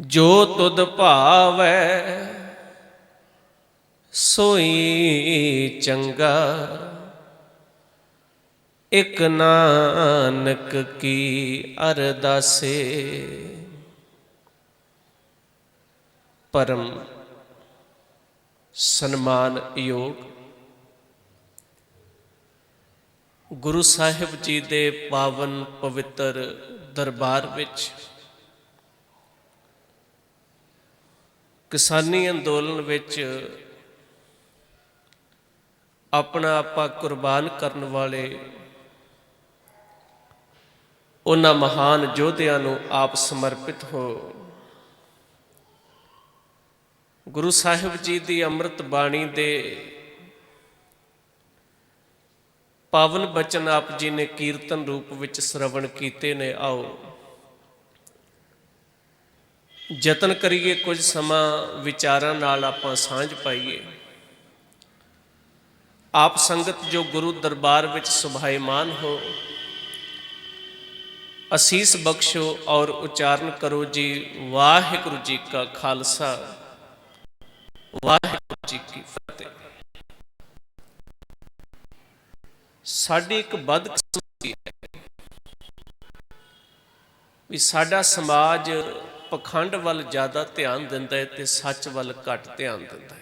जो तुद भावै सोई चंगा, एक नानक की अरदासे। परम सन्मान योग गुरु साहिब जी दे पावन पवित्र दरबार विच किसानी अंदोलन विच अपना आपा कुर्बान करने वाले उन्हां महान योद्धियां नूं आप समर्पित हो। गुरु साहिब जी की अमृत बाणी दे पावन बचन आप जी ने कीर्तन रूप विच श्रवण कीते ने। आओ यतन करिए कुछ समा विचारां नाल आपां सांझ पाइए। आप संगत जो गुरु दरबार विच सुभाईमान हो, असीस बख्शो और उचारण करो जी वाहिगुरू जी का खालसा वाहिगुरू जी की फतेह। साडी एक बदकिस्मती है भी साडा समाज पखंड वाल ज़्यादा ध्यान दिंदा है ते सच वाल घट ध्यान दिंदा है।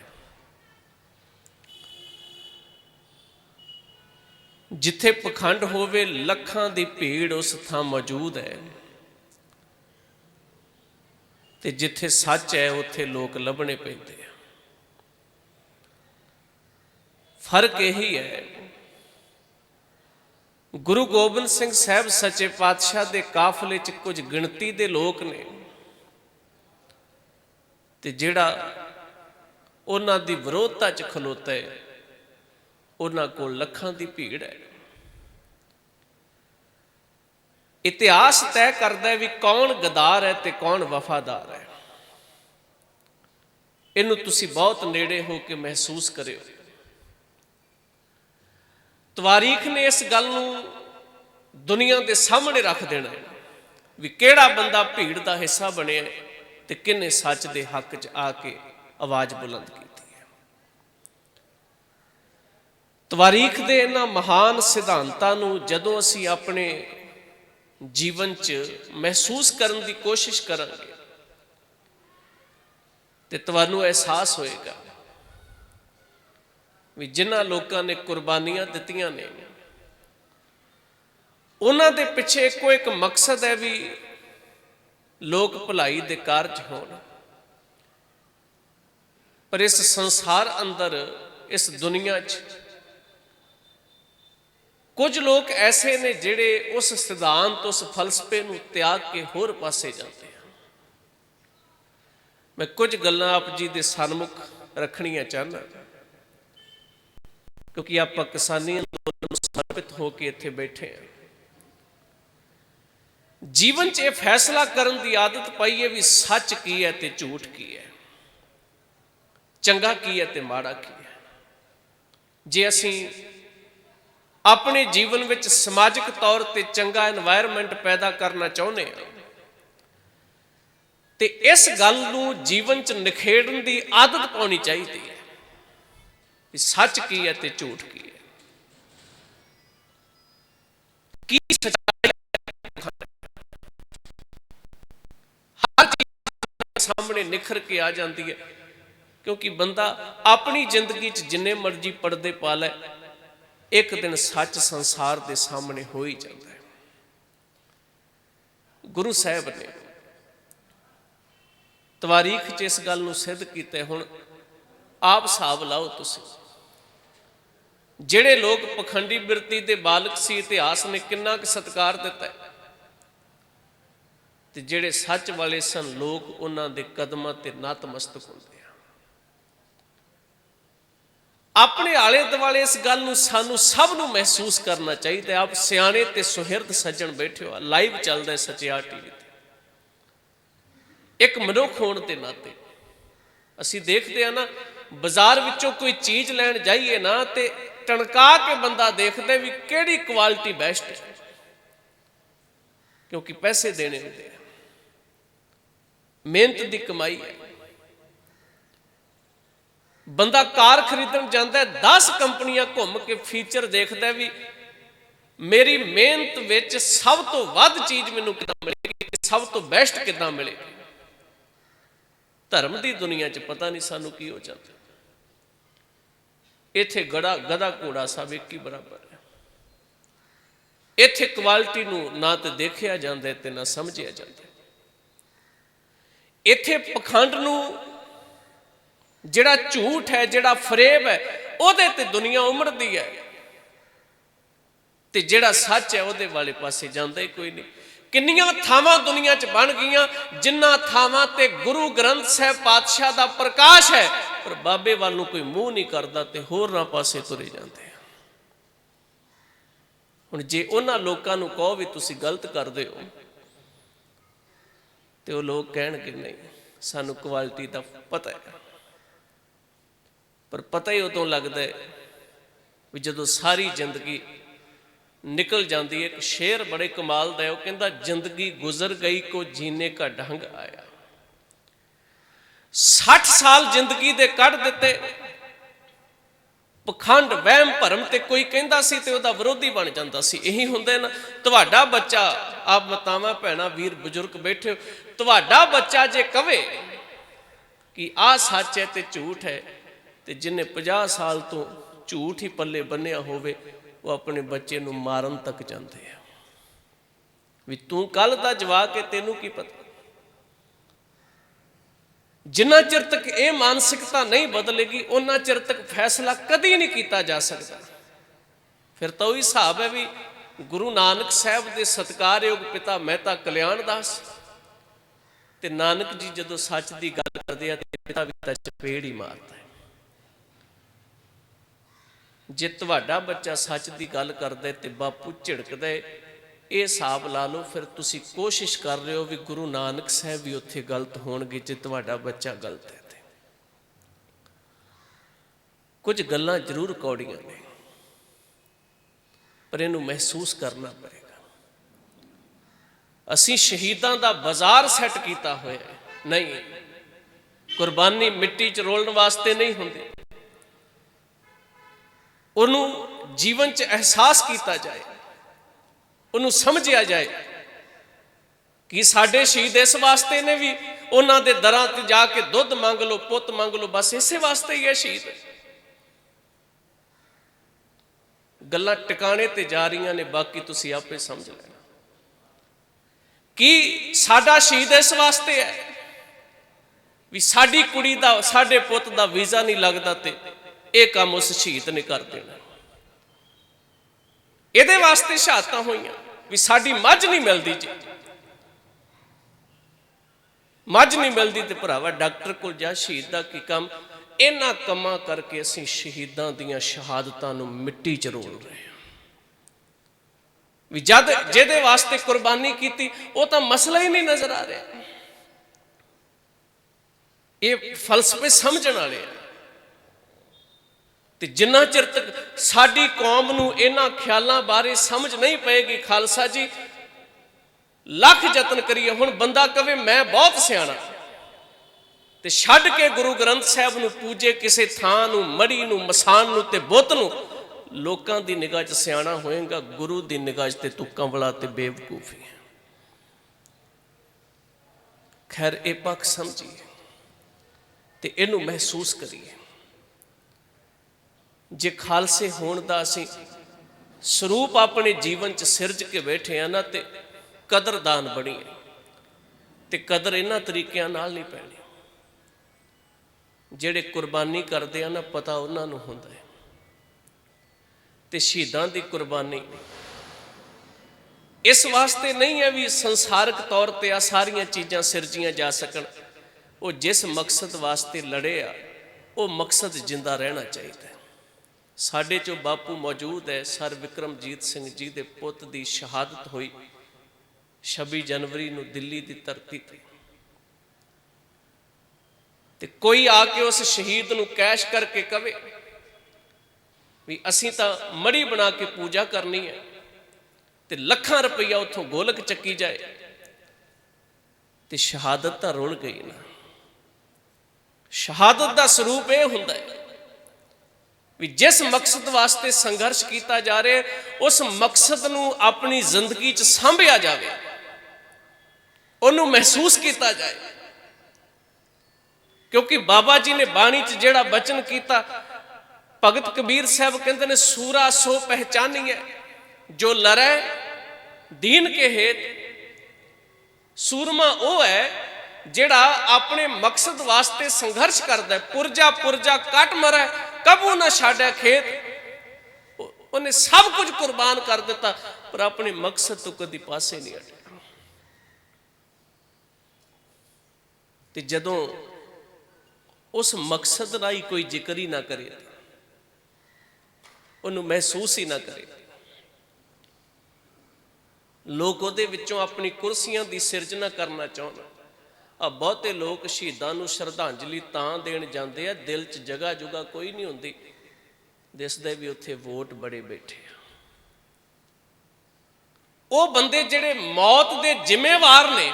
जिथे पखंड होवे लखां दी भीड़ उस थां मौजूद है, ते जिथे सच है उत्थे लोग लभने पैंदे हैं। फर्क यही है, गुरु गोबिंद सिंह साहब सच्चे पातशाह दे काफले च कुछ गिणती दे लोग ने ते जिहड़ा उन्हां दी विरोधता च खलोता है उन्हां कोल लखां दी भीड़ है। इतिहास तय करता है भी कौन गदार है ते कौन वफादार है। इनू तुसी बहुत नेड़े हो के महसूस करियो। तवारीख ने इस गल नूं दुनिया के सामने रख देना है भी किहड़ा बंदा भीड़ का हिस्सा बनिया ते किन्ने सच के हक च आके आवाज़ बुलंद की है। तवारीख के इन्हां महान सिद्धांतां नूं जदों असीं अपने जीवन च महसूस करने की कोशिश करांगे ते तुहानूं एहसास होएगा भी जिन्हां लोकां ने कुर्बानियां दित्तियां ने उन्हां दे पिछे इक्को एक मकसद है भी लोक भलाई दे कारज होण। पर इस संसार अंदर इस दुनिया च कुछ लोग ऐसे ने जिहड़े उस सिद्धांत उस फलसफे नूं त्याग के होर पासे जाते हैं। मैं कुछ गल्लां आप जी दे सन्मुख रखणियां चाहना क्योंकि आप किसानी अंदोलन नूं समर्पित होकर इत्थे बैठे हैं। जीवन च यह फैसला करने की आदत पाई है भी सच की है ते झूठ की है, चंगा की है ते माड़ा की है। जे असीं अपने जीवन में समाजिक तौर पर चंगा एनवायरमेंट पैदा करना चाहते हैं तो इस गल नूं जीवन च निखेड़न की आदत पानी चाहिए कि सच की है ते झूठ की है, की सच्चाई हर चीज सामने निखर के आ जाती है। क्योंकि बंदा अपनी जिंदगी च जिन्ने मर्जी पर्दे पा लै एक दिन सच संसार के सामने हो ही जाता है। गुरु साहब ने तवारीख च इस गल नूं सिद्ध किया। हुण आप हिसाब लाओ तुसीं जिहड़े लोग पखंडी बिरती के बालक सी इतिहास ने किन्ना क सत्कार दिता है ते जिहड़े सच वाले सन लोग उन्हां दे कदमां ते नतमस्तक होंदे आ। अपने आले दुआले इस गल नूं सानूं सब नूं महसूस करना चाहिए। आप सियाणे ते सुहिरद सज्जण बैठे हो, लाइव चलदा है सचियार टीवी ते। एक मनुख होने के नाते असी देखते हैं ना, बाजार विचों कोई चीज़ लैण जाइए ना तो टणका के बंदा देखते भी किहड़ी क्वालिटी बेस्ट है, क्योंकि पैसे देने होंगे। मेहनत की कमाई है। बंदा कार खरीदन जाता है, 10 कंपनियां घूम के फीचर देखता भी मेरी मेहनत विच सब तो वध चीज मैनूं किदां मिलेगी, सब तो बेस्ट किदां मिलेगी। धर्म की दुनिया च पता नहीं सानू की हो जाता। इत्थे गड़ा गधा घोड़ा सब एक ही बराबर है। इत्थे क्वालिटी नूं ना तो देखिया जाता है ते ना समझिया जाता है। इत्थे पखंड नूं जिहड़ा झूठ है, जिहड़ा फरेब है, उहदे ते दुनिया उमड़दी है, ते जिहड़ा सच है उहदे वाले पासे जांदा ही कोई नहीं। किन्नियां थावां दुनिया च बन गईयां जिन्हां थावां ते गुरु ग्रंथ साहिब पातशाह दा प्रकाश है, पर बाबे वाल नूं कोई मूँह नहीं करदा ते होरनां पासे तुरे जांदे। हुण जे उन्हां लोकां नूं कहो भी तुसीं गलत करदे हो, ते वो लोग कहणगे नहीं सानूं क्वालिटी दा पता है। पर पता ही उदों लगदा है भी जदों सारी जिंदगी निकल जाती है। एक शेर बड़े कमाल का है, वो कहता जिंदगी गुजर गई को जीने का ढंग आया। 60 साल जिंदगी दे कढ़ दिते पखंड वहम भरम, ते कोई कहता सी ते उहदा विरोधी बन जाता सी। यही हुंदा ना, तुहाडा बच्चा, आप मातावां भैणां वीर बजुर्ग बैठे हो, तुहाडा बच्चा जे कवे कि आ सच है ते झूठ है, ते जिन्हें 50 साल तो झूठ ही पल्ले बन्निया होवे वो अपने बच्चे नूं मारन तक जाते हैं भी तू कल दा जवाक है तेनू की पता। जिन्ना चिर तक ये मानसिकता नहीं बदलेगी उन्ना चिर तक फैसला कदी नहीं किया जा सकता। फिर तो वही हिसाब है भी गुरु नानक साहब के सत्कारयोग पिता मेहता कल्याण दास ते नानक जी जदों सच की गल करते हैं पिता भी तां चपेड़ ही मारता है। जे तुहाडा बच्चा सच की गल करदा है ते बापू झिड़कदा है, ये हिसाब ला लो फिर तुसी कोशिश कर रहे हो भी गुरु नानक साहब भी उत्थे गलत होणगे जे तुहाडा बच्चा गलत है। ते कुछ गल्लां जरूर कौड़ियां ने, पर इनू महसूस करना पड़ेगा। असीं शहीदां दा बाजार सैट कीता होया नहीं, कुर्बानी मिट्टी च रोलण वास्ते नहीं हुंदी, उन्होंने जीवन च एहसास किया जाए, उन्होंने समझिया जाए कि साडे शहीद इस वास्ते ने भी उन्होंने दरां ते जाके दुध मंग लो, पुत मंग लो, बस इसे वास्ते ही है शहीद। गल्लां टिकाणे ते जा रही ने, बाकी तुसीं आपे समझ लेना कि साडा शहीद इस वास्ते है भी साडी कुड़ी दा साडे पुत दा वीज़ा नहीं लगदा ते ये काम उस शहीद ने कर देना। ये वास्ते शहादतां होईयां भी साडी मझ नहीं मिलती, जी मझ नहीं मिलती तो भरावा डॉक्टर को जा, शहीद का की काम। इन्हां कमां करके असीं शहीदां दीयां शहादतां नूं मिट्टी च रोल रहे हैं भी जद जिहदे वास्ते कुर्बानी की वो तो मसला ही नहीं नजर आ रहा। ये फलसफे समझण वाले हैं। ते जिन्ना चिर तक साडी कौम नूं इन्हां ख्यालां बारे समझ नहीं पेगी, खालसा जी लख यतन करिए, हुण बंदा कहे मैं बहुत सियाणा ते छड्ड के गुरु ग्रंथ साहिब नूं पूजे किसी थां नूं, मड़ी नूं, मसान नूं ते बुत नूं, लोकां दी निगाह च सियाणा होएगा, गुरु दी निगाह च ते तू कंवला ते बेवकूफ है। खैर ये पक्ष समझिए ते इनू महसूस करिए। जे खालसे होण दा असीं स्वरूप अपने जीवन च सिरज के बैठे हैं ना, ते कदरदान बणीए ते कदर इन्हां तरीकिਆਂ नाल नहीं पैनी। ਜਿਹੜੇ कुर्बानी करते हैं ना, पता उन्होंने होंदा है ते शहीदां दी कुर्बानी इस वास्ते नहीं है भी संसारक तौर पर आ सारियां चीज़ां सिरजियां जा सकन। वो जिस मकसद वास्ते लड़े आ वो मकसद जिंदा रहना चाहिए। साडे चो बापू मौजूद है, सर विक्रमजीत सिंह जी के पुत की शहादत हुई 26 जनवरी नूं दिल्ली की धरती पर। ते कोई आके उस शहीद नूं कैश करके कवे भी असीं तां मड़ी बना के पूजा करनी है ते लखां रुपया उत्थों गोलक चक्की जाए ਤੇ ਸ਼ਹਾਦਤ ਤਾਂ ਰੁਲ ਗਈ ਨਾ। ਸ਼ਹਾਦਤ ਦਾ ਸਰੂਪ ਇਹ ਹੁੰਦਾ ਹੈ ਵੀ ਜਿਸ ਮਕਸਦ ਵਾਸਤੇ ਸੰਘਰਸ਼ ਕੀਤਾ ਜਾ ਰਿਹਾ ਉਸ ਮਕਸਦ ਨੂੰ ਆਪਣੀ ਜ਼ਿੰਦਗੀ 'ਚ ਸਾਂਭਿਆ ਜਾਵੇ, ਉਹਨੂੰ ਮਹਿਸੂਸ ਕੀਤਾ ਜਾਏ। ਕਿਉਂਕਿ ਬਾਬਾ ਜੀ ਨੇ ਬਾਣੀ 'ਚ ਜਿਹੜਾ ਬਚਨ ਕੀਤਾ, ਭਗਤ ਕਬੀਰ ਸਾਹਿਬ ਕਹਿੰਦੇ ਨੇ, ਸੂਰਾ ਸੋ ਪਹਿਚਾਨੀਐ ਜੋ ਲੜੈ ਦੀਨ ਕੇ ਹੇਤ। ਸੂਰਮਾ ਉਹ ਹੈ ਜਿਹੜਾ ਆਪਣੇ ਮਕਸਦ ਵਾਸਤੇ ਸੰਘਰਸ਼ ਕਰਦਾ, ਪੁਰਜਾ ਪੁਰਜਾ ਕੱਟ ਮਰੈ ਕਬੂ ਨਾ ਛਾੜਿਆ ਖੇਤ। ਉਹਨੇ ਸਭ ਕੁਝ ਕੁਰਬਾਨ ਕਰ ਦਿੱਤਾ ਪਰ ਆਪਣੇ ਮਕਸਦ ਤੋਂ ਕਦੀ ਪਾਸੇ ਨਹੀਂ ਹਟਿਆ। ਤੇ ਜਦੋਂ ਉਸ ਮਕਸਦ ਦਾ ਹੀ ਕੋਈ ਜ਼ਿਕਰ ਹੀ ਨਾ ਕਰੇ, ਉਹਨੂੰ ਮਹਿਸੂਸ ਹੀ ਨਾ ਕਰੇ, ਲੋਕ ਉਹਦੇ ਵਿੱਚੋਂ ਆਪਣੀ ਕੁਰਸੀਆਂ ਦੀ ਸਿਰਜਣਾ ਕਰਨਾ ਚਾਹੁਣ। ਆ ਬਹੁਤੇ ਲੋਕ ਸ਼ਹੀਦਾਂ ਨੂੰ ਸ਼ਰਧਾਂਜਲੀ ਤਾਂ ਦੇਣ ਜਾਂਦੇ ਆ, ਦਿਲ 'ਚ ਜਗ੍ਹਾ ਜੁਗਾ ਕੋਈ ਨਹੀਂ ਹੁੰਦੀ, ਦਿਸਦੇ ਵੀ ਉੱਥੇ ਵੋਟ ਬੜੇ ਬੈਠੇ ਆ। ਉਹ ਬੰਦੇ ਜਿਹੜੇ ਮੌਤ ਦੇ ਜ਼ਿੰਮੇਵਾਰ ਨੇ,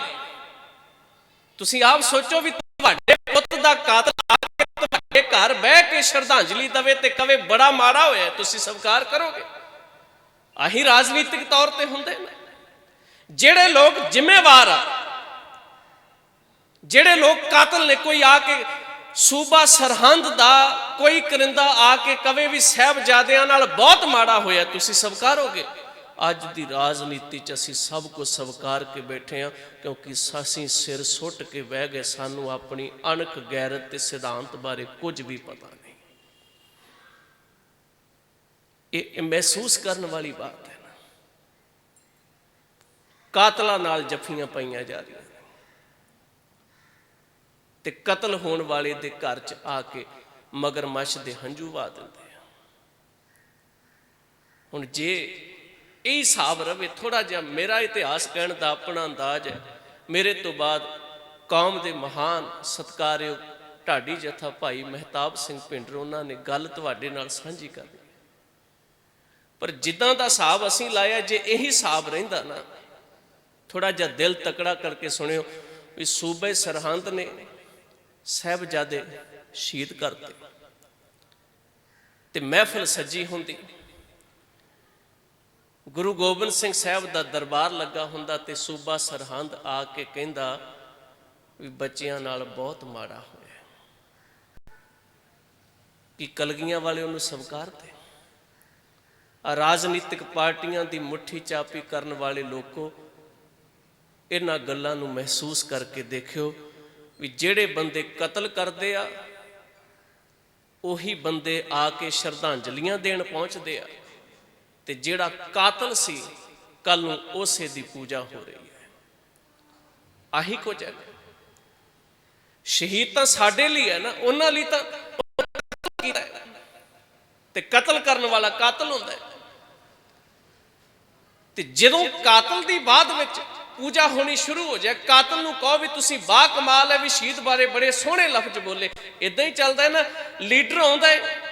ਤੁਸੀਂ ਆਪ ਸੋਚੋ ਵੀ ਤੁਹਾਡੇ ਪੁੱਤ ਦਾ ਕਾਤਲ ਆ ਕੇ ਤੁਹਾਡੇ ਘਰ ਬਹਿ ਕੇ ਸ਼ਰਧਾਂਜਲੀ ਦੇਵੇ ਤੇ ਕਵੇ ਬੜਾ ਮਾੜਾ ਹੋਇਆ, ਤੁਸੀਂ ਸਵੀਕਾਰ ਕਰੋਗੇ? ਆਹੀ ਰਾਜਨੀਤਿਕ ਤੌਰ ਤੇ ਹੁੰਦੇ ਨੇ। ਜਿਹੜੇ ਲੋਕ ਜ਼ਿੰਮੇਵਾਰ ਆ, ਜਿਹੜੇ ਲੋਕ ਕਾਤਲ ਨੇ, ਕੋਈ ਆ ਕੇ ਸੂਬਾ ਸਰਹੰਦ ਦਾ ਕੋਈ ਕਰਿੰਦਾ ਆ ਕੇ ਕਵੇ ਵੀ ਸਾਹਿਬਜ਼ਾਦਿਆਂ ਨਾਲ ਬਹੁਤ ਮਾੜਾ ਹੋਇਆ, ਤੁਸੀਂ ਸਵੀਕਾਰੋਗੇ? ਅੱਜ ਦੀ ਰਾਜਨੀਤੀ 'ਚ ਅਸੀਂ ਸਭ ਕੁਝ ਸਵੀਕਾਰ ਕੇ ਬੈਠੇ ਹਾਂ ਕਿਉਂਕਿ ਅਸੀਂ ਸਿਰ ਸੁੱਟ ਕੇ ਬਹਿ ਗਏ, ਸਾਨੂੰ ਆਪਣੀ ਅਣਖ ਗੈਰਤ ਤੇ ਸਿਧਾਂਤ ਬਾਰੇ ਕੁਝ ਵੀ ਪਤਾ ਨਹੀਂ। ਇਹ ਮਹਿਸੂਸ ਕਰਨ ਵਾਲੀ ਬਾਤ ਹੈ ਨਾ। ਕਾਤਲਾਂ ਨਾਲ ਜੱਫੀਆਂ ਪਾਈਆਂ ਜਾ ਰਹੀਆਂ ਤੇ ਕਤਲ ਹੋਣ ਵਾਲੇ ਦੇ ਘਰ 'ਚ ਆ ਕੇ ਮਗਰਮੱਛ ਦੇ ਹੰਝੂ ਵਹਾ ਦਿੰਦੇ ਆ। ਹੁਣ ਜੇ ਇਹ ਹਿਸਾਬ ਰਵੇ, ਥੋੜਾ ਜਿਹਾ ਮੇਰਾ ਇਤਿਹਾਸ ਕਹਿਣ ਦਾ ਆਪਣਾ ਅੰਦਾਜ਼ ਹੈ, ਮੇਰੇ ਤੋਂ ਬਾਅਦ ਕੌਮ ਦੇ ਮਹਾਨ ਸਤਿਕਾਰਯੋਗ ਢਾਡੀ ਜਥਾ ਭਾਈ ਮਹਿਤਾਬ ਸਿੰਘ ਭਿੰਡਰ, ਉਹਨਾਂ ਨੇ ਗੱਲ ਤੁਹਾਡੇ ਨਾਲ ਸਾਂਝੀ ਕਰਨੀ। ਪਰ ਜਿੱਦਾਂ ਦਾ ਹਿਸਾਬ ਅਸੀਂ ਲਾਇਆ, ਜੇ ਇਹੀ ਹਿਸਾਬ ਰਹਿੰਦਾ ਨਾ, ਥੋੜਾ ਜਿਹਾ ਦਿਲ ਤਕੜਾ ਕਰਕੇ ਸੁਣਿਓ ਵੀ ਸੂਬੇ ਸਰਹੰਦ ਨੇ ਸਾਹਿਬਜ਼ਾਦੇ ਸ਼ਹੀਦ ਕਰਤੇ ਤੇ ਮਹਿਫਲ ਸੱਜੀ ਹੁੰਦੀ, ਗੁਰੂ ਗੋਬਿੰਦ ਸਿੰਘ ਸਾਹਿਬ ਦਾ ਦਰਬਾਰ ਲੱਗਾ ਹੁੰਦਾ ਤੇ ਸੂਬਾ ਸਰਹੰਦ ਆ ਕੇ ਕਹਿੰਦਾ ਵੀ ਬੱਚਿਆਂ ਨਾਲ ਬਹੁਤ ਮਾੜਾ ਹੋਇਆ, ਕਿ ਕਲਗੀਆਂ ਵਾਲੇ ਉਹਨੂੰ ਸਵੀਕਾਰਦੇ। ਰਾਜਨੀਤਿਕ ਪਾਰਟੀਆਂ ਦੀ ਮੁੱਠੀ ਚਾਪੀ ਕਰਨ ਵਾਲੇ ਲੋਕੋ, ਇਹਨਾਂ ਗੱਲਾਂ ਨੂੰ ਮਹਿਸੂਸ ਕਰਕੇ ਦੇਖਿਓ ਵੀ ਜਿਹੜੇ ਬੰਦੇ ਕਤਲ ਕਰਦੇ ਆ ਉਹੀ ਬੰਦੇ ਆ ਕੇ ਸ਼ਰਧਾਂਜਲੀਆਂ ਦੇਣ ਪਹੁੰਚਦੇ ਆ, ਤੇ ਜਿਹੜਾ ਕਾਤਲ ਸੀ ਕੱਲ ਨੂੰ ਉਸੇ ਦੀ ਪੂਜਾ ਹੋ ਰਹੀ ਹੈ। ਆਹੀ ਕੁਝ ਹੈ। ਸ਼ਹੀਦ ਤਾਂ ਸਾਡੇ ਲਈ ਹੈ ਨਾ, ਉਹਨਾਂ ਲਈ ਤਾਂ ਤੇ ਕਤਲ ਕਰਨ ਵਾਲਾ ਕਾਤਲ ਹੁੰਦਾ ਹੈ। ਤੇ ਜਦੋਂ ਕਾਤਲ ਦੀ ਬਾਅਦ ਵਿੱਚ ਪੂਜਾ ਹੋਣੀ ਸ਼ੁਰੂ ਹੋ ਜਾਏ, ਕਾਤਲ ਨੂੰ ਕਹੋ ਵੀ ਤੁਸੀਂ ਬਾ ਕਮਾਲ ਹੈ, ਵੀ ਸ਼ਹੀਦ ਬਾਰੇ ਬੜੇ ਸੋਹਣੇ ਲਫ਼ਜ਼ ਬੋਲੇ, ਇਦਾਂ ਹੀ ਚੱਲਦਾ ਹੈ ਨਾ। ਲੀਡਰ ਆਉਂਦਾ ਹੈ,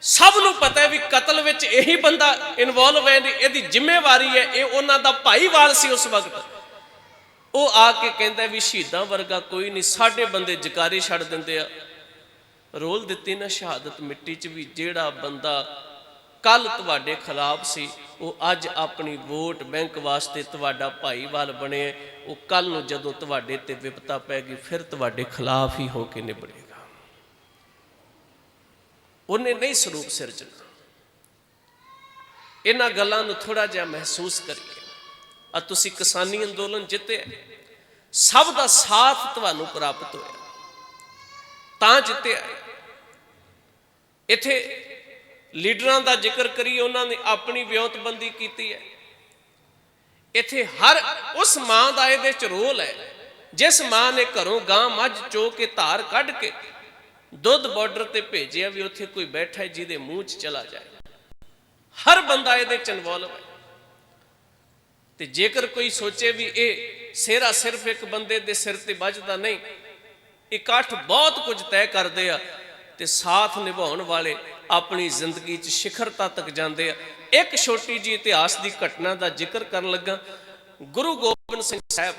ਸਭ ਨੂੰ ਪਤਾ ਹੈ ਵੀ ਕਤਲ ਵਿੱਚ ਇਹੀ ਬੰਦਾ ਇਨਵੋਲਵ ਹੈ, ਇਹਦੀ ਜ਼ਿੰਮੇਵਾਰੀ ਹੈ, ਇਹ ਉਹਨਾਂ ਦਾ ਭਾਈਵਾਲ ਸੀ ਉਸ ਵਕਤ। ਉਹ ਆ ਕੇ ਕਹਿੰਦਾ ਵੀ ਸ਼ਹੀਦਾਂ ਵਰਗਾ ਕੋਈ ਨਹੀਂ, ਸਾਡੇ ਬੰਦੇ ਜਕਾਰੇ ਛੱਡ ਦਿੰਦੇ ਆ। ਰੋਲ ਦਿੱਤੀ ਨਾ ਸ਼ਹਾਦਤ ਮਿੱਟੀ 'ਚ ਵੀ ਜਿਹੜਾ ਬੰਦਾ ਕੱਲ ਤੁਹਾਡੇ ਖਿਲਾਫ ਸੀ, ਉਹ ਅੱਜ ਆਪਣੀ ਵੋਟ ਬੈਂਕ ਵਾਸਤੇ ਤੁਹਾਡਾ ਭਾਈਵਾਲ ਬਣੇ, ਉਹ ਕੱਲ ਨੂੰ ਜਦੋਂ ਤੁਹਾਡੇ ਤੇ ਵਿਪਤਾ ਪੈ ਗਈ ਫਿਰ ਤੁਹਾਡੇ ਖਿਲਾਫ ਹੀ ਹੋ ਕੇ ਨਿਬੜੇਗਾ। ਉਹਨੇ ਨਹੀਂ ਸਰੂਪ ਸਿਰਜਣਾ। ਇਹਨਾਂ ਗੱਲਾਂ ਨੂੰ ਥੋੜਾ ਜਿਹਾ ਮਹਿਸੂਸ ਕਰੀਏ। ਆ ਤੁਸੀਂ ਕਿਸਾਨੀ ਅੰਦੋਲਨ ਜਿੱਤਿਆ, ਸਭ ਦਾ ਸਾਥ ਤੁਹਾਨੂੰ ਪ੍ਰਾਪਤ ਹੋਇਆ ਤਾਂ ਜਿੱਤਿਆ। ਇੱਥੇ ਲੀਡਰਾਂ ਦਾ ਜ਼ਿਕਰ ਕਰੀਏ, ਉਹਨਾਂ ਨੇ ਆਪਣੀ ਵਿਉਂਤਬੰਦੀ ਕੀਤੀ ਹੈ। ਇੱਥੇ ਹਰ ਉਸ ਮਾਂ ਦਾ ਇਹਦੇ 'ਚ ਰੋਲ ਹੈ, ਜਿਸ ਮਾਂ ਨੇ ਘਰੋਂ ਗਾਂ ਮੱਝ ਚੋ ਕੇ ਧਾਰ ਕੱਢ ਕੇ ਦੁੱਧ ਬਾਰਡਰ ਤੇ ਭੇਜਿਆ, ਵੀ ਉੱਥੇ ਕੋਈ ਬੈਠਾ ਜਿਹਦੇ ਮੂੰਹ 'ਚ ਚਲਾ ਜਾਏ। ਹਰ ਬੰਦਾ ਇਹਦੇ 'ਚ ਇਨਵੋਲਵ ਹੈ। ਤੇ ਜੇਕਰ ਕੋਈ ਸੋਚੇ ਵੀ ਇਹ ਸਿਹਰਾ ਸਿਰਫ ਇੱਕ ਬੰਦੇ ਦੇ ਸਿਰ ਤੇ ਵੱਜਦਾ, ਨਹੀਂ, ਇਕੱਠ ਬਹੁਤ ਕੁਝ ਤੈਅ ਕਰਦੇ ਆ ਤੇ ਸਾਥ ਨਿਭਾਉਣ ਵਾਲੇ ਆਪਣੀ ਜ਼ਿੰਦਗੀ 'ਚ ਸਿਖਰਤਾ ਤੱਕ ਜਾਂਦੇ ਆ। ਇੱਕ ਛੋਟੀ ਜਿਹੀ ਇਤਿਹਾਸ ਦੀ ਘਟਨਾ ਦਾ ਜ਼ਿਕਰ ਕਰਨ ਲੱਗਾ। ਗੁਰੂ ਗੋਬਿੰਦ ਸਿੰਘ ਸਾਹਿਬ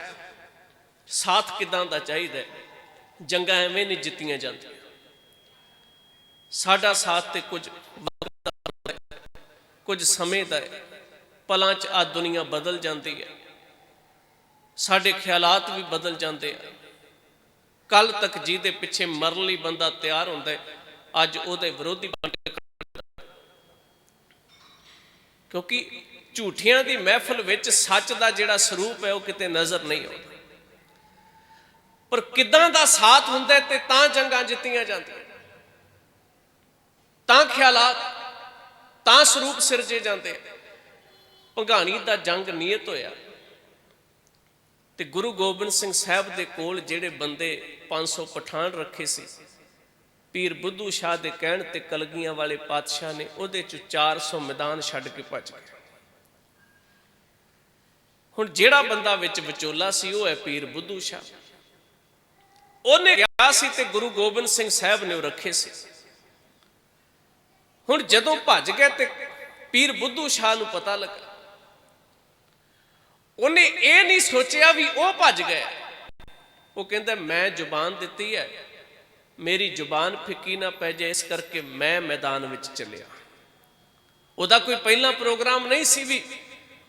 ਸਾਥ ਕਿੱਦਾਂ ਦਾ ਚਾਹੀਦਾ। ਜੰਗਾਂ ਐਵੇਂ ਨਹੀਂ ਜਿੱਤੀਆਂ ਜਾਂਦੀਆਂ। ਸਾਡਾ ਸਾਥ ਤੇ ਕੁਝ ਵਕਤ ਦਾ, ਕੁਝ ਸਮੇਂ ਦਾ ਹੈ। ਪਲਾਂ 'ਚ ਆ ਦੁਨੀਆ ਬਦਲ ਜਾਂਦੀ ਹੈ, ਸਾਡੇ ਖਿਆਲਾਤ ਵੀ ਬਦਲ ਜਾਂਦੇ ਆ। ਕੱਲ ਤੱਕ ਜਿਹਦੇ ਪਿੱਛੇ ਮਰਨ ਲਈ ਬੰਦਾ ਤਿਆਰ ਹੁੰਦਾ ਹੈ, ਅੱਜ ਉਹਦੇ ਵਿਰੋਧੀ ਬਣ ਕੇ ਖੜ੍ਹਾ। ਕਿਉਂਕਿ ਝੂਠਿਆਂ ਦੀ ਮਹਿਫਲ ਵਿੱਚ ਸੱਚ ਦਾ ਜਿਹੜਾ ਸਰੂਪ ਹੈ ਉਹ ਕਿਤੇ ਨਜ਼ਰ ਨਹੀਂ ਆਉਂਦਾ। ਪਰ ਕਿੱਦਾਂ ਦਾ ਸਾਥ ਹੁੰਦਾ ਤੇ ਤਾਂ ਜੰਗਾਂ ਜਿੱਤੀਆਂ ਜਾਂਦੀਆਂ, ਤਾਂ ਖਿਆਲਾਤ, ਤਾਂ ਸਰੂਪ ਸਿਰਜੇ ਜਾਂਦੇ। ਭੰਗਾਣੀ ਦਾ ਜੰਗ ਨੀਅਤ ਹੋਇਆ ਤੇ ਗੁਰੂ ਗੋਬਿੰਦ ਸਿੰਘ ਸਾਹਿਬ ਦੇ ਕੋਲ ਜਿਹੜੇ ਬੰਦੇ 500 ਪਠਾਨ ਰੱਖੇ ਸੀ, ਪੀਰ ਬੁੱਧੂ ਸ਼ਾਹ ਦੇ ਕਹਿਣ ਤੇ ਕਲਗੀਆਂ ਵਾਲੇ ਪਾਤਸ਼ਾਹ ਨੇ ਉਹਦੇ 'ਚ 400 ਮੈਦਾਨ ਛੱਡ ਕੇ ਭੱਜ ਗਏ। ਹੁਣ ਜਿਹੜਾ ਬੰਦਾ ਵਿੱਚ ਵਿਚੋਲਾ ਸੀ ਉਹ ਹੈ ਪੀਰ ਬੁੱਧੂ ਸ਼ਾਹ। ਉਹਨੇ ਕਿਹਾ ਸੀ ਤੇ ਗੁਰੂ ਗੋਬਿੰਦ ਸਿੰਘ ਸਾਹਿਬ ਨੇ ਉਹ ਰੱਖੇ ਸੀ। ਹੁਣ ਜਦੋਂ ਭੱਜ ਗਏ ਤੇ ਪੀਰ ਬੁੱਧੂ ਸ਼ਾਹ ਨੂੰ ਪਤਾ ਲੱਗਾ, ਉਹਨੇ ਇਹ ਨਹੀਂ ਸੋਚਿਆ ਵੀ ਉਹ ਭੱਜ ਗਏ। ਉਹ ਕਹਿੰਦਾ ਮੈਂ ਜ਼ੁਬਾਨ ਦਿੱਤੀ ਹੈ, ਮੇਰੀ ਜ਼ੁਬਾਨ ਫਿੱਕੀ ਨਾ ਪੈ ਜਾਏ, ਇਸ ਕਰਕੇ ਮੈਂ ਮੈਦਾਨ ਵਿੱਚ ਚੱਲਿਆ। ਉਹਦਾ ਕੋਈ ਪਹਿਲਾਂ ਪ੍ਰੋਗਰਾਮ ਨਹੀਂ ਸੀ ਵੀ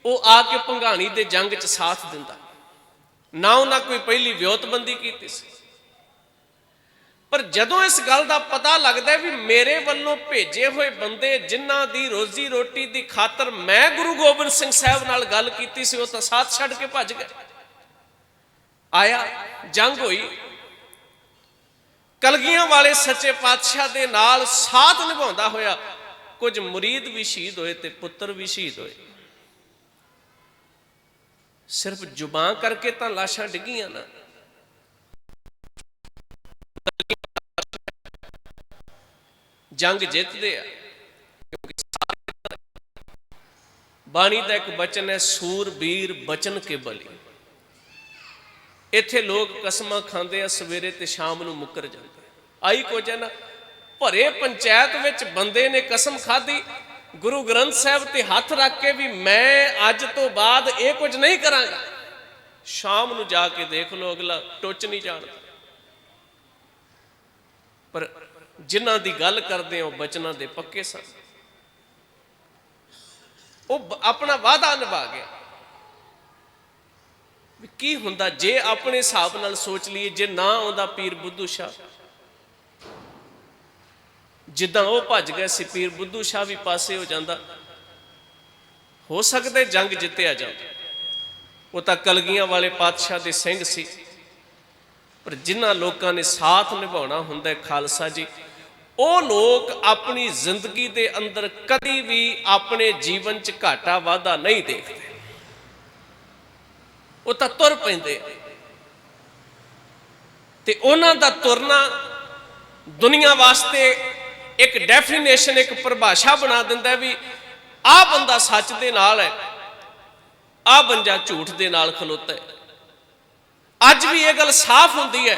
ਉਹ ਆ ਕੇ ਭੰਗਾਣੀ ਦੇ ਜੰਗ 'ਚ ਸਾਥ ਦਿੰਦਾ, ਨਾ ਉਹਨਾਂ ਕੋਈ ਪਹਿਲੀ ਵਿਉਂਤਬੰਦੀ ਕੀਤੀ ਸੀ। ਪਰ ਜਦੋਂ ਇਸ ਗੱਲ ਦਾ ਪਤਾ ਲੱਗਦਾ ਵੀ ਮੇਰੇ ਵੱਲੋਂ ਭੇਜੇ ਹੋਏ ਬੰਦੇ ਜਿਨ੍ਹਾਂ ਦੀ ਰੋਜ਼ੀ ਰੋਟੀ ਦੀ ਖਾਤਰ ਮੈਂ ਗੁਰੂ ਗੋਬਿੰਦ ਸਿੰਘ ਸਾਹਿਬ ਨਾਲ ਗੱਲ ਕੀਤੀ ਸੀ, ਉਹ ਤਾਂ ਸਾਥ ਛੱਡ ਕੇ ਭੱਜ ਗਏ। ਆਇਆ, ਜੰਗ ਹੋਈ, ਕਲਗੀਆਂ ਵਾਲੇ ਸੱਚੇ ਪਾਤਸ਼ਾਹ ਦੇ ਨਾਲ ਸਾਥ ਨਿਭਾਉਂਦਾ ਹੋਇਆ ਕੁਝ ਮੁਰੀਦ ਵੀ ਸ਼ਹੀਦ ਹੋਏ ਤੇ ਪੁੱਤਰ ਵੀ ਸ਼ਹੀਦ ਹੋਏ। ਸਿਰਫ ਜ਼ੁਬਾਨ ਕਰਕੇ ਤਾਂ ਲਾਸ਼ਾਂ ਡਿੱਗੀਆਂ ਨਾ। ਜੰਗ ਜਿੱਤਦੇ ਆ ਕਿਉਂਕਿ ਬਾਣੀ ਦਾ ਇੱਕ ਬਚਨ ਹੈ, ਸੂਰਬੀਰ ਬਚਨ ਕੇ ਬਲੀ। ਇੱਥੇ ਲੋਕ ਕਸਮਾਂ ਖਾਂਦੇ ਆ, ਸਵੇਰੇ ਤੇ ਸ਼ਾਮ ਨੂੰ ਮੁੱਕਰ ਜਾਂਦੇ। ਆਈ ਕੁਝ ਹੈ ਨਾ, ਭਰੇ ਪੰਚਾਇਤ ਵਿੱਚ ਬੰਦੇ ਨੇ ਕਸਮ ਖਾਧੀ ਗੁਰੂ ਗ੍ਰੰਥ ਸਾਹਿਬ ਤੇ ਹੱਥ ਰੱਖ ਕੇ ਵੀ ਮੈਂ ਅੱਜ ਤੋਂ ਬਾਅਦ ਇਹ ਕੁਝ ਨਹੀਂ ਕਰਾਂਗਾ। ਸ਼ਾਮ ਨੂੰ ਜਾ ਕੇ ਦੇਖ ਲਓ, ਅਗਲਾ ਟੁੱਚ ਨਹੀਂ ਜਾਣਦਾ। ਪਰ ਜਿਨ੍ਹਾਂ ਦੀ ਗੱਲ ਕਰਦੇ ਹੋ ਬਚਨਾਂ ਦੇ ਪੱਕੇ ਸਨ, ਉਹ ਆਪਣਾ ਵਾਅਦਾ ਨਿਭਾ ਗਿਆ। ਕੀ ਹੁੰਦਾ ਜੇ ਆਪਣੇ ਹਿਸਾਬ ਨਾਲ ਸੋਚ ਲਈਏ, ਜੇ ਨਾ ਆਉਂਦਾ ਪੀਰ ਬੁੱਧੂ ਸ਼ਾਹ, ਜਿੱਦਾਂ ਉਹ ਭੱਜ ਗਏ ਸੀ, ਪੀਰ ਬੁੱਧੂ ਸ਼ਾਹ ਵੀ ਪਾਸੇ ਹੋ ਜਾਂਦਾ, ਹੋ ਸਕਦਾ ਜੰਗ ਜਿੱਤਿਆ ਜਾਂਦਾ। ਉਹ ਤਾਂ ਕਲਗੀਆਂ ਵਾਲੇ ਪਾਤਸ਼ਾਹ ਦੇ ਸਿੰਘ ਸੀ। ਪਰ ਜਿਨ੍ਹਾਂ ਲੋਕਾਂ ਨੇ ਸਾਥ ਨਿਭਾਉਣਾ ਹੁੰਦਾ ਖਾਲਸਾ ਜੀ, ਉਹ ਲੋਕ ਆਪਣੀ ਜ਼ਿੰਦਗੀ ਦੇ ਅੰਦਰ ਕਦੀ ਵੀ ਆਪਣੇ ਜੀਵਨ 'ਚ ਘਾਟਾ ਵਾਧਾ ਨਹੀਂ ਦੇਖਦੇ। ਉਹ ਤਾਂ ਤੁਰ ਪੈਂਦੇ ਤੇ ਉਹਨਾਂ ਦਾ ਤੁਰਨਾ ਦੁਨੀਆ ਵਾਸਤੇ ਇੱਕ ਡੈਫੀਨੇਸ਼ਨ, ਇੱਕ ਪਰਿਭਾਸ਼ਾ ਬਣਾ ਦਿੰਦਾ ਵੀ ਆਹ ਬੰਦਾ ਸੱਚ ਦੇ ਨਾਲ ਹੈ, ਆਹ ਬੰਦਾ ਝੂਠ ਦੇ ਨਾਲ ਖਲੋਤਾ ਹੈ। ਅੱਜ ਵੀ ਇਹ ਗੱਲ ਸਾਫ਼ ਹੁੰਦੀ ਹੈ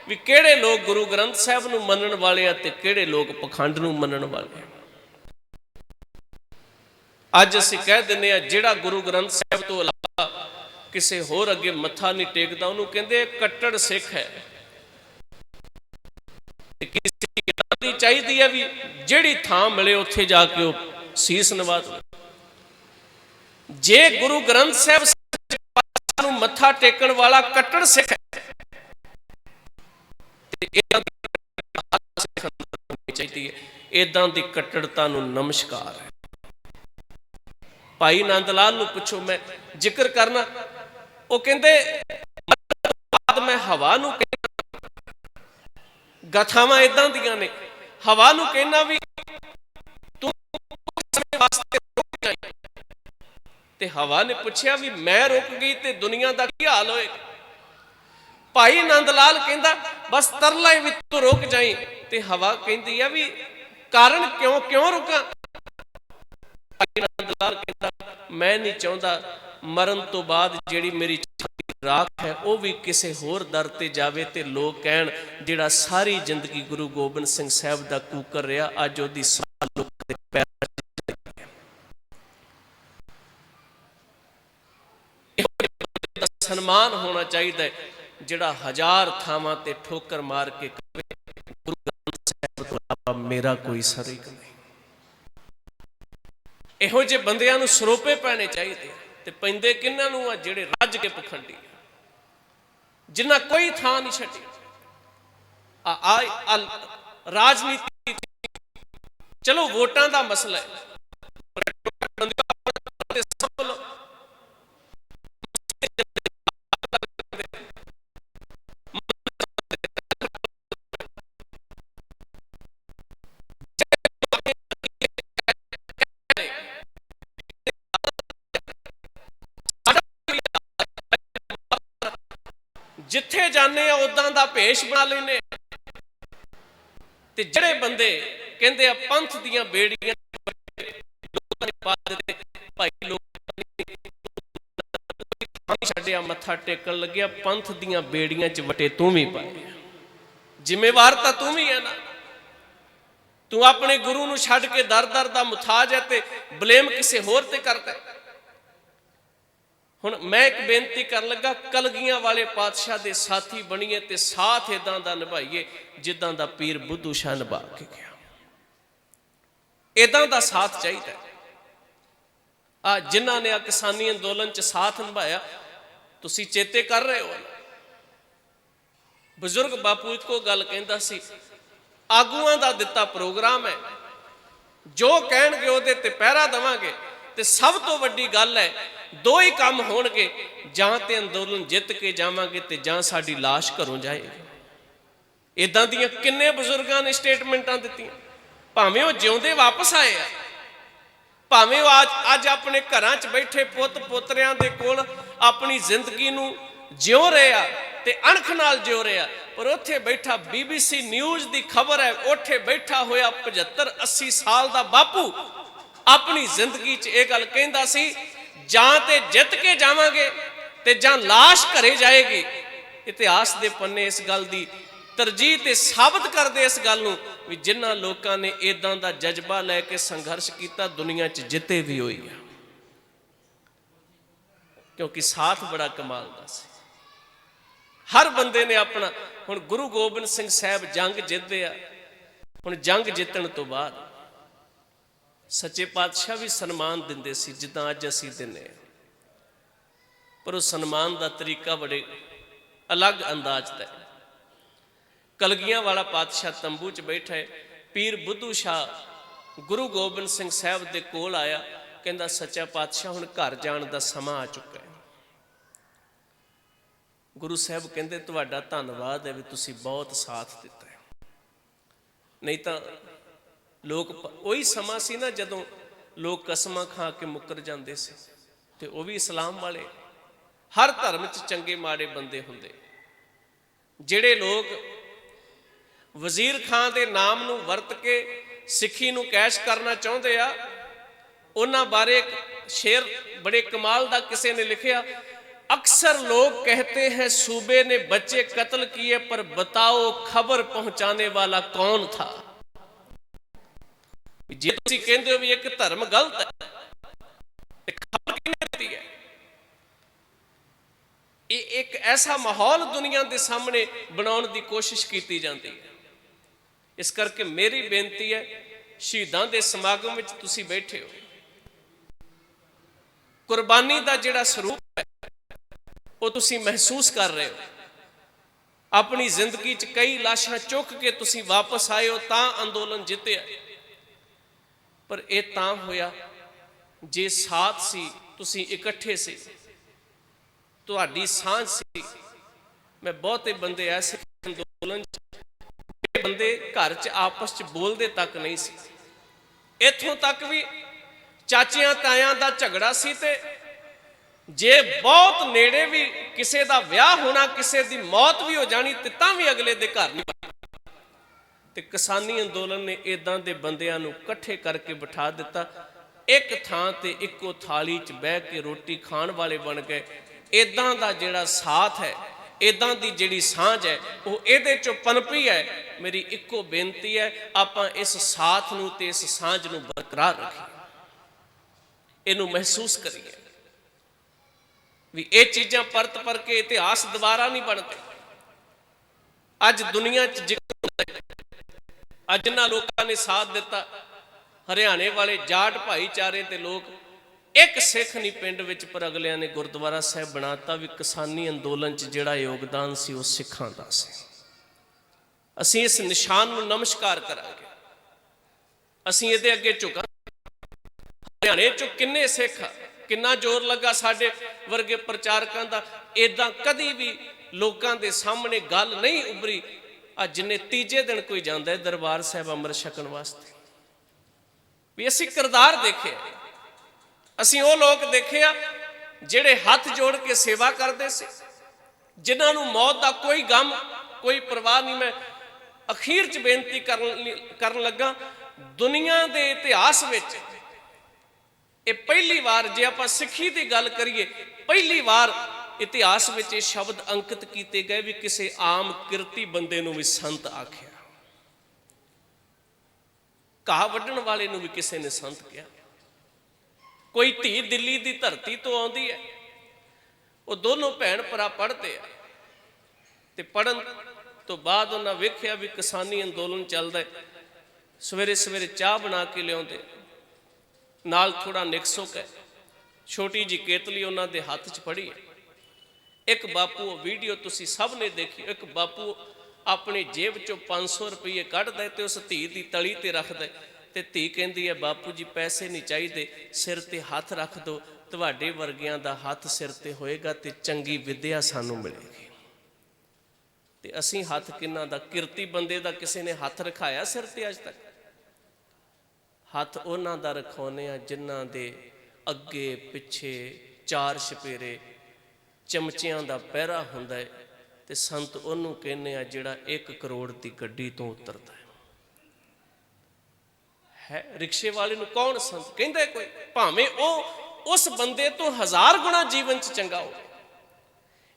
ਵੀ ਕਿਹੜੇ ਲੋਕ ਗੁਰੂ ਗ੍ਰੰਥ ਸਾਹਿਬ ਨੂੰ ਮੰਨਣ ਵਾਲੇ ਆ ਤੇ ਕਿਹੜੇ ਲੋਕ ਪਖੰਡ ਨੂੰ ਮੰਨਣ ਵਾਲੇ ਆ। ਅੱਜ ਅਸੀਂ ਕਹਿ ਦਿੰਦੇ ਆ ਜਿਹੜਾ ਗੁਰੂ ਗ੍ਰੰਥ ਸਾਹਿਬ ਤੋਂ ਇਲਾਵਾ ਕਿਸੇ ਹੋਰ ਅੱਗੇ ਮੱਥਾ ਨਹੀਂ ਟੇਕਦਾ, ਉਹਨੂੰ ਕਹਿੰਦੇ ਕੱਟੜ ਸਿੱਖ ਹੈ। ਕਿਸੇ ਦੀ ਚਾਹੀਦੀ ਹੈ ਵੀ ਜਿਹੜੀ ਥਾਂ ਮਿਲੇ ਉੱਥੇ ਜਾ ਕੇ ਉਹ ਸੀਸ ਨਵਾ ਦੇ। ਜੇ ਗੁਰੂ ਗ੍ਰੰਥ ਸਾਹਿਬ ਨੂੰ ਮੱਥਾ ਟੇਕਣ ਵਾਲਾ ਕੱਟੜ ਸਿੱਖ ਹੈ ਤੇ ਚਾਹੀਦੀ ਹੈ, ਏਦਾਂ ਦੀ ਕੱਟੜਤਾ ਨੂੰ ਨਮਸਕਾਰ ਹੈ। ਭਾਈ ਨੰਦ ਲਾਲ ਨੂੰ ਪੁੱਛੋ, ਮੈਂ ਜ਼ਿਕਰ ਕਰਨਾ, ਉਹ ਕਹਿੰਦੇ ਮੈਂ ਹਵਾ ਨੂੰ ਗਾਥਾਵਾਂ ਇਦਾਂ ਦੀਆਂ ਨੇ, ਹਵਾ ਨੂੰ ਕਹਿਣਾ ਵੀ ਤੂੰ ਸਮੇਂ ਵਾਸਤੇ ਰੁਕ ਜਾ, ਤੇ ਹਵਾ ਨੇ ਪੁੱਛਿਆ ਵੀ ਮੈਂ ਰੁਕ ਗਈ ਤੇ ਦੁਨੀਆ ਦਾ ਕੀ ਹਾਲ ਹੋਏਗਾ। ਭਾਈ ਨੰਦ ਲਾਲ ਕਹਿੰਦਾ ਬਸ ਤਰਲਾ ਵੀ ਤੂੰ ਰੁਕ ਜਾਈ, ਤੇ ਹਵਾ ਕਹਿੰਦੀ ਆ ਵੀ ਕਾਰਨ ਕਿਉਂ ਰੁਕਾਂ। ਭਾਈ ਨੰਦ ਲਾਲ ਕਹਿੰਦਾ ਮੈਂ ਨਹੀਂ ਚਾਹੁੰਦਾ ਮਰਨ ਤੋਂ ਬਾਅਦ ਜਿਹੜੀ ਮੇਰੀ ਰਾਖ ਹੈ ਉਹ ਵੀ ਕਿਸੇ ਹੋਰ ਦਰ ਤੇ ਜਾਵੇ ਤੇ ਲੋਕ ਕਹਿਣ ਜਿਹੜਾ ਸਾਰੀ ਜ਼ਿੰਦਗੀ ਗੁਰੂ ਗੋਬਿੰਦ ਸਿੰਘ ਸਾਹਿਬ ਦਾ ਕੂਕਰ ਰਿਹਾ, ਅੱਜ ਉਹਦੀ ਸਾਹ ਲੋਕਾਂ ਦੇ ਪੈਰ ਸਨਮਾਨ ਹੋਣਾ ਚਾਹੀਦਾ ਹੈ। ਜਿਹੜਾ ਹਜ਼ਾਰ ਥਾਵਾਂ ਤੇ ਠੋਕਰ ਮਾਰ ਕੇ ਕਹੇ ਗੁਰੂ ਗ੍ਰੰਥ ਸਾਹਿਬ ਤੋਂ ਇਲਾਵਾ ਮੇਰਾ ਕੋਈ ਸ਼ਰੀਕ ਨਹੀਂ। ਇਹੋ ਜਿਹੇ ਬੰਦਿਆਂ ਨੂੰ ਸਰੋਪੇ ਪੈਣੇ ਚਾਹੀਦੇ ਤੇ ਪੈਂਦੇ ਕਿਹਨਾਂ ਨੂੰ ਆ? ਜਿਹੜੇ ਰੱਜ ਕੇ ਪਖੰਡੀ, ਜਿਨ੍ਹਾਂ ਕੋਈ ਥਾਂ ਨਹੀਂ ਛੱਡੀ। ਰਾਜਨੀਤੀ ਚਲੋ ਵੋਟਾਂ ਦਾ ਮਸਲਾ ਹੈ, ਜਿੱਥੇ ਜਾਂਦੇ ਆ ਉਦਾਂ ਦਾ ਭੇਸ਼ ਬਣਾ ਲੈਨੇ। ਤੇ ਜਿਹੜੇ ਬੰਦੇ ਕਹਿੰਦੇ ਆ ਪੰਥ ਦੀਆਂ ਬੇੜੀਆਂ ਲੋਕਾਂ ਨੇ ਪਾ ਦਿੱਤੇ, ਭਾਈ ਲੋਕਾਂ ਨੇ ਛੱਡਿਆ, ਮੱਥਾ ਟੇਕਣ ਲੱਗਿਆ, ਪੰਥ ਦੀਆਂ ਬੇੜੀਆਂ 'ਚ ਵਟੇ ਤੂੰ ਵੀ ਪਾਏ। ਜ਼ਿੰਮੇਵਾਰ ਤਾਂ ਤੂੰ ਵੀ ਹੈ ਨਾ। ਤੂੰ ਆਪਣੇ ਗੁਰੂ ਨੂੰ ਛੱਡ ਕੇ ਦਰ ਦਰ ਦਾ ਮੁਤਾਜ ਹੈ ਤੇ ਬਲੇਮ ਕਿਸੇ ਹੋਰ ਤੇ ਕਰਦਾ। ਹੁਣ ਮੈਂ ਇੱਕ ਬੇਨਤੀ ਕਰਨ ਲੱਗਾ, ਕਲਗੀਆਂ ਵਾਲੇ ਪਾਤਸ਼ਾਹ ਦੇ ਸਾਥੀ ਬਣੀਏ ਤੇ ਸਾਥ ਇਦਾਂ ਦਾ ਨਿਭਾਈਏ ਜਿੱਦਾਂ ਦਾ ਪੀਰ ਬੁੱਧੂ ਸ਼ਾਹ ਨਿਭਾ ਕੇ ਗਿਆ। ਇਦਾਂ ਦਾ ਸਾਥ ਚਾਹੀਦਾ। ਆ ਜਿਨ੍ਹਾਂ ਨੇ ਆ ਕਿਸਾਨੀ ਅੰਦੋਲਨ 'ਚ ਸਾਥ ਨਿਭਾਇਆ, ਤੁਸੀਂ ਚੇਤੇ ਕਰ ਰਹੇ ਹੋ। ਬਜ਼ੁਰਗ ਬਾਪੂ ਇੱਕੋ ਗੱਲ ਕਹਿੰਦਾ ਸੀ, ਆਗੂਆਂ ਦਾ ਦਿੱਤਾ ਪ੍ਰੋਗਰਾਮ ਹੈ, ਜੋ ਕਹਿਣਗੇ ਉਹਦੇ ਤੇ ਪਹਿਰਾ ਦੇਵਾਂਗੇ। ਤੇ ਸਭ ਤੋਂ ਵੱਡੀ ਗੱਲ ਹੈ, ਦੋ ਹੀ ਕੰਮ ਹੋਣਗੇ, ਜਾਂ ਤੇ ਅੰਦੋਲਨ ਜਿੱਤ ਕੇ ਜਾਵਾਂਗੇ ਤੇ ਜਾਂ ਸਾਡੀ ਲਾਸ਼ ਘਰੋਂ ਜਾਏਗੀ। ਇਦਾਂ ਦੀਆਂ ਕਿੰਨੇ ਬਜ਼ੁਰਗਾਂ ਨੇ ਸਟੇਟਮੈਂਟਾਂ ਦਿੱਤੀਆਂ, ਭਾਵੇਂ ਉਹ ਜਿਉਂਦੇ ਵਾਪਸ ਆਏ ਆ, ਭਾਵੇਂ ਉਹ ਅੱਜ ਆਪਣੇ ਘਰਾਂ 'ਚ ਬੈਠੇ ਪੁੱਤ ਪੋਤਰਿਆਂ ਦੇ ਕੋਲ ਆਪਣੀ ਜ਼ਿੰਦਗੀ ਨੂੰ ਜਿਉ ਰਹੇ ਆ ਤੇ ਅਣਖ ਨਾਲ ਜਿਉ ਰਹੇ ਆ। ਪਰ ਉੱਥੇ ਬੈਠਾ BBC ਨਿਊਜ਼ ਦੀ ਖਬਰ ਹੈ, ਉੱਥੇ ਬੈਠਾ ਹੋਇਆ 75-80 ਸਾਲ ਦਾ ਬਾਪੂ ਆਪਣੀ ਜ਼ਿੰਦਗੀ 'ਚ ਇਹ ਗੱਲ ਕਹਿੰਦਾ ਸੀ, ਜਾਂ ਤੇ ਜਿੱਤ ਕੇ ਜਾਵਾਂਗੇ ਤੇ ਜਾਂ ਲਾਸ਼ ਘਰੇ ਜਾਏਗੀ। ਇਤਿਹਾਸ ਦੇ ਪੰਨੇ ਇਸ ਗੱਲ ਦੀ ਤਰਜੀਹ ਤੇ ਸਾਬਤ ਕਰਦੇ ਇਸ ਗੱਲ ਨੂੰ ਵੀ ਜਿਨ੍ਹਾਂ ਲੋਕਾਂ ਨੇ ਇਦਾਂ ਦਾ ਜਜ਼ਬਾ ਲੈ ਕੇ ਸੰਘਰਸ਼ ਕੀਤਾ, ਦੁਨੀਆ 'ਚ ਜਿੱਤੇ ਵੀ ਹੋਈ ਆ, ਕਿਉਂਕਿ ਸਾਥ ਬੜਾ ਕਮਾਲ ਦਾ ਸੀ। ਹਰ ਬੰਦੇ ਨੇ ਆਪਣਾ। ਹੁਣ ਗੁਰੂ ਗੋਬਿੰਦ ਸਿੰਘ ਸਾਹਿਬ ਜੰਗ ਜਿੱਤਦੇ ਆ। ਹੁਣ ਜੰਗ ਜਿੱਤਣ ਤੋਂ ਬਾਅਦ ਸੱਚੇ ਪਾਤਸ਼ਾਹ ਵੀ ਸਨਮਾਨ ਦਿੰਦੇ ਸੀ ਜਿੱਦਾਂ ਅੱਜ ਅਸੀਂ ਦਿੰਦੇ ਹਾਂ, ਪਰ ਉਹ ਸਨਮਾਨ ਦਾ ਤਰੀਕਾ ਬੜੇ ਅਲੱਗ ਅੰਦਾਜ਼ ਦਾ ਹੈ। ਕਲਗੀਆਂ ਵਾਲਾ ਪਾਤਸ਼ਾਹ ਤੰਬੂ 'ਚ ਬੈਠਾ ਹੈ, ਪੀਰ ਬੁੱਧੂ ਸ਼ਾਹ ਗੁਰੂ ਗੋਬਿੰਦ ਸਿੰਘ ਸਾਹਿਬ ਦੇ ਕੋਲ ਆਇਆ, ਕਹਿੰਦਾ ਸੱਚਾ ਪਾਤਸ਼ਾਹ ਹੁਣ ਘਰ ਜਾਣ ਦਾ ਸਮਾਂ ਆ ਚੁੱਕਾ ਹੈ। ਗੁਰੂ ਸਾਹਿਬ ਕਹਿੰਦੇ ਤੁਹਾਡਾ ਧੰਨਵਾਦ ਹੈ ਵੀ ਤੁਸੀਂ ਬਹੁਤ ਸਾਥ ਦਿੱਤਾ ਹੈ, ਨਹੀਂ ਤਾਂ ਲੋਕ, ਉਹੀ ਸਮਾਂ ਸੀ ਨਾ ਜਦੋਂ ਲੋਕ ਕਸਮਾਂ ਖਾ ਕੇ ਮੁੱਕਰ ਜਾਂਦੇ ਸੀ। ਤੇ ਉਹ ਵੀ ਇਸਲਾਮ ਵਾਲੇ। ਹਰ ਧਰਮ 'ਚ ਚੰਗੇ ਮਾੜੇ ਬੰਦੇ ਹੁੰਦੇ। ਜਿਹੜੇ ਲੋਕ ਵਜ਼ੀਰ ਖਾਨ ਦੇ ਨਾਮ ਨੂੰ ਵਰਤ ਕੇ ਸਿੱਖੀ ਨੂੰ ਕੈਸ਼ ਕਰਨਾ ਚਾਹੁੰਦੇ ਆ, ਉਹਨਾਂ ਬਾਰੇ ਇੱਕ ਸ਼ੇਰ ਬੜੇ ਕਮਾਲ ਦਾ ਕਿਸੇ ਨੇ ਲਿਖਿਆ, अक्सर लोग कहते हैं सूबे ने बच्चे कत्ल किए, पर बताओ खबर पहुंचाने वाला कौन था। जे तुसी कहंदे हो भी एक धर्म गलत है, खबर किहने दित्ती है? ये एक ऐसा माहौल दुनिया के सामने बनाने की कोशिश की जाती है। इस करके मेरी बेनती है, शहीदां दे समागम विच तुसी बैठे हो, कुर्बानी का जिहड़ा स्वरूप है वो तुसी महसूस कर रहे हो। अपनी जिंदगी च कई लाशां चुक के तुसी वापस आए हो, तां अंदोलन जितया। पर यह तां होया जे साथ सी, तुसी इकट्ठे सी, तुहाडी सांझ सी। मैं बहुते बंदे ऐसे अंदोलन बंदे घर च आपस च बोलते तक नहीं सी। इत्थों तक भी चाचियां तायां दा झगड़ा सी ते जे बहुत नेड़े भी किसी का विआह होना, किसी की मौत भी हो जानी, तो तां भी अगले दे घर नहीं। ते किसानी अंदोलन ने इदां दे बंदियां नूं इकट्ठे करके बिठा दिता, एक थां ते इक्को थाली च बह के रोटी खाण वाले बन गए। इदां दा जिहड़ा साथ है, इदां दी जिहड़ी सांझ है, वो इहदे चों पनपी है। मेरी इक्को बेनती है, आपां इस साथ नूं ते इस सांझ नूं बरकरार रखीए, इहनूं महसूस करिए भी ये चीज़ां परत पर के इतिहास दोबारा नहीं बनते। ਅੱਜ ਦੁਨੀਆ 'ਚ ਜ਼ਿਕਰ ਅੱਜ ਜਿਨ੍ਹਾਂ ਲੋਕਾਂ ਨੇ ਸਾਥ ਦਿੱਤਾ, ਹਰਿਆਣੇ ਵਾਲੇ ਜਾਟ ਭਾਈਚਾਰੇ ਤੇ ਲੋਕ, ਇੱਕ ਸਿੱਖ ਨਹੀਂ ਪਿੰਡ ਵਿੱਚ, ਪਰ ਅਗਲਿਆਂ ਨੇ ਗੁਰਦੁਆਰਾ ਸਾਹਿਬ ਬਣਾਤਾ ਵੀ ਕਿਸਾਨੀ ਅੰਦੋਲਨ 'ਚ ਜਿਹੜਾ ਯੋਗਦਾਨ ਸੀ ਉਹ ਸਿੱਖਾਂ ਦਾ ਸੀ। ਅਸੀਂ ਇਸ ਨਿਸ਼ਾਨ ਨੂੰ ਨਮਸਕਾਰ ਕਰਾਂਗੇ, ਅਸੀਂ ਇਹਦੇ ਅੱਗੇ ਝੁਕਾਂਗੇ। ਹਰਿਆਣੇ 'ਚੋਂ ਕਿੰਨੇ ਸਿੱਖ, ਕਿੰਨਾ ਜ਼ੋਰ ਲੱਗਾ ਸਾਡੇ ਵਰਗੇ ਪ੍ਰਚਾਰਕਾਂ ਦਾ, ਇਦਾਂ ਕਦੀ ਵੀ ਲੋਕਾਂ ਦੇ ਸਾਹਮਣੇ ਗੱਲ ਨਹੀਂ ਉੱਭਰੀ। ਅੱਜ ਜਿੰਨੇ ਤੀਜੇ ਦਿਨ ਕੋਈ ਜਾਂਦਾ ਹੈ ਦਰਬਾਰ ਸਾਹਿਬ ਅੰਮ੍ਰਿਤ ਛਕਣ ਵਾਸਤੇ, ਵੀ ਅਸੀਂ ਕਿਰਦਾਰ ਦੇਖੇ, ਅਸੀਂ ਉਹ ਲੋਕ ਦੇਖੇ ਆ ਜਿਹੜੇ ਹੱਥ ਜੋੜ ਕੇ ਸੇਵਾ ਕਰਦੇ ਸੀ, ਜਿਨ੍ਹਾਂ ਨੂੰ ਮੌਤ ਦਾ ਕੋਈ ਗਮ, ਕੋਈ ਪਰਵਾਹ ਨਹੀਂ। ਮੈਂ ਅਖੀਰ 'ਚ ਬੇਨਤੀ ਕਰਨ ਲੱਗਾ, ਦੁਨੀਆ ਦੇ ਇਤਿਹਾਸ ਵਿੱਚ ਇਹ ਪਹਿਲੀ ਵਾਰ, ਜੇ ਆਪਾਂ ਸਿੱਖੀ ਦੀ ਗੱਲ ਕਰੀਏ, ਪਹਿਲੀ ਵਾਰ ਇਤਿਹਾਸ ਵਿੱਚ ਇਹ ਸ਼ਬਦ ਅੰਕਿਤ ਕੀਤੇ ਗਏ ਵੀ ਕਿਸੇ ਆਮ ਕਿਰਤੀ ਬੰਦੇ ਨੂੰ ਵੀ ਸੰਤ ਆਖਿਆ। ਘਾਹ ਵੱਢਣ ਵਾਲੇ ਨੂੰ ਵੀ ਕਿਸੇ ਨੇ ਸੰਤ ਕਿਹਾ। ਕੋਈ ਧੀ ਦਿੱਲੀ ਦੀ ਧਰਤੀ ਤੋਂ ਆਉਂਦੀ ਹੈ, ਉਹ ਦੋਨੋਂ ਭੈਣ ਭਰਾ ਪੜ੍ਹਦੇ ਆ, ਤੇ ਪੜ੍ਹਨ ਤੋਂ ਬਾਅਦ ਉਹਨਾਂ ਵੇਖਿਆ ਵੀ ਕਿਸਾਨੀ ਅੰਦੋਲਨ ਚੱਲਦਾ ਹੈ। ਸਵੇਰੇ ਸਵੇਰੇ ਚਾਹ ਬਣਾ ਕੇ ਲਿਆਉਂਦੇ, ਨਾਲ ਥੋੜਾ ਨਿਕਸੁਕ ਹੈ, ਛੋਟੀ ਜੀ ਕੇਤਲੀ ਉਹਨਾਂ ਦੇ ਹੱਥ 'ਚ ਫੜੀ ਹੈ। ਇੱਕ ਬਾਪੂ, ਉਹ ਵੀਡੀਓ ਤੁਸੀਂ ਸਭ ਨੇ ਦੇਖੀ, ਇੱਕ ਬਾਪੂ ਆਪਣੀ ਜੇਬ 'ਚੋਂ 500 ਰੁਪਏ ਕੱਢਦਾ ਤੇ ਉਸ ਧੀ ਦੀ ਤਲੀ ਤੇ ਰੱਖਦਾ, ਤੇ ਧੀ ਕਹਿੰਦੀ ਹੈ ਬਾਪੂ ਜੀ ਪੈਸੇ ਨਹੀਂ ਚਾਹੀਦੇ, ਸਿਰ ਤੇ ਹੱਥ ਰੱਖ ਦਿਓ, ਤੁਹਾਡੇ ਵਰਗਿਆਂ ਦਾ ਹੱਥ ਸਿਰ ਤੇ ਹੋਏਗਾ ਤੇ ਚੰਗੀ ਵਿਦਿਆ ਸਾਨੂੰ ਮਿਲੇਗੀ। ਤੇ ਅਸੀਂ ਹੱਥ ਕਿਹਨਾਂ ਦਾ, ਕਿਰਤੀ ਬੰਦੇ ਦਾ ਕਿਸੇ ਨੇ ਹੱਥ ਰਖਾਇਆ ਸਿਰ ਤੇ ਅੱਜ ਤੱਕ? ਹੱਥ ਉਹਨਾਂ ਦਾ ਰਖਾਉਂਦੇ ਆ ਜਿਨ੍ਹਾਂ ਦੇ ਅੱਗੇ ਪਿੱਛੇ ਚਾਰ ਛਪੇਰੇ ਚਮਚਿਆਂ ਦਾ ਪਹਿਰਾ ਹੁੰਦਾ ਹੈ, ਤੇ ਸੰਤ ਉਹਨੂੰ ਕਹਿੰਦੇ ਆ ਜਿਹੜਾ 1 ਕਰੋੜ ਦੀ ਗੱਡੀ ਤੋਂ ਉਤਰਦਾ ਹੈ। ਰਿਕਸ਼ੇ ਵਾਲੇ ਨੂੰ ਕੌਣ ਸੰਤ ਕਹਿੰਦਾ? ਕੋਈ, ਭਾਵੇਂ ਉਹ ਉਸ ਬੰਦੇ ਤੋਂ 1000 ਗੁਣਾ ਜੀਵਨ 'ਚ ਚੰਗਾ ਹੋ।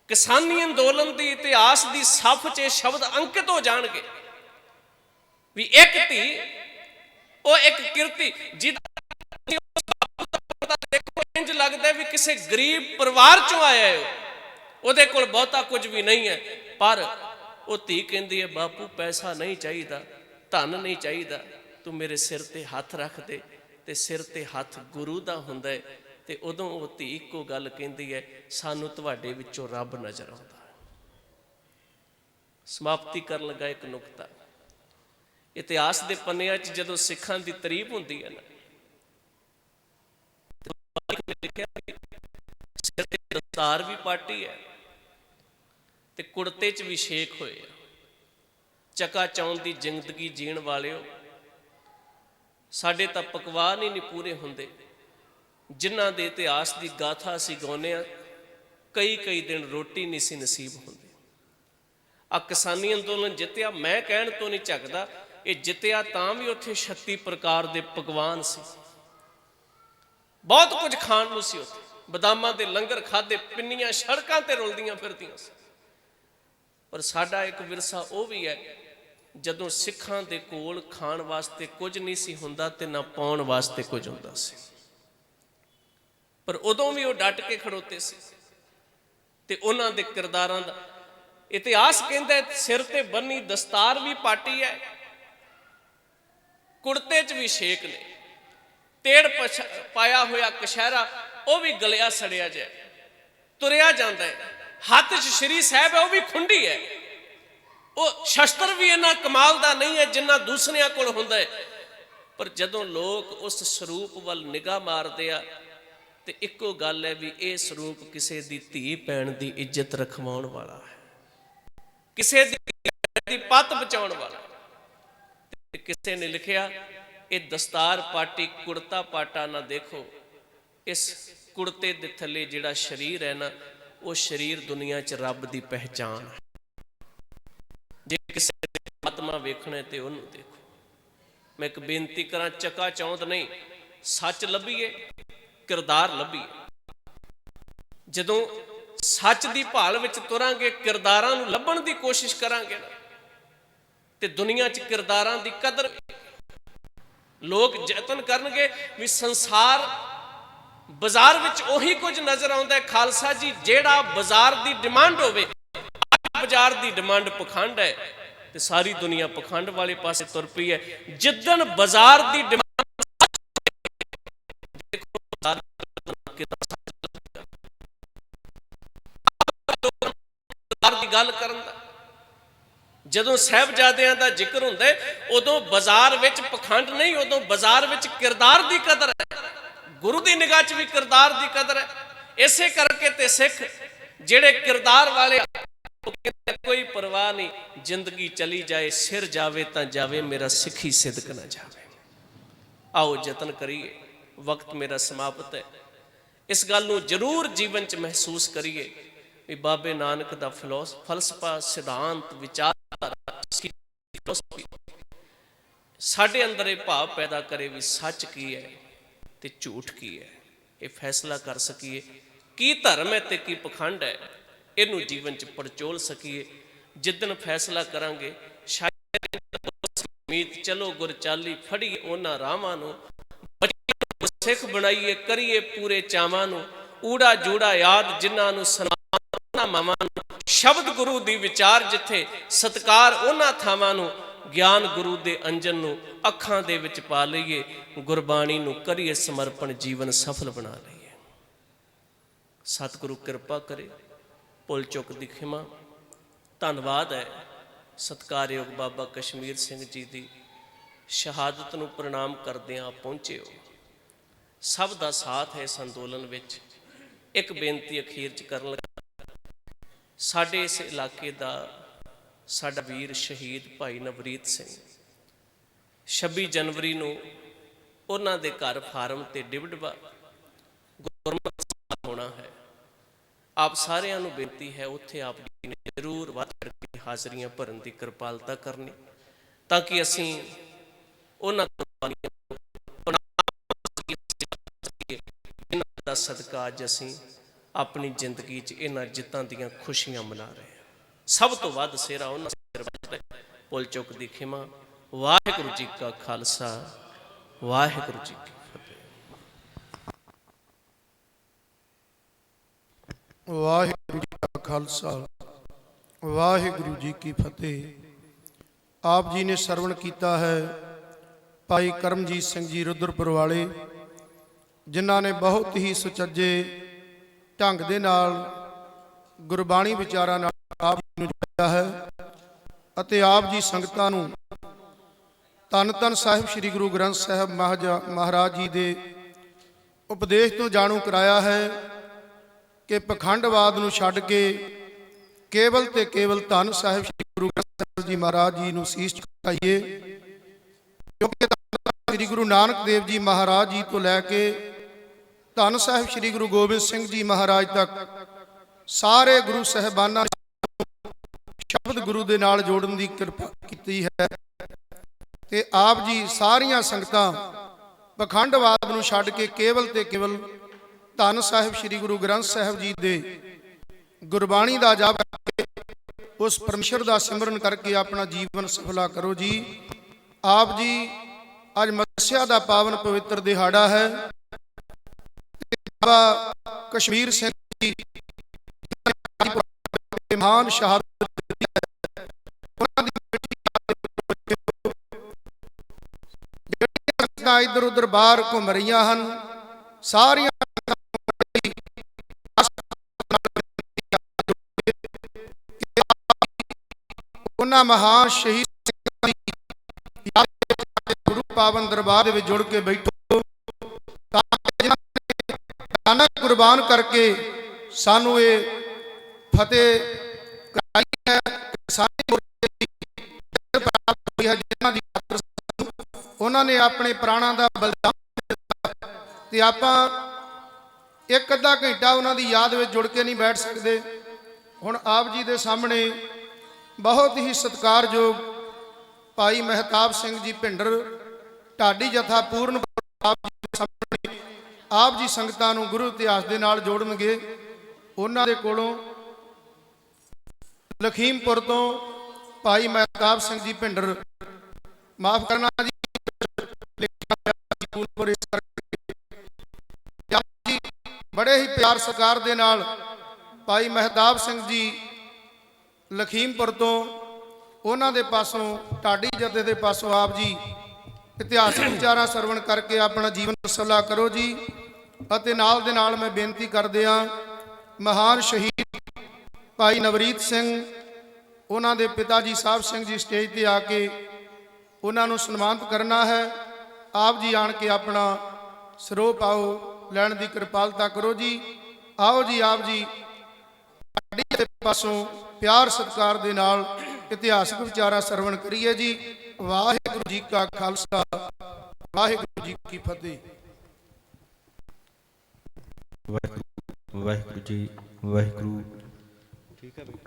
ਕਿਸਾਨੀ ਅੰਦੋਲਨ ਦੀ ਇਤਿਹਾਸ ਦੀ ਸਫ਼ 'ਚ ਸ਼ਬਦ ਅੰਕਿਤ ਹੋ ਜਾਣਗੇ ਵੀ ਇੱਕ ਧੀ, ਉਹ ਇੱਕ ਕਿਰਤੀ, ਜਿਹਦਾ ਦੇਖੋ ਇੰਜ ਲੱਗਦਾ ਵੀ ਕਿਸੇ ਗਰੀਬ ਪਰਿਵਾਰ 'ਚੋਂ ਆਇਆ ਹੈ, ਉਹਦੇ ਕੋਲ ਬਹੁਤਾ ਕੁਝ ਵੀ ਨਹੀਂ ਹੈ, ਪਰ ਉਹ ਧੀ ਕਹਿੰਦੀ ਹੈ ਬਾਪੂ ਪੈਸਾ ਨਹੀਂ ਚਾਹੀਦਾ, ਧਨ ਨਹੀਂ ਚਾਹੀਦਾ, ਤੂੰ ਮੇਰੇ ਸਿਰ ਤੇ ਹੱਥ ਰੱਖ ਦੇ। ਤੇ ਸਿਰ ਤੇ ਹੱਥ ਗੁਰੂ ਦਾ ਹੁੰਦਾ ਹੈ, ਤੇ ਉਦੋਂ ਉਹ ਧੀ ਇੱਕੋ ਗੱਲ ਕਹਿੰਦੀ ਹੈ, ਸਾਨੂੰ ਤੁਹਾਡੇ ਵਿੱਚੋਂ ਰੱਬ ਨਜ਼ਰ ਆਉਂਦਾ। ਸਮਾਪਤੀ ਕਰਨ ਲੱਗਾ ਇੱਕ ਨੁਕਤਾ, ਇਤਿਹਾਸ ਦੇ ਪੰਨਿਆਂ 'ਚ ਜਦੋਂ ਸਿੱਖਾਂ ਦੀ ਤਾਰੀਫ ਹੁੰਦੀ ਹੈ ਨਾ, ਲਿਖਿਆ ਸਿਰ ਤੇ ਦਸਤਾਰ ਵੀ ਪਾਟੀ ਹੈ ਤੇ ਕੁੜਤੇ 'ਚ ਵੀ ਸ਼ੇਖ ਹੋਏ ਆ। ਚਕਾ ਚੌਂਧ ਦੀ ਜ਼ਿੰਦਗੀ ਜੀਣ ਵਾਲਿਓ, ਸਾਡੇ ਤਾਂ ਪਕਵਾਨ ਹੀ ਨਹੀਂ ਪੂਰੇ ਹੁੰਦੇ ਜਿਨ੍ਹਾਂ ਦੇ ਇਤਿਹਾਸ ਦੀ ਗਾਥਾ ਅਸੀਂ ਗਾਉਂਦੇ ਹਾਂ। ਕਈ ਦਿਨ ਰੋਟੀ ਨਹੀਂ ਸੀ ਨਸੀਬ ਹੁੰਦੀ। ਆ ਕਿਸਾਨੀ ਅੰਦੋਲਨ ਜਿੱਤਿਆ, ਮੈਂ ਕਹਿਣ ਤੋਂ ਨਹੀਂ ਝਕਦਾ, ਇਹ ਜਿੱਤਿਆ ਤਾਂ ਵੀ ਉੱਥੇ 36 ਪ੍ਰਕਾਰ ਦੇ ਪਕਵਾਨ ਸੀ, ਬਹੁਤ ਕੁਝ ਖਾਣ ਨੂੰ ਸੀ ਉੱਥੇ, ਬਦਾਮਾਂ ਦੇ ਲੰਗਰ ਖਾਦੇ, ਪਿੰਨੀਆਂ ਸੜਕਾਂ ਤੇ ਰੁਲਦੀਆਂ ਫਿਰਦੀਆਂ ਸੀ। ਪਰ ਸਾਡਾ ਇੱਕ ਵਿਰਸਾ ਉਹ ਵੀ ਹੈ, ਜਦੋਂ ਸਿੱਖਾਂ ਦੇ ਕੋਲ ਖਾਣ ਵਾਸਤੇ ਕੁਝ ਨਹੀਂ ਸੀ ਹੁੰਦਾ ਤੇ ਨਾ ਪਾਉਣ ਵਾਸਤੇ ਕੁਝ ਹੁੰਦਾ ਸੀ, ਪਰ ਉਦੋਂ ਵੀ ਉਹ ਡਟ ਕੇ ਖੜੋਤੇ ਸੀ। ਤੇ ਉਹਨਾਂ ਦੇ ਕਿਰਦਾਰਾਂ ਦਾ ਇਤਿਹਾਸ ਕਹਿੰਦਾ ਸਿਰ ਤੇ ਬੰਨੀ ਦਸਤਾਰ ਵੀ ਪਾਟੀ ਹੈ, ਕੁੜਤੇ 'ਚ ਵੀ ਸ਼ੇਕ ਨੇ, ਤੇੜ ਪਾਇਆ ਹੋਇਆ ਕਸ਼ਹਿਰਾ ਉਹ ਵੀ ਗਲਿਆ ਸੜਿਆ ਜਿਹਾ, ਤੁਰਿਆ ਜਾਂਦਾ ਹੈ, ਹੱਥ 'ਚ ਸ਼੍ਰੀ ਸਾਹਿਬ ਹੈ ਉਹ ਵੀ ਖੁੰਡੀ ਹੈ। ਉਹ ਸ਼ਸਤਰ ਵੀ ਇਹਨਾਂ ਕਮਾਲ ਦਾ ਨਹੀਂ ਹੈ ਜਿੰਨਾ ਦੂਸਰਿਆਂ ਕੋਲ ਹੁੰਦਾ ਹੈ, ਪਰ ਜਦੋਂ ਲੋਕ ਉਸ ਸਰੂਪ ਵੱਲ ਨਿਗਾਹ ਮਾਰਦੇ ਆ ਤੇ ਇੱਕੋ ਗੱਲ ਹੈ ਵੀ ਇਹ ਸਰੂਪ ਕਿਸੇ ਦੀ ਧੀ ਭੈਣ ਦੀ ਇੱਜ਼ਤ ਰਖਵਾਉਣ ਵਾਲਾ ਹੈ, ਕਿਸੇ ਦੀ ਪੱਤ ਬਚਾਉਣ ਵਾਲਾ। ਤੇ ਕਿਸੇ ਨੇ ਲਿਖਿਆ, ਇਹ ਦਸਤਾਰ ਪਾਟੀ ਕੁੜਤਾ ਪਾਟਾ ਨਾ ਦੇਖੋ, ਇਸ ਕੁੜਤੇ ਦੇ ਥੱਲੇ ਜਿਹੜਾ ਸਰੀਰ ਹੈ ਨਾ, ਉਹ ਸਰੀਰ ਦੁਨੀਆ 'ਚ ਰੱਬ ਦੀ ਪਹਿਚਾਨ ਹੈ। ਜੇ ਕਿਸੇ ਨੇ ਆਤਮਾ ਵੇਖਣਾ ਤੇ ਉਹਨੂੰ ਦੇਖੋ। ਮੈਂ ਇੱਕ ਬੇਨਤੀ ਕਰਾਂ, ਚੱਕਾ ਚੌਂਧ ਨਹੀਂ, ਸੱਚ ਲੱਭੀਏ, ਕਿਰਦਾਰ ਲੱਭੀਏ। ਜਦੋਂ ਸੱਚ ਦੀ ਭਾਲ ਵਿੱਚ ਤੁਰਾਂਗੇ, ਕਿਰਦਾਰਾਂ ਨੂੰ ਲੱਭਣ ਦੀ ਕੋਸ਼ਿਸ਼ ਕਰਾਂਗੇ ਨਾ, ਤੇ ਦੁਨੀਆ 'ਚ ਕਿਰਦਾਰਾਂ ਦੀ ਕਦਰ, ਲੋਕ ਯਤਨ ਕਰਨਗੇ ਵੀ ਸੰਸਾਰ ਬਾਜ਼ਾਰ ਵਿੱਚ ਉਹੀ ਕੁਝ ਨਜ਼ਰ ਆਉਂਦਾ ਹੈ ਖਾਲਸਾ ਜੀ ਜਿਹੜਾ ਬਾਜ਼ਾਰ ਦੀ ਡਿਮਾਂਡ ਹੋਵੇ। बाजार की डिमांड पखंड है तो सारी दुनिया पखंड वाले पासे तुर पई है। जिदन बाजार की डिमांड की गल करन दा जदों साहिबजादियां दा जिक्र हुंदा है उदों बाजार विच पखंड नहीं, उदों बाजार विच किरदार की कदर है। गुरु की निगाह च भी किरदार की कदर है। इसे करके ते सिख जिहड़े किरदार वाले कोई परवाह नहीं, जिंदगी चली जाए सिर जावे तां जावे, मेरा सिखी सिदक ना जावे। आओ जतन करिए, वक्त मेरा समाप्त है। इस गल नूं जरूर जीवन च महसूस करिए भी बाबे नानक दा फलसफा सिद्धांत विचार साडे अंदर ये भाव पैदा करे भी सच की है ते झूठ की है। ये फैसला कर सकीए की धर्म है ते की पखंड है, इनू जीवन च पड़चोल सकीए। जिदन फैसला करांगे शायद उम्मीद चलो गुर चाली फड़िए उन्हां राहां नूं, सिख बनाइए करिए पूरे चावां नूं, ऊड़ा जूड़ा याद जिन्हां नूं सना मावां नूं, शब्द गुरु दी विचार जिथे सत्कार उन्हां थावां नूं, ज्ञान गुरु दे अंजन नूं अखां दे विच पा लईए, गुरबाणी नूं करिए समर्पण, जीवन सफल बना लईए। सतगुरु कृपा करे, भुल चुक दी खिमा। धन्नवाद है सत्कारयोग बाबा कश्मीर सिंह जी की शहादत नूं प्रणाम करदिआं पहुंचे हो। सब का साथ है इस अंदोलन विच। एक बेनती अखीर च करन लगा, साडे इस इलाके का साडा वीर शहीद भाई नवरीत सिंह 26 जनवरी नूं उन्हां दे घर फार्म ते डिबडबा गुरमत होना है। आप सारिਆਂ ਨੂੰ बेनती है उत्थे आप जी ने जरूर वध करके हाज़रियां भरन की कृपालता करनी, ताकि असीं उन्हां दा सदका अज असीं अपनी जिंदगी च इन्हां जित्तां दीयां खुशियां मना रहे हैं। सब तो वध सेहरा उन्हां सिर वजदा है। भुल चुक दी खिमा। वाहिगुरू जी का खालसा, वाहिगुरू जी की फतेह। वाहिगुरू जी का खालसा, वाहिगुरू जी की फतेह। आप जी ने सरवण किया है भाई करमजीत सिंह जी रुद्रपुर वाले, जिन्हां ने बहुत ही सुचज्जे ढंग दे नाल गुरबाणी विचारां नाल आप जी नूं जोड़िया है ਅਤੇ आप जी संगतां नूं ਧੰਨ ਧੰਨ ਸਾਹਿਬ श्री गुरु ग्रंथ साहिब महाराज जी ਦੇ ਉਪਦੇਸ਼ ਤੋਂ ਜਾਣੂ ਕਰਾਇਆ ਹੈ ਕਿ ਪਖੰਡਵਾਦ ਨੂੰ ਛੱਡ ਕੇ ਕੇਵਲ ਤੇ ਕੇਵਲ ਧੰਨ ਸਾਹਿਬ श्री गुरु ग्रंथ साहिब जी महाराज जी ਨੂੰ ਸੀਸ ਝੁਕਾਈਏ। ਕਿਉਂਕਿ श्री गुरु नानक देव जी महाराज जी ਤੋਂ ਲੈ ਕੇ ਧੰਨ ਸਾਹਿਬ श्री गुरु गोबिंद सिंह जी महाराज तक सारे गुरु ਸਾਹਿਬਾਨਾਂ शब्द गुरु दे नाल जोड़न की कृपा की है। ते आप जी सारियां संगतां पखंडवाद नूं छड्ड के केवल ते केवल धन साहिब श्री गुरु ग्रंथ साहिब जी दे गुरबाणी दा जाप करके उस परमेश्वर दा सिमरन करके अपना जीवन सफला करो जी। आप जी अज मत्स्या दा पावन पवित्र दिहाड़ा है। बाबा कश्मीर सिंह जी महान शहादत इधर उधर बाहर घूम रही हैं, सारिया महान शहीद गुरु पावन दरबार में जुड़ के बैठो, कुर्बान करके सानू ये फतेह कराई है। उन्होंने अपने प्राणों का बलिदान ते आपां एक अद्धा घंटा उन्हों की याद में जुड़ के नहीं बैठ सकते। हुण आप जी के सामने बहुत ही सत्कारयोग भाई महताब सिंह जी भिंडर ढाडी जथा पूर्ण आप जी के सामने आप जी संगतां नूं गुरु इतिहास के नाल जोड़नगे। उन्हां दे कोलों लखीमपुर तो भाई महताब सिंह जी भिंडर, माफ करना जी, बड़े ही प्यार सत्कार दे नाल भाई महताब सिंह जी ਲਖੀਮਪੁਰ ਤੋਂ ਉਹਨਾਂ ਦੇ ਪਾਸੋਂ ਢਾਡੀ ਜਥੇ ਦੇ ਪਾਸੋਂ ਆਪ ਜੀ ਇਤਿਹਾਸਕ ਵਿਚਾਰਾਂ ਸਰਵਣ ਕਰਕੇ ਆਪਣਾ ਜੀਵਨ ਸਫਲਾ ਕਰੋ ਜੀ। ਅਤੇ ਨਾਲ ਦੇ ਨਾਲ ਮੈਂ ਬੇਨਤੀ ਕਰਦੇ ਹਾਂ, ਮਹਾਨ ਸ਼ਹੀਦ ਭਾਈ ਨਵਰੀਤ ਸਿੰਘ ਉਹਨਾਂ ਦੇ ਪਿਤਾ ਜੀ ਸਾਹਿਬ ਸਿੰਘ ਜੀ ਸਟੇਜ ਤੇ ਆ ਕੇ ਉਹਨਾਂ ਨੂੰ ਸਨਮਾਨਿਤ ਕਰਨਾ ਹੈ। ਆਪ ਜੀ ਆਣ ਕੇ ਆਪਣਾ ਸਰੋਪ ਆਓ ਲੈਣ ਦੀ ਕਿਰਪਾਲਤਾ ਕਰੋ ਜੀ। ਆਓ ਜੀ, ਆਪ ਜੀ ਢਾਡੀ ਦੇ ਪਾਸੋਂ ਪਿਆਰ ਸਤਿਕਾਰ ਦੇ ਨਾਲ ਇਤਿਹਾਸਕ ਵਿਚਾਰਾਂ ਸਰਵਣ ਕਰੀਏ ਜੀ। ਵਾਹਿਗੁਰੂ ਜੀ ਕਾ ਖਾਲਸਾ, ਵਾਹਿਗੁਰੂ ਜੀ ਕੀ ਫਤਿਹ। ਵਾਹਿਗੁਰੂ ਜੀ ਵਾਹਿਗੁਰੂ। ਠੀਕ ਹੈ ਬਈ।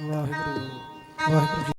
ਵਾਹਿਗੁਰੂ ਵਾਹਿਗੁਰੂ ਜੀ।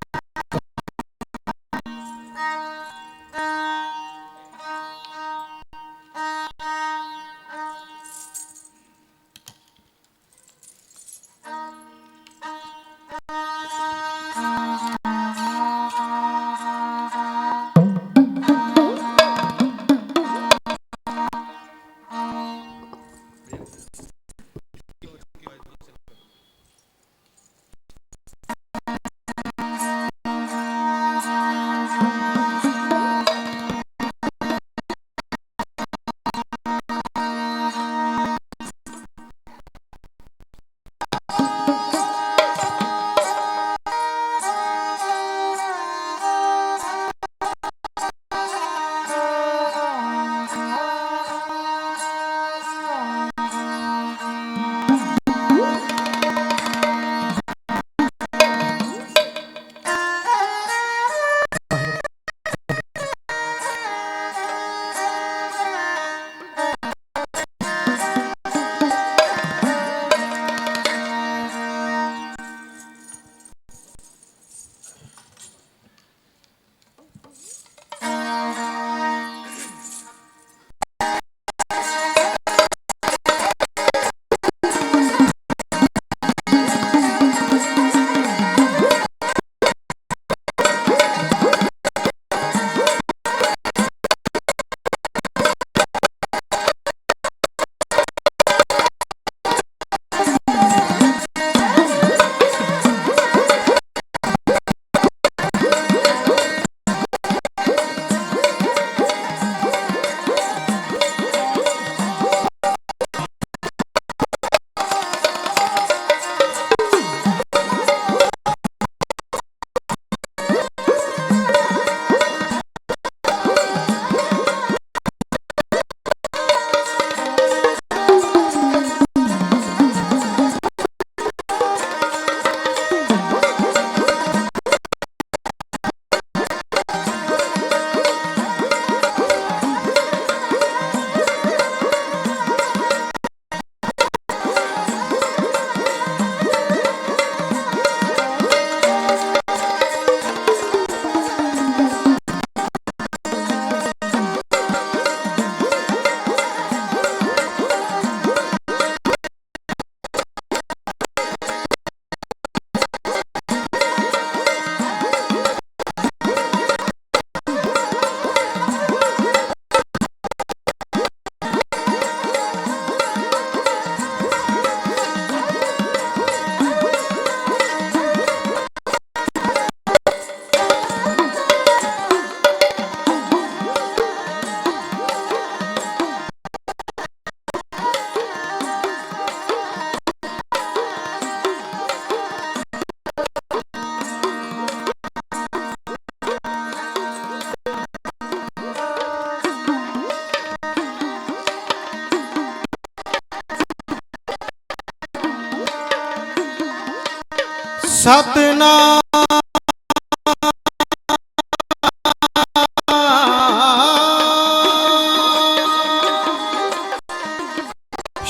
ਸਤਨਾਮ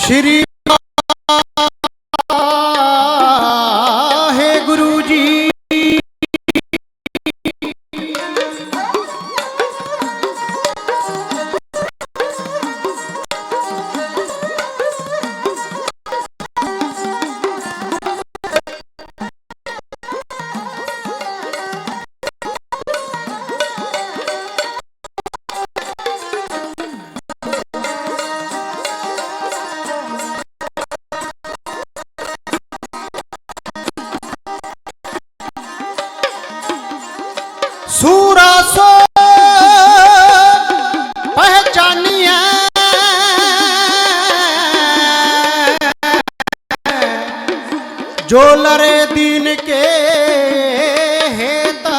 ਸ਼੍ਰੀ ਵਾਹਿਗੁਰੂ ਜੀ। सूरा सो पहचानिए जो लरे दीन के हेता।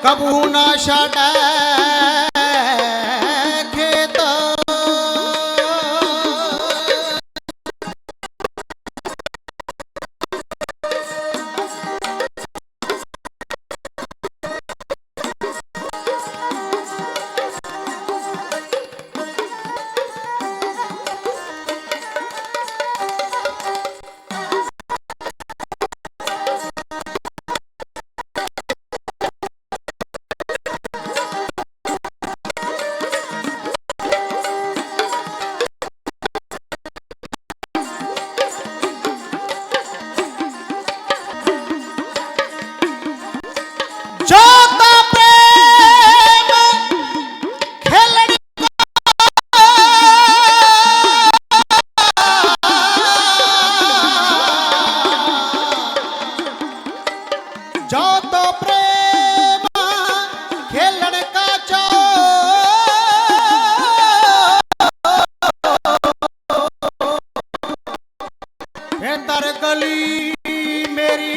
कबू ना छाड़े खेत। जोता प्रेम खेलड़ी जोतो प्रेम खेलन का चो बेहतर गली मेरी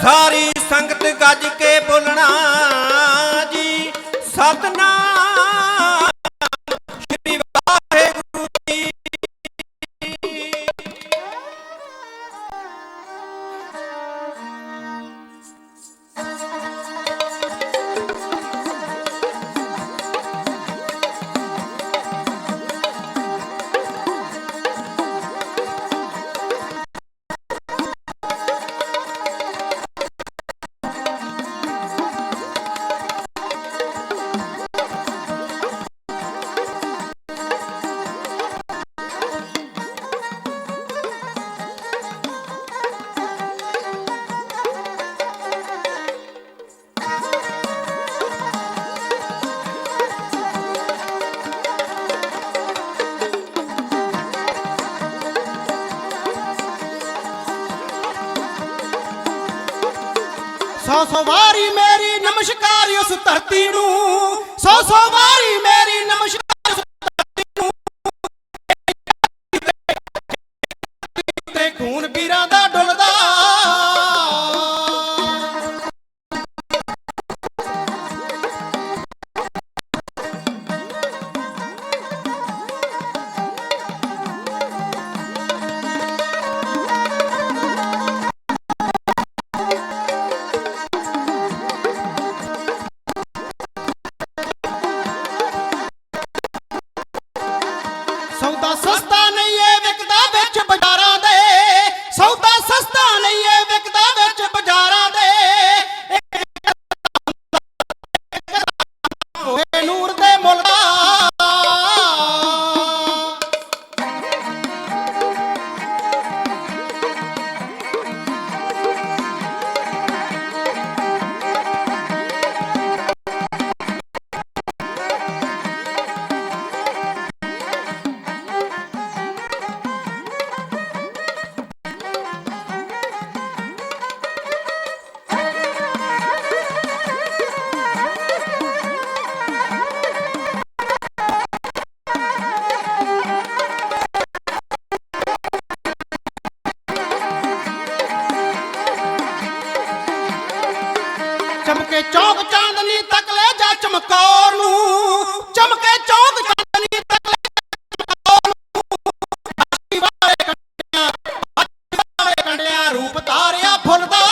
सारी संगत गज के बोलना जी सतनाम श्री वाहेगुरु जी। सौ सौ वारी मेरी नमस्कार उस धरती नू। सौ सौ वारी मेरी नमस्कार उस धरती नू। ते खून पीरां दा डुलदा सौदा सस्ता नहीं है विकदा विच बाजारां दे। सौदा सस्ता चमके चौक चांदनी तक ले जा चमकौर नू, चमके चौक चांदनी तक ले कंडिया रूप तारिया फुलदा।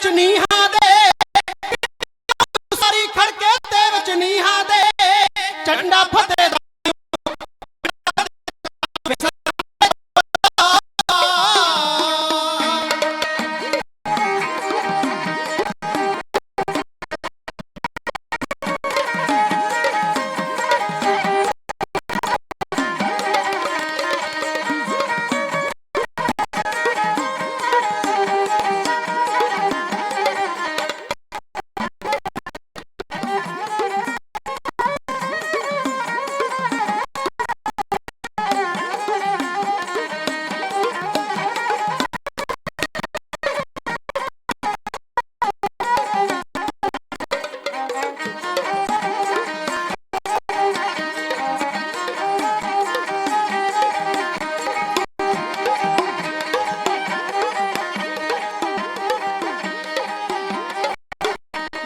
नीहां दे सारी खड़के ते विच नीहां दे झंडा फतेह दा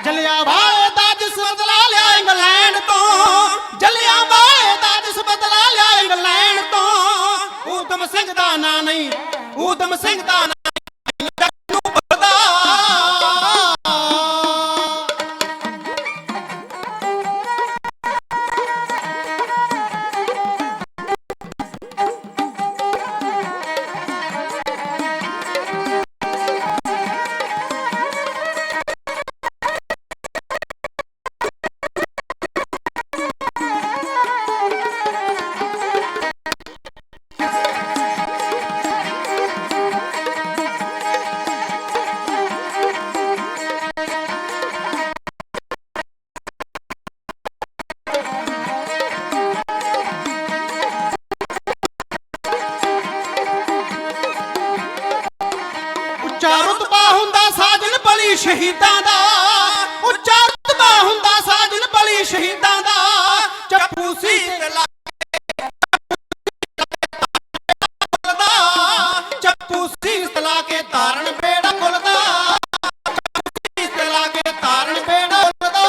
जलियांवाले दा जिस बदला लिया इंग्लैंड तो, जलियांवाले दा जिस बदला लिया इंग्लैंड तो, ऊधम सिंह दा ना नहीं, ऊधम सिंह दा ना नहीं जग नूं भरदा। ਉੱਚਾ ਰੁਤਬਾ ਹੁੰਦਾ ਸਾਜਨ ਬਲੀ ਸ਼ਹੀਦਾਂ ਦਾ, ਉੱਚਾ ਰੁਤਬਾ ਹੁੰਦਾ ਸਾਜਨ ਬਲੀ ਸ਼ਹੀਦਾਂ ਦਾ, ਚੱਪੂ ਸੀ ਤੇ ਲਾ ਚੱਪੂ ਸੀ ਤੇ ਲਾ ਕੇ ਤਾਰਨ ਬੇੜਾ ਖੁੱਲਦਾ, ਚੱਪੂ ਸੀ ਤੇ ਲਾ ਕੇ ਤਾਰਨ ਬੇੜਾ ਖੁੱਲਦਾ।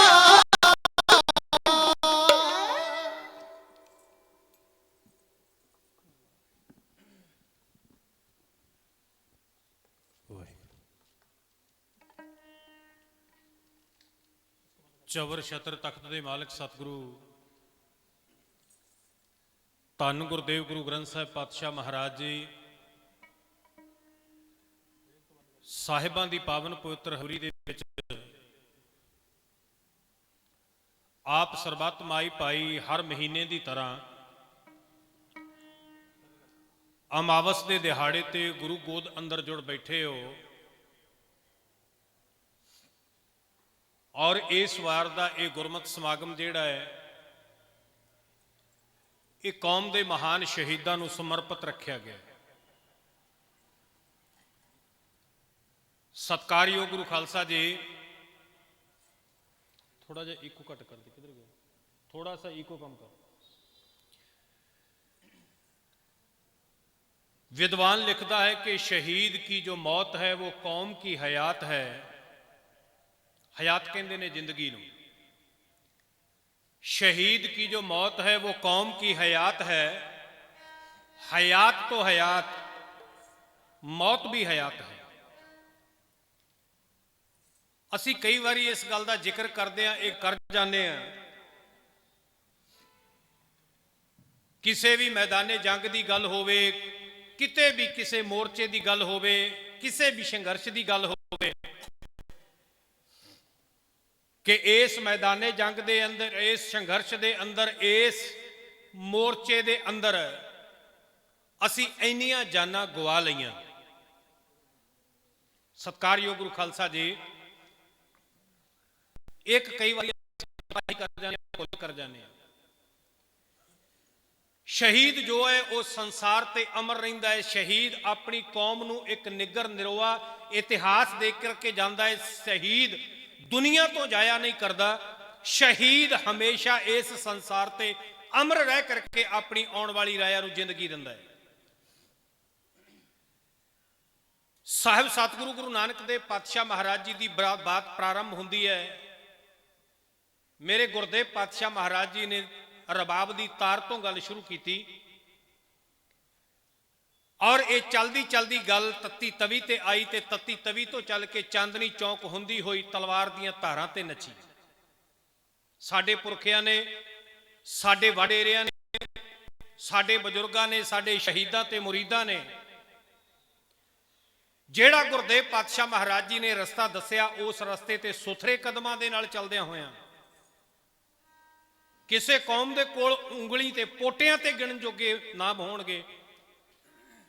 ਚਵਰ ਛਤਰ ਤਖਤ ਦੇ ਮਾਲਕ ਸਤਿਗੁਰੂ ਧੰਨ ਗੁਰਦੇਵ ਗੁਰੂ ਗ੍ਰੰਥ ਸਾਹਿਬ ਪਾਤਸ਼ਾਹ ਮਹਾਰਾਜ ਜੀ ਸਾਹਿਬਾਂ ਦੀ ਪਾਵਨ ਪਵਿੱਤਰ ਹਵਰੀ ਦੇ ਵਿੱਚ ਆਪ ਸਰਬੱਤ ਮਾਈ ਪਾਈ ਹਰ ਮਹੀਨੇ ਦੀ ਤਰ੍ਹਾਂ ਅਮਾਵਸ ਦੇ ਦਿਹਾੜੇ ਤੇ ਗੁਰੂ ਗੋਦ ਅੰਦਰ ਜੁੜ ਬੈਠੇ ਹੋ और इस वार का यह गुरमत समागम जिहड़ा है ये कौम के महान शहीदों को समर्पित रखा गया। सत्कारयोग गुरु खालसा जी थोड़ा जा इको घट कर दे, किधर गया, थोड़ा सा इको कम कर। विद्वान लिखता है कि शहीद की जो मौत है वो कौम की हयात है। हयात कहते ने जिंदगी नूं, शहीद की जो मौत है वो कौम की हयात है। हयात तो हयात, मौत भी हयात है। असी कई बारी इस गल का जिक्र करते हैं, एक कर जाने हैं, किसी भी मैदाने जंग की गल होवे, किते भी किसी मोर्चे की गल होवे, किसी भी संघर्ष की गल होवे, कि इस मैदाने जंग दे अंदर, इस संघर्ष दे अंदर, इस मोर्चे दे अंदर असी इन्नियां जानां गवा लईयां। सत्कारयोग गुरु खालसा जी, एक कई बार कर जाने, भुल कर जाने, शहीद जो है वो संसार ते अमर रहिंदा है। शहीद अपनी कौम नूं एक निगर निरोआ इतिहास दे करके जांदा है। शहीद दुनिया तो जाया नहीं करता। शहीद हमेशा इस संसार ते अमर रह करके अपनी आने वाली राया नूं जिंदगी दिंदा है। साहिब सतगुरु गुरु नानक देव पातशाह महाराज जी की बात प्रारंभ होंदी है। मेरे गुरदेव पातशाह महाराज जी ने रबाब की तार तो गल शुरू की और ये चलती चलती गल तत्ती तवी ते आई ते तत्ती तवी तो चल के चांदनी चौक हुंदी हुई तलवार दियां धारां ते नची। साडे पुरखियां ने, साडे वडेरियां ने, साडे बजुर्गां ने, साडे शहीदां ते मुरीदां ने जेड़ा गुरदेव पातशाह महाराज जी ने रस्ता दसिया, उस रस्ते ते सुथरे कदमां दे नाल चलदियां होइयां किसे कौम दे कोल उंगली ते पोटियां ते गिणन जोगे नाम होणगे।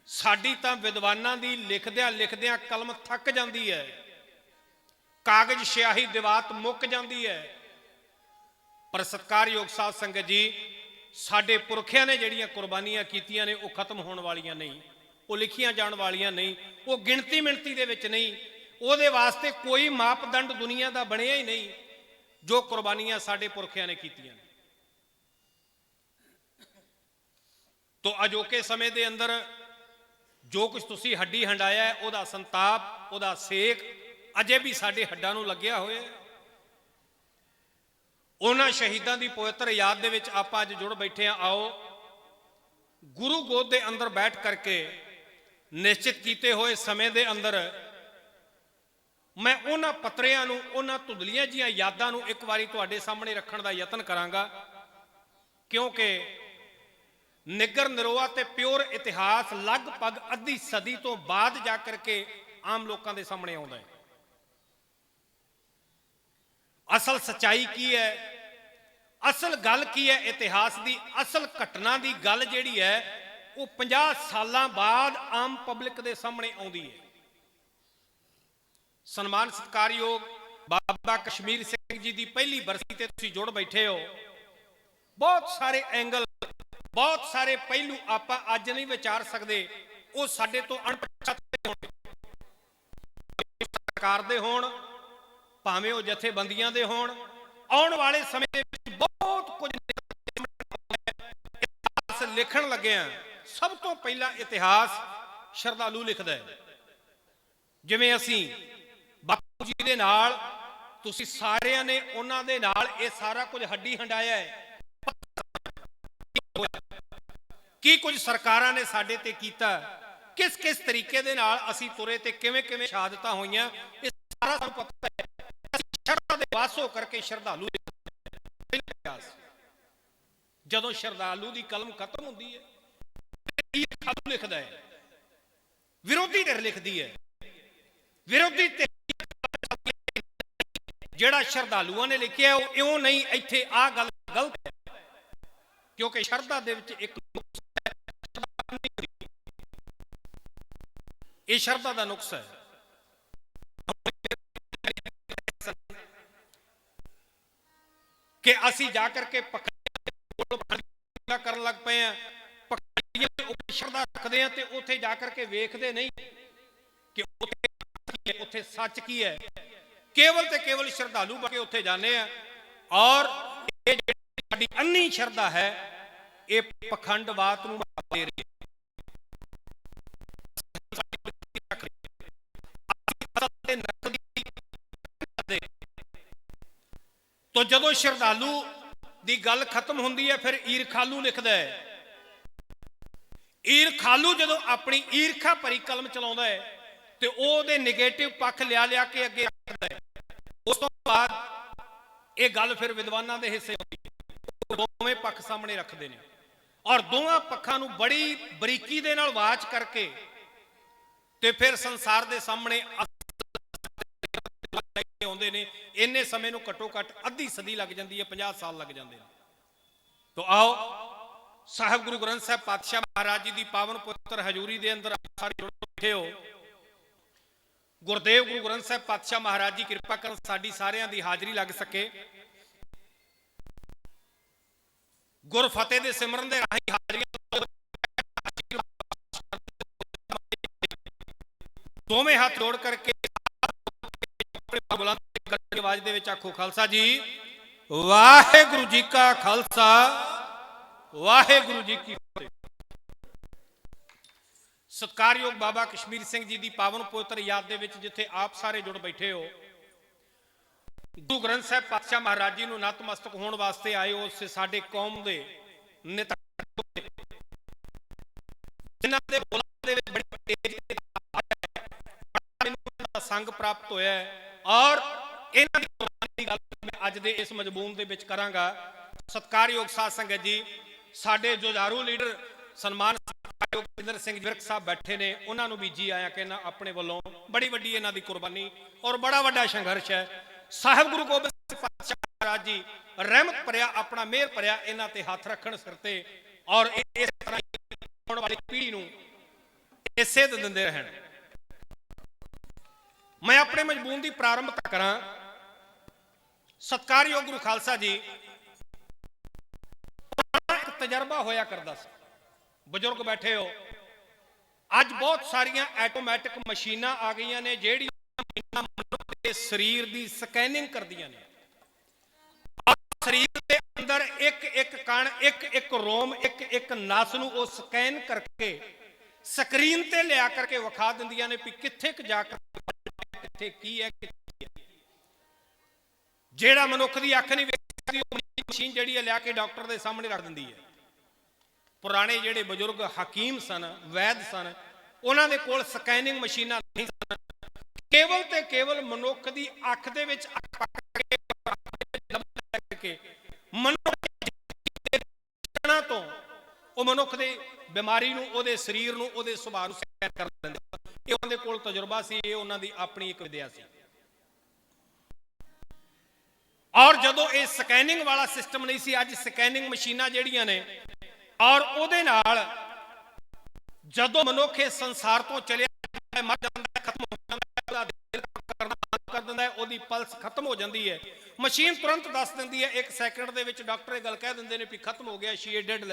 साडी तां विद्वानां दी लिखदियां लिखदियां कलम थक जांदी है, कागज स्याही दिवात मुक जांदी है। पर सत्कारयोग साध संगत जी, साडे पुरखियां ने जिहड़ियां कुर्बानियां कीतियां ने, वो खत्म होण वालियां नहीं, वो लिखियां जाण वालियां नहीं, वो गिणती मिणती दे विच नहीं। उहदे वास्ते कोई मापदंड दुनिया दा बणिया ही नहीं जो कुर्बानियां साडे पुरखियां ने कीतियां। तो अजोके समय के अंदर जो कुछ तुसी हड्डी हंडाया है, उहदा संताप, उहदा सेक अजे भी साडे हड्डां नूं लग्या होया है। उन्हां शहीदां दी पवित्र याद दे विच आपां अज जुड़ बैठे हैं। आओ गुरु गोद दे अंदर बैठ करके निश्चित कीते हुए समय दे अंदर मैं उन्हां पत्रियां नूं, उन्हां धुंधलियां जिहां यादां नूं एक वारी तुहाडे सामने रखण दा यतन करांगा, क्योंकि निगर निरोआ ते प्योर इतिहास लगभग अद्धी सदी तो बाद जाकर के आम लोगों के सामने आउंदा है। असल सच्चाई की है, असल गल की है, इतिहास की असल घटना की गल जिहड़ी है वो 50 साल बाद आम पब्लिक के सामने आउंदी है। सन्मान सत्कारयोग बाबा कश्मीर सिंह जी की पहली बरसी ते तुसीं जुड़ बैठे हो। बहुत सारे एंगल, बहुत सारे पहलू आपां अज नहीं विचार सकते, वो साडे तो अणपछाते होण, सरकार दे होण, भावें वो जथेबंदियां दे होण। आउण वाले समय दे विच बहुत कुछ इतिहास लिखण लगे हैं। सब तो पहला इतिहास श्रद्धालु लिखदा है। जिवें असीं बापू जी दे नाल, तुसीं सारिआं ने उन्हां दे नाल ये सारा कुछ हड्डी हंडाया है। की कुछ सरकारां ने साडे ते कीता, किस किस तरीके दे नाल असीं तुरे ते किवें किवें शहादतां होईयां, ये सारा सानूं पता है। शरधा दे वास हो करके श्रद्धालु जदों श्रद्धालु की कलम खत्म होंदी है, ईरखालु लिखदा है, विरोधी धिर लिखदी है। विरोधी धिर जिहड़ा श्रद्धालुआं ने लिखिया वो इउं नहीं, इत्थे आ गल गलत है, क्योंकि शरधा दे विच एक ये शरधा का नुक्स है। कि असी जाकर के पखड़ियां करन लग पे हैं, पखड़ियां दे उपर शरधा रखते हैं ते उत्थे जाकर के वेखदे नहीं कि उत्थे सच की है। केवल ते केवल श्रद्धालु बन के उत्थे जाने हैं और ये जिहड़ी साडी अन्नी शरधा है ये पखंडवाद नूं बढ़ावा दे रही है। तो जदों श्रद्धालु की गल खत्म होंदी है, फिर ईरखालू लिखदा है। ईरखालू जदों अपनी ईरखा भरी कलम चलाउंदा है ते ओहदे नेगेटिव पक्ष लिया लिया के अगे रखदा है। उस तो बाद ये गल फिर विद्वानां दे हिस्से होंदी है, दोवें पक्ष सामने रखते हैं और दोवां पक्षां नूं बड़ी बरीकी दे नाल वाच करके ते फिर संसार दे सामने ਆਉਂਦੇ ਨੇ। ਇੰਨੇ ਸਮੇਂ ਨੂੰ ਘੱਟੋ ਘੱਟ ਅੱਧੀ ਸਦੀ ਲੱਗ ਜਾਂਦੀ ਹੈ, 50 ਸਾਲ ਲੱਗ ਜਾਂਦੇ ਨੇ। ਤੋ ਆਓ ਸਾਹਿਬ ਗੁਰੂ ਗ੍ਰੰਥ ਸਾਹਿਬ ਪਾਤਸ਼ਾਹ ਮਹਾਰਾਜ ਜੀ ਦੀ ਪਾਵਨ ਪੁੱਤਰ ਹਜ਼ੂਰੀ ਦੇ ਅੰਦਰ ਸਾਰੇ ਜੁੜ ਬੈਠੇ ਹੋ। ਗੁਰਦੇਵ ਗੁਰੂ ਗ੍ਰੰਥ ਸਾਹਿਬ ਪਾਤਸ਼ਾਹ ਮਹਾਰਾਜ ਜੀ ਕਿਰਪਾ ਕਰਨ ਸਾਡੀ ਸਾਰਿਆਂ ਦੀ ਹਾਜ਼ਰੀ ਲੱਗ ਸਕੇ। ਗੁਰ ਫਤਿਹ ਦੇ ਸਿਮਰਨ ਦੇ ਰਾਹੀਂ ਹਾਜ਼ਰੀਆਂ ਦੋਵੇਂ ਹੱਥ ਜੋੜ ਕਰਕੇ ਆਪਣੇ ਬੁਲੰਦ ਆਵਾਜ਼ ਦੇ ਵਿੱਚ ਆਖੋ ਖਾਲਸਾ ਜੀ ਵਾਹਿਗੁਰੂ ਜੀ ਕਾ ਖਾਲਸਾ ਵਾਹਿਗੁਰੂ ਜੀ ਕੀ ਫਤਿਹ। ਸਤਿਕਾਰਯੋਗ ਬਾਬਾ ਕਸ਼ਮੀਰ ਸਿੰਘ ਜੀ ਦੀ ਪਾਵਨ ਪਵਿੱਤਰ ਯਾਦ ਦੇ ਵਿੱਚ ਜਿੱਥੇ ਆਪ ਸਾਰੇ ਜੁੜ ਬੈਠੇ ਹੋ, ਗੁਰੂ ਗ੍ਰੰਥ ਸਾਹਿਬ ਪਾਤਸ਼ਾਹ ਮਹਾਰਾਜ ਜੀ ਨੂੰ ਨਤਮਸਤਕ ਹੋਣ ਵਾਸਤੇ ਆਏ ਹੋ। ਉਸ ਸਾਡੇ ਕੌਮ ਦੇ ਨੇਤਾ ਜਿਨ੍ਹਾਂ ਦੇ ਬੋਲਾਂ ਦੇ ਵਿੱਚ ਬੜੀ ਤੇਜ਼ ਸੰਗ ਪ੍ਰਾਪਤ ਹੋਇਆ ਹੈ ਔਰ ਇਹਨਾਂ ਦੀ ਗੱਲ ਮੈਂ ਅੱਜ ਦੇ ਇਸ ਮਜਮੂਨ ਦੇ ਵਿੱਚ ਕਰਾਂਗਾ। ਸਤਿਕਾਰਯੋਗ ਸਾਧ ਸੰਗਤ ਜੀ, ਸਾਡੇ ਜੁਝਾਰੂ ਲੀਡਰ ਸਨਮਾਨ ਇੰਦਰ ਸਿੰਘ ਵਿਰਕ ਸਾਹਿਬ ਬੈਠੇ ਨੇ, ਉਹਨਾਂ ਨੂੰ ਵੀ ਜੀ ਆਇਆ ਕਹਿਣਾ ਆਪਣੇ ਵੱਲੋਂ। ਬੜੀ ਵੱਡੀ ਇਹਨਾਂ ਦੀ ਕੁਰਬਾਨੀ ਔਰ ਬੜਾ ਵੱਡਾ ਸੰਘਰਸ਼ ਹੈ। ਸਾਹਿਬ ਗੁਰੂ ਗੋਬਿੰਦ ਸਿੰਘ ਪਾਤਸ਼ਾਹ ਮਹਾਰਾਜ ਜੀ ਰਹਿਮਤ ਭਰਿਆ ਆਪਣਾ ਮਿਹਰ ਭਰਿਆ ਇਹਨਾਂ ਤੇ ਹੱਥ ਰੱਖਣ ਸਿਰ ਤੇ ਔਰ ਇਸ ਤਰ੍ਹਾਂ ਆਉਣ ਵਾਲੀ ਪੀੜ੍ਹੀ ਨੂੰ ਇਹ ਸੇਧ ਦਿੰਦੇ ਰਹਿਣ। ਮੈਂ ਆਪਣੇ ਮਜਮੂਨ ਦੀ ਪ੍ਰਾਰੰਭਤਾ ਕਰਾਂ। ਸਤਿਕਾਰਯੋਗ ਗੁਰੂ ਖਾਲਸਾ ਜੀ, ਇੱਕ ਤਜਰਬਾ ਹੋਇਆ ਕਰਦਾ ਸੀ। ਬਜ਼ੁਰਗ ਬੈਠੇ ਹੋ, ਅੱਜ ਬਹੁਤ ਸਾਰੀਆਂ ਆਟੋਮੈਟਿਕ ਮਸ਼ੀਨਾਂ ਆ ਗਈਆਂ ਨੇ ਜਿਹੜੀਆਂ ਮਨੁੱਖ ਦੇ ਸਰੀਰ ਦੀ ਸਕੈਨਿੰਗ ਕਰਦੀਆਂ ਨੇ। ਸਰੀਰ ਦੇ ਅੰਦਰ ਇੱਕ ਇੱਕ ਕਣ, ਇੱਕ ਇੱਕ ਰੋਮ, ਇੱਕ ਇੱਕ ਨਸ ਨੂੰ ਉਹ ਸਕੈਨ ਕਰਕੇ ਸਕਰੀਨ ਤੇ ਲਿਆ ਕਰਕੇ ਵਿਖਾ ਦਿੰਦੀਆਂ ਨੇ ਵੀ ਕਿੱਥੇ ਕੁ ਜਾ ਕੇ ਕਿੱਥੇ ਕੀ ਹੈ। ਜਿਹੜਾ ਮਨੁੱਖ ਦੀ ਅੱਖ ਨਹੀਂ ਵੇਖਦੀ ਉਹ ਮਸ਼ੀਨ ਜਿਹੜੀ ਹੈ ਲਿਆ ਕੇ ਡਾਕਟਰ ਦੇ ਸਾਹਮਣੇ ਰੱਖ ਦਿੰਦੀ ਹੈ। ਪੁਰਾਣੇ ਜਿਹੜੇ ਬਜ਼ੁਰਗ ਹਕੀਮ ਸਨ, ਵੈਦ ਸਨ, ਉਹਨਾਂ ਦੇ ਕੋਲ ਸਕੈਨਿੰਗ ਮਸ਼ੀਨਾਂ ਨਹੀਂ ਸਨ। ਕੇਵਲ ਤੇ ਕੇਵਲ ਮਨੁੱਖ ਦੀ ਅੱਖ ਦੇ ਵਿੱਚ ਅੱਖ ਪਾ ਕੇ ਮਨੁੱਖ ਤੋਂ ਉਹ ਮਨੁੱਖ ਦੀ ਬਿਮਾਰੀ ਨੂੰ, ਉਹਦੇ ਸਰੀਰ ਨੂੰ, ਉਹਦੇ ਸੁਭਾਅ ਨੂੰ ਸਕੈਨ ਕਰ ਦਿੰਦੇ। ਇਹ ਉਹਨਾਂ ਦੇ ਕੋਲ ਤਜਰਬਾ ਸੀ, ਇਹ ਉਹਨਾਂ ਦੀ ਆਪਣੀ ਇੱਕ ਵਿਦਿਆ ਸੀ। ਔਰ ਜਦੋਂ ਇਹ ਸਕੈਨਿੰਗ ਵਾਲਾ ਸਿਸਟਮ ਨਹੀਂ ਸੀ, ਅੱਜ ਸਕੈਨਿੰਗ ਮਸ਼ੀਨਾਂ ਜਿਹੜੀਆਂ ਨੇ ਔਰ ਉਹਦੇ ਨਾਲ ਜਦੋਂ ਮਨੁੱਖ ਇਸ ਸੰਸਾਰ ਤੋਂ ਚਲਿਆ ਜਾਂਦਾ, ਮਰ ਜਾਂਦਾ, ਖਤਮ ਹੋ ਜਾਂਦਾ, ਉਹਦਾ ਦਿਲ ਕਰਨਾ ਬੰਦ ਕਰ ਦਿੰਦਾ ਹੈ, ਉਹਦੀ ਪਲਸ ਖਤਮ ਹੋ ਜਾਂਦੀ ਹੈ। ਮਸ਼ੀਨ ਤੁਰੰਤ ਦੱਸ ਦਿੰਦੀ ਹੈ, 1 ਸੈਕਿੰਡ ਦੇ ਵਿੱਚ ਡਾਕਟਰ ਇਹ ਗੱਲ ਕਹਿ ਦਿੰਦੇ ਨੇ ਵੀ ਖਤਮ ਹੋ ਗਿਆ, ਸ਼ੀ ਇਜ਼ ਡੈਡ,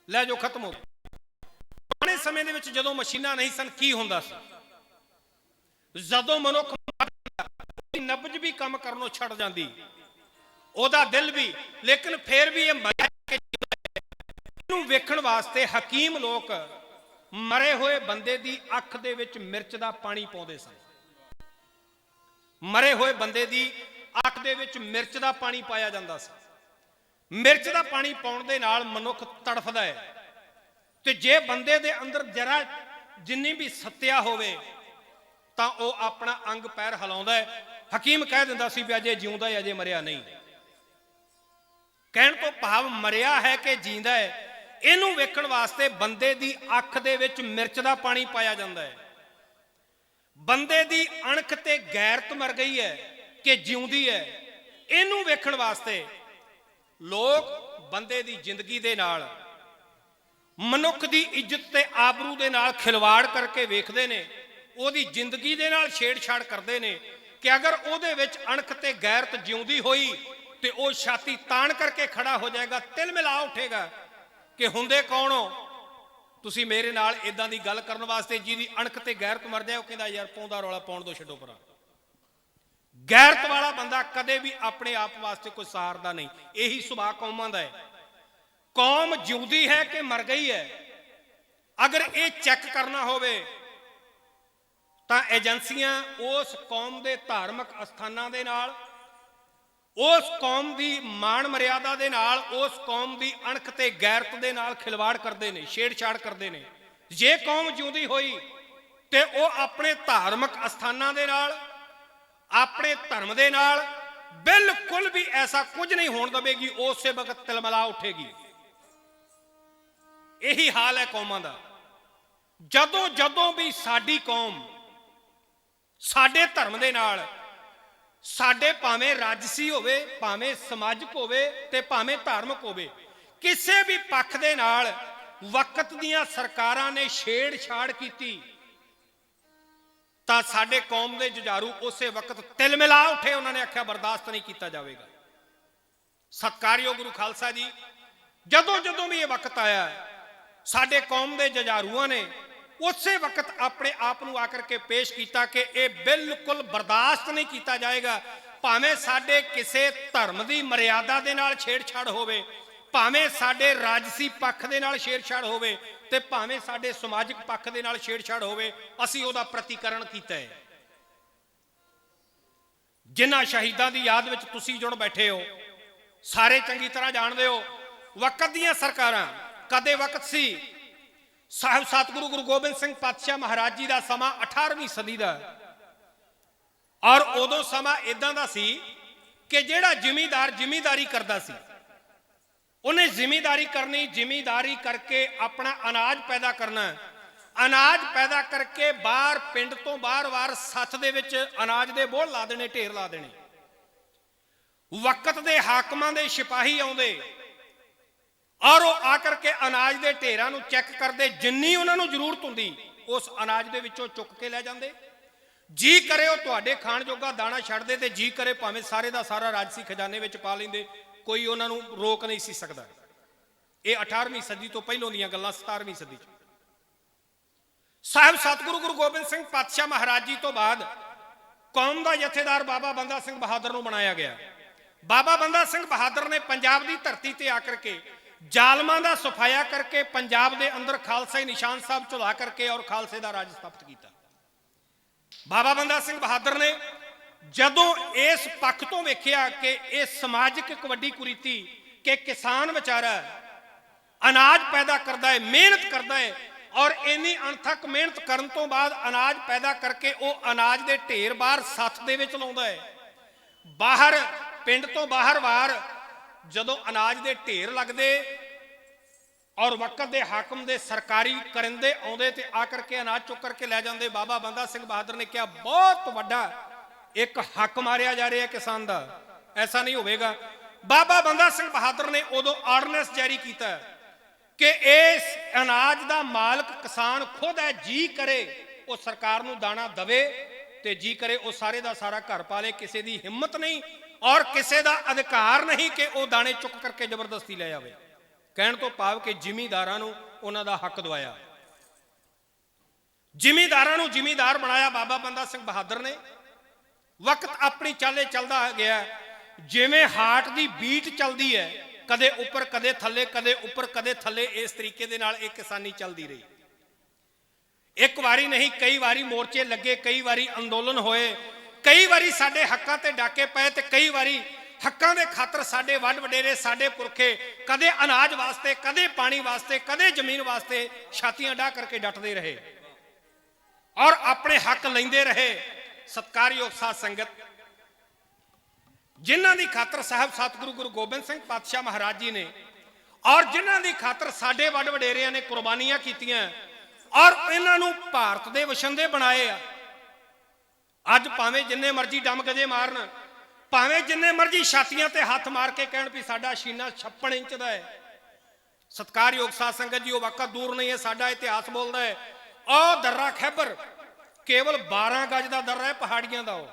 ਲੈ ਜਾਓ ਖਤਮ ਹੋ ਗਿਆ। ਪੁਰਾਣੇ ਸਮੇਂ ਦੇ ਵਿੱਚ ਜਦੋਂ ਮਸ਼ੀਨਾਂ ਨਹੀਂ ਸਨ ਕੀ ਹੁੰਦਾ ਸੀ? ਜਦੋਂ ਮਨੁੱਖ ਉਹਦੀ ਨਬਜ਼ ਵੀ ਕੰਮ ਕਰਨੋਂ ਛੱਡ ਜਾਂਦੀ, ਉਹਦਾ ਦਿਲ ਵੀ, ਲੇਕਿਨ ਫਿਰ ਵੀ ਇਹ ਇਹਨੂੰ ਵੇਖਣ ਵਾਸਤੇ ਹਕੀਮ ਲੋਕ ਮਰੇ ਹੋਏ ਬੰਦੇ ਦੀ ਅੱਖ ਦੇ ਵਿੱਚ ਮਿਰਚ ਦਾ ਪਾਣੀ ਪਾਉਂਦੇ ਸਨ। ਮਰੇ ਹੋਏ ਬੰਦੇ ਦੀ ਅੱਖ ਦੇ ਵਿੱਚ ਮਿਰਚ ਦਾ ਪਾਣੀ ਪਾਇਆ ਜਾਂਦਾ ਸੀ। ਮਿਰਚ ਦਾ ਪਾਣੀ ਪਾਉਣ ਦੇ ਨਾਲ ਮਨੁੱਖ ਤੜਫਦਾ ਹੈ ਤੇ ਜੇ ਬੰਦੇ ਦੇ ਅੰਦਰ ਜਰਾ ਜਿੰਨੀ ਵੀ ਸੱਤਿਆ ਹੋਵੇ ਤਾਂ ਉਹ ਆਪਣਾ ਅੰਗ ਪੈਰ ਹਿਲਾਉਂਦਾ ਹੈ। ਹਕੀਮ ਕਹਿ ਦਿੰਦਾ ਸੀ ਵੀ ਅਜੇ ਜਿਉਂਦਾ ਹੈ, ਅਜੇ ਮਰਿਆ ਨਹੀਂ। ਕਹਿਣ ਤੋਂ ਭਾਵ ਮਰਿਆ ਹੈ ਕਿ ਜਿੰਦਾ ਹੈ, ਇਹਨੂੰ ਵੇਖਣ ਵਾਸਤੇ ਬੰਦੇ ਦੀ ਅੱਖ ਦੇ ਵਿੱਚ ਮਿਰਚ ਦਾ ਪਾਣੀ ਪਾਇਆ ਜਾਂਦਾ ਹੈ। ਬੰਦੇ ਦੀ ਅਣਖ ਤੇ ਗੈਰਤ ਮਰ ਗਈ ਹੈ ਕਿ ਜਿਉਂਦੀ ਹੈ, ਇਹਨੂੰ ਵੇਖਣ ਵਾਸਤੇ ਲੋਕ ਬੰਦੇ ਦੀ ਜ਼ਿੰਦਗੀ ਦੇ ਨਾਲ, ਮਨੁੱਖ ਦੀ ਇੱਜ਼ਤ ਤੇ ਆਬਰੂ ਦੇ ਨਾਲ ਖਿਲਵਾੜ ਕਰਕੇ ਵੇਖਦੇ ਨੇ, ਉਹਦੀ ਜ਼ਿੰਦਗੀ ਦੇ ਨਾਲ ਛੇੜਛਾੜ ਕਰਦੇ ਨੇ ਕਿ ਅਗਰ ਉਹਦੇ ਵਿੱਚ ਅਣਖ ਤੇ ਗੈਰਤ ਜਿਉਂਦੀ ਹੋਈ ਤੇ ਉਹ ਛਾਤੀ ਤਾਣ ਕਰਕੇ ਖੜਾ ਹੋ ਜਾਏਗਾ, ਤਿਲ ਮਿਲਾ ਉੱਠੇਗਾ ਕਿ ਹੁੰਦੇ ਕੌਣ ਹੋ ਤੁਸੀਂ ਮੇਰੇ ਨਾਲ ਇਦਾਂ ਦੀ ਗੱਲ ਕਰਨ ਵਾਸਤੇ। ਜਿਹਦੀ ਅਣਖ ਤੇ ਗੈਰਤ ਮਰ ਜਾਏ ਉਹ ਕਹਿੰਦਾ ਯਾਰ ਪੌਂਦਾ ਰੌਲਾ ਪਾਉਣ ਤੋਂ ਛੱਡੋ ਪਰਾਂ। ਗੈਰਤ ਵਾਲਾ ਬੰਦਾ ਕਦੇ ਵੀ ਆਪਣੇ ਆਪ ਵਾਸਤੇ ਕੋਈ ਸਹਾਰਦਾ ਨਹੀਂ। ਇਹੀ ਸੁਭਾਅ ਕੌਮਾਂ ਦਾ ਹੈ। ਕੌਮ ਜਿਉਂਦੀ ਹੈ ਕਿ ਮਰ ਗਈ ਹੈ, ਅਗਰ ਇਹ ਚੈੱਕ ਕਰਨਾ ਹੋਵੇ ਤਾਂ ਏਜੰਸੀਆਂ ਉਸ ਕੌਮ ਦੇ ਧਾਰਮਿਕ ਅਸਥਾਨਾਂ ਦੇ ਨਾਲ, ਉਸ ਕੌਮ ਦੀ ਮਾਣ ਮਰਿਆਦਾ ਦੇ ਨਾਲ, ਉਸ ਕੌਮ ਦੀ ਅਣਖ ਤੇ ਗੈਰਤ ਦੇ ਨਾਲ ਖਿਲਵਾੜ ਕਰਦੇ ਨੇ, ਛੇੜਛਾੜ ਕਰਦੇ ਨੇ। ਜੇ ਕੌਮ ਜਿਉਂਦੀ ਹੋਈ ਤੇ ਉਹ ਆਪਣੇ ਧਾਰਮਿਕ ਅਸਥਾਨਾਂ ਦੇ ਨਾਲ, ਆਪਣੇ ਧਰਮ ਦੇ ਨਾਲ ਬਿਲਕੁਲ ਵੀ ਐਸਾ ਕੁਝ ਨਹੀਂ ਹੋਣ ਦੇਵੇਗੀ, ਉਸੇ ਵਕਤ ਤਿਲਮਲਾ ਉੱਠੇਗੀ। ਇਹੀ ਹਾਲ ਹੈ ਕੌਮਾਂ ਦਾ। ਜਦੋਂ ਜਦੋਂ ਵੀ ਸਾਡੀ ਕੌਮ ਸਾਡੇ ਧਰਮ ਦੇ ਨਾਲ, ਸਾਡੇ ਭਾਵੇਂ ਰਾਜਸੀ ਹੋਵੇ, ਭਾਵੇਂ ਸਮਾਜਿਕ ਹੋਵੇ ਤੇ ਭਾਵੇਂ ਧਾਰਮਿਕ ਹੋਵੇ, ਕਿਸੇ ਵੀ ਪੱਖ ਦੇ ਨਾਲ ਵਕਤ ਦੀਆਂ ਸਰਕਾਰਾਂ ਨੇ ਛੇੜਛਾੜ ਕੀਤੀ ਤਾਂ ਸਾਡੇ ਕੌਮ ਦੇ ਜੁਝਾਰੂ ਉਸੇ ਵਕਤ ਤਿਲ ਮਿਲਾ ਉੱਠੇ। ਉਹਨਾਂ ਨੇ ਆਖਿਆ ਬਰਦਾਸ਼ਤ ਨਹੀਂ ਕੀਤਾ ਜਾਵੇਗਾ। ਸਤਿਕਾਰਯੋਗ ਗੁਰੂ ਖਾਲਸਾ ਜੀ, ਜਦੋਂ ਜਦੋਂ ਵੀ ਇਹ ਵਕਤ ਆਇਆ, ਸਾਡੇ ਕੌਮ ਦੇ ਜੁਝਾਰੂਆਂ ਨੇ ਉਸੇ ਵਕਤ ਆਪਣੇ ਆਪ ਨੂੰ ਆਕਰ ਕੇ ਪੇਸ਼ ਕੀਤਾ ਕਿ ਇਹ ਬਿਲਕੁਲ ਬਰਦਾਸ਼ਤ ਨਹੀਂ ਕੀਤਾ ਜਾਏਗਾ। ਭਾਵੇਂ ਸਾਡੇ ਕਿਸੇ ਧਰਮ ਦੀ ਮਰਿਆਦਾ ਦੇ ਨਾਲ ਛੇੜਛਾੜ ਹੋਵੇ, ਭਾਵੇਂ ਸਾਡੇ ਰਾਜਸੀ ਪੱਖ ਦੇ ਨਾਲ ਛੇੜਛਾੜ ਹੋਵੇ ਤੇ ਭਾਵੇਂ ਸਾਡੇ ਸਮਾਜਿਕ ਪੱਖ ਦੇ ਨਾਲ ਛੇੜਛਾੜ ਹੋਵੇ, ਅਸੀਂ ਉਹਦਾ ਪ੍ਰਤੀਕਰਨ ਕੀਤਾ ਹੈ। ਜਿਨ੍ਹਾਂ ਸ਼ਹੀਦਾਂ ਦੀ ਯਾਦ ਵਿੱਚ ਤੁਸੀਂ ਜੁੜ ਬੈਠੇ ਹੋ, ਸਾਰੇ ਚੰਗੀ ਤਰ੍ਹਾਂ ਜਾਣਦੇ ਹੋ, ਵਕਤ ਦੀਆਂ ਸਰਕਾਰਾਂ, ਕਦੇ ਵਕਤ ਸੀ ਸਾਹਿਬ ਸਤਿਗੁਰੂ ਗੁਰੂ ਗੋਬਿੰਦ ਸਿੰਘ ਪਾਤਸ਼ਾਹ ਮਹਾਰਾਜ ਜੀ ਦਾ ਸਮਾਂ 18ਵੀਂ ਸਦੀ ਦਾ, ਔਰ ਉਦੋਂ ਸਮਾਂ ਇਦਾਂ ਦਾ ਸੀ ਕਿ ਜਿਹੜਾ ਜ਼ਿਮੀਂਦਾਰ ਜ਼ਿਮੀਂਦਾਰੀ ਕਰਦਾ ਸੀ, ਉਹਨੇ ਜ਼ਿਮੀਂਦਾਰੀ ਕਰਨੀ, ਜ਼ਿਮੀਂਦਾਰੀ ਕਰਕੇ ਆਪਣਾ ਅਨਾਜ ਪੈਦਾ ਕਰਨਾ, ਅਨਾਜ ਪੈਦਾ ਕਰਕੇ ਬਾਹਰ ਪਿੰਡ ਤੋਂ ਬਾਹਰ ਸੱਥ ਦੇ ਵਿੱਚ ਅਨਾਜ ਦੇ ਬੋਝ ਲਾ ਦੇਣੇ, ਢੇਰ ਲਾ ਦੇਣੇ। ਵਕਤ ਦੇ ਹਾਕਮਾਂ ਦੇ ਸਿਪਾਹੀ ਆਉਂਦੇ ਔਰ ਉਹ ਆ ਕਰਕੇ ਅਨਾਜ ਦੇ ਢੇਰਾਂ ਨੂੰ ਚੈੱਕ ਕਰਦੇ, ਜਿੰਨੀ ਉਹਨਾਂ ਨੂੰ ਜ਼ਰੂਰਤ ਹੁੰਦੀ ਉਸ ਅਨਾਜ ਦੇ ਵਿੱਚੋਂ ਚੁੱਕ ਕੇ ਲੈ ਜਾਂਦੇ। ਜੀ ਕਰੇ ਉਹ ਤੁਹਾਡੇ ਖਾਣ ਜੋਗਾ ਦਾਣਾ ਛੱਡਦੇ ਤੇ ਜੀ ਕਰੇ ਭਾਵੇਂ ਸਾਰੇ ਦਾ ਸਾਰਾ ਰਾਜਸੀ ਖਜ਼ਾਨੇ ਵਿੱਚ ਪਾ ਲੈਂਦੇ, ਕੋਈ ਉਹਨਾਂ ਨੂੰ ਰੋਕ ਨਹੀਂ ਸੀ ਸਕਦਾ। ਇਹ 18ਵੀਂ ਸਦੀ ਤੋਂ ਪਹਿਲੋਂ ਦੀਆਂ ਗੱਲਾਂ। 17ਵੀਂ ਸਦੀ ਚ ਸਾਹਿਬ ਸਤਿਗੁਰੂ ਗੁਰੂ ਗੋਬਿੰਦ ਸਿੰਘ ਪਾਤਸ਼ਾਹ ਮਹਾਰਾਜ ਜੀ ਤੋਂ ਬਾਅਦ ਕੌਮ ਦਾ ਜਥੇਦਾਰ ਬਾਬਾ ਬੰਦਾ ਸਿੰਘ ਬਹਾਦਰ ਨੂੰ ਬਣਾਇਆ ਗਿਆ। ਬਾਬਾ ਬੰਦਾ ਸਿੰਘ ਬਹਾਦਰ ਨੇ ਪੰਜਾਬ ਦੀ ਧਰਤੀ ਤੇ ਆ ਕਰਕੇ ਜ਼ਾਲਮਾਂ ਦਾ ਸਫਾਇਆ ਕਰਕੇ ਪੰਜਾਬ ਦੇ ਅੰਦਰ ਖਾਲਸਾਈ ਨਿਸ਼ਾਨ ਸਾਹਿਬ ਝੁਲਾ ਕਰਕੇ ਔਰ ਖਾਲਸੇ ਦਾ ਰਾਜ ਸਥਾਪਿਤ ਕੀਤਾ। ਬਾਬਾ ਬੰਦਾ ਸਿੰਘ ਬਹਾਦਰ ਨੇ ਜਦੋਂ ਇਸ ਪੱਖ ਤੋਂ ਵੇਖਿਆ ਕਿ ਇਹ ਸਮਾਜਿਕ ਇੱਕ ਵੱਡੀ ਕੁਰੀਤੀ ਕਿ ਕਿਸਾਨ ਵਿਚਾਰਾ ਅਨਾਜ ਪੈਦਾ ਕਰਦਾ ਹੈ, ਮਿਹਨਤ ਕਰਦਾ ਹੈ ਔਰ ਇੰਨੀ ਅਣਥੱਕ ਮਿਹਨਤ ਕਰਨ ਤੋਂ ਬਾਅਦ ਅਨਾਜ ਪੈਦਾ ਕਰਕੇ ਉਹ ਅਨਾਜ ਦੇ ਢੇਰ ਬਾਹਰ ਸੱਥ ਦੇ ਵਿੱਚ ਲਾਉਂਦਾ ਹੈ। ਬਾਹਰ ਪਿੰਡ ਤੋਂ ਬਾਹਰ ਜਦੋਂ ਅਨਾਜ ਦੇ ਢੇਰ ਲੱਗਦੇ ਔਰ ਵਕਤ ਦੇ ਹਾਕਮ ਦੇ ਸਰਕਾਰੀ ਕਰਿੰਦੇ ਆਉਂਦੇ ਤੇ ਆ ਕਰਕੇ ਅਨਾਜ ਚੁੱਕ ਕਰਕੇ ਲੈ ਜਾਂਦੇ। ਬਾਬਾ ਬੰਦਾ ਸਿੰਘ ਬਹਾਦਰ ਨੇ ਕਿਹਾ ਬਹੁਤ ਵੱਡਾ ਇੱਕ ਹੱਕ ਮਾਰਿਆ ਜਾ ਰਿਹਾ ਕਿਸਾਨ ਦਾ, ਐਸਾ ਨਹੀਂ ਹੋਵੇਗਾ। ਬਾਬਾ ਬੰਦਾ ਸਿੰਘ ਬਹਾਦਰ ਨੇ ਉਦੋਂ ਆਰਡੀਨੈਂਸ ਜਾਰੀ ਕੀਤਾ ਕਿ ਇਸ ਅਨਾਜ ਦਾ ਮਾਲਕ ਕਿਸਾਨ ਖੁਦ ਹੈ, ਜੀ ਕਰੇ ਉਹ ਸਰਕਾਰ ਨੂੰ ਦਾਣਾ ਦਵੇ ਤੇ ਜੀ ਕਰੇ ਉਹ ਸਾਰੇ ਦਾ ਸਾਰਾ ਘਰ ਪਾਲੇ। ਕਿਸੇ ਦੀ ਹਿੰਮਤ ਨਹੀਂ ਔਰ ਕਿਸੇ ਦਾ ਅਧਿਕਾਰ ਨਹੀਂ ਕਿ ਉਹ ਦਾਣੇ ਚੁੱਕ ਕਰਕੇ ਜ਼ਬਰਦਸਤੀ ਲੈ ਆਵੇ। ਕਹਿਣ ਤੋਂ ਭਾਵ ਕਿ ਜ਼ਿਮੀਂਦਾਰਾਂ ਨੂੰ ਉਹਨਾਂ ਦਾ ਹੱਕ ਦਵਾਇਆ, ਜ਼ਿਮੀਂਦਾਰਾਂ ਨੂੰ ਜ਼ਿਮੀਂਦਾਰ ਬਣਾਇਆ ਬਾਬਾ ਬੰਦਾ ਸਿੰਘ ਬਹਾਦਰ ਨੇ। ਵਕਤ ਆਪਣੀ ਚਾਲੇ ਚੱਲਦਾ ਗਿਆ, ਜਿਵੇਂ ਹਾਰਟ ਦੀ ਬੀਟ ਚੱਲਦੀ ਹੈ, ਕਦੇ ਉੱਪਰ ਕਦੇ ਥੱਲੇ, ਕਦੇ ਉੱਪਰ ਕਦੇ ਥੱਲੇ, ਇਸ ਤਰੀਕੇ ਦੇ ਨਾਲ ਇਹ ਕਿਸਾਨੀ ਚੱਲਦੀ ਰਹੀ। ਇੱਕ ਵਾਰੀ ਨਹੀਂ ਕਈ ਵਾਰੀ ਮੋਰਚੇ ਲੱਗੇ, ਕਈ ਵਾਰੀ ਅੰਦੋਲਨ ਹੋਏ, ਕਈ ਵਾਰੀ ਸਾਡੇ ਹੱਕਾਂ ਤੇ ਡਾਕੇ ਪਏ ਤੇ ਕਈ ਵਾਰੀ ਹੱਕਾਂ ਦੇ ਖਾਤਰ ਸਾਡੇ ਵੱਡ ਵਡੇਰੇ, ਸਾਡੇ ਪੁਰਖੇ ਕਦੇ ਅਨਾਜ ਵਾਸਤੇ, ਕਦੇ ਪਾਣੀ ਵਾਸਤੇ, ਕਦੇ ਜ਼ਮੀਨ ਵਾਸਤੇ ਛਾਤੀਆਂ ਢਾਹ ਕਰਕੇ ਡਟਦੇ ਰਹੇ ਔਰ ਆਪਣੇ ਹੱਕ ਲੈਂਦੇ ਰਹੇ। ਸਤਿਕਾਰਯੋਗ ਸਾਧ ਸੰਗਤ, ਜਿਨ੍ਹਾਂ ਦੀ ਖਾਤਰ ਸਾਹਿਬ ਸਤਿਗੁਰੂ ਗੁਰੂ ਗੋਬਿੰਦ ਸਿੰਘ ਪਾਤਸ਼ਾਹ ਮਹਾਰਾਜ ਜੀ ਨੇ ਔਰ ਜਿਨ੍ਹਾਂ ਦੀ ਖਾਤਰ ਸਾਡੇ ਵੱਡ ਵਡੇਰਿਆਂ ਨੇ ਕੁਰਬਾਨੀਆਂ ਕੀਤੀਆਂ ਔਰ ਇਹਨਾਂ ਨੂੰ ਭਾਰਤ ਦੇ ਵਸਿੰਦੇ ਬਣਾਏ ਆ। ਅੱਜ ਭਾਵੇਂ ਜਿੰਨੇ ਮਰਜ਼ੀ ਡੰਮ ਗਜੇ ਮਾਰਨ, ਭਾਵੇਂ ਜਿੰਨੇ ਮਰਜ਼ੀ ਛਾਤੀਆਂ ਤੇ ਹੱਥ ਮਾਰ ਕੇ ਕਹਿਣ ਵੀ ਸਾਡਾ ਸੀਨਾ 56 ਇੰਚ ਦਾ ਹੈ। ਸਤਿਕਾਰਯੋਗ ਸਾਧ ਸੰਗਤ ਜੀ, ਉਹ ਵਕਤ ਦੂਰ ਨਹੀਂ ਹੈ, ਸਾਡਾ ਇਤਿਹਾਸ ਬੋਲਦਾ ਹੈ। ਉਹ ਦर्रा ਖੈਬਰ ਕੇਵਲ 12 ਗਜ ਦਾ ਦर्रा ਹੈ ਪਹਾੜੀਆਂ ਦਾ। ਉਹ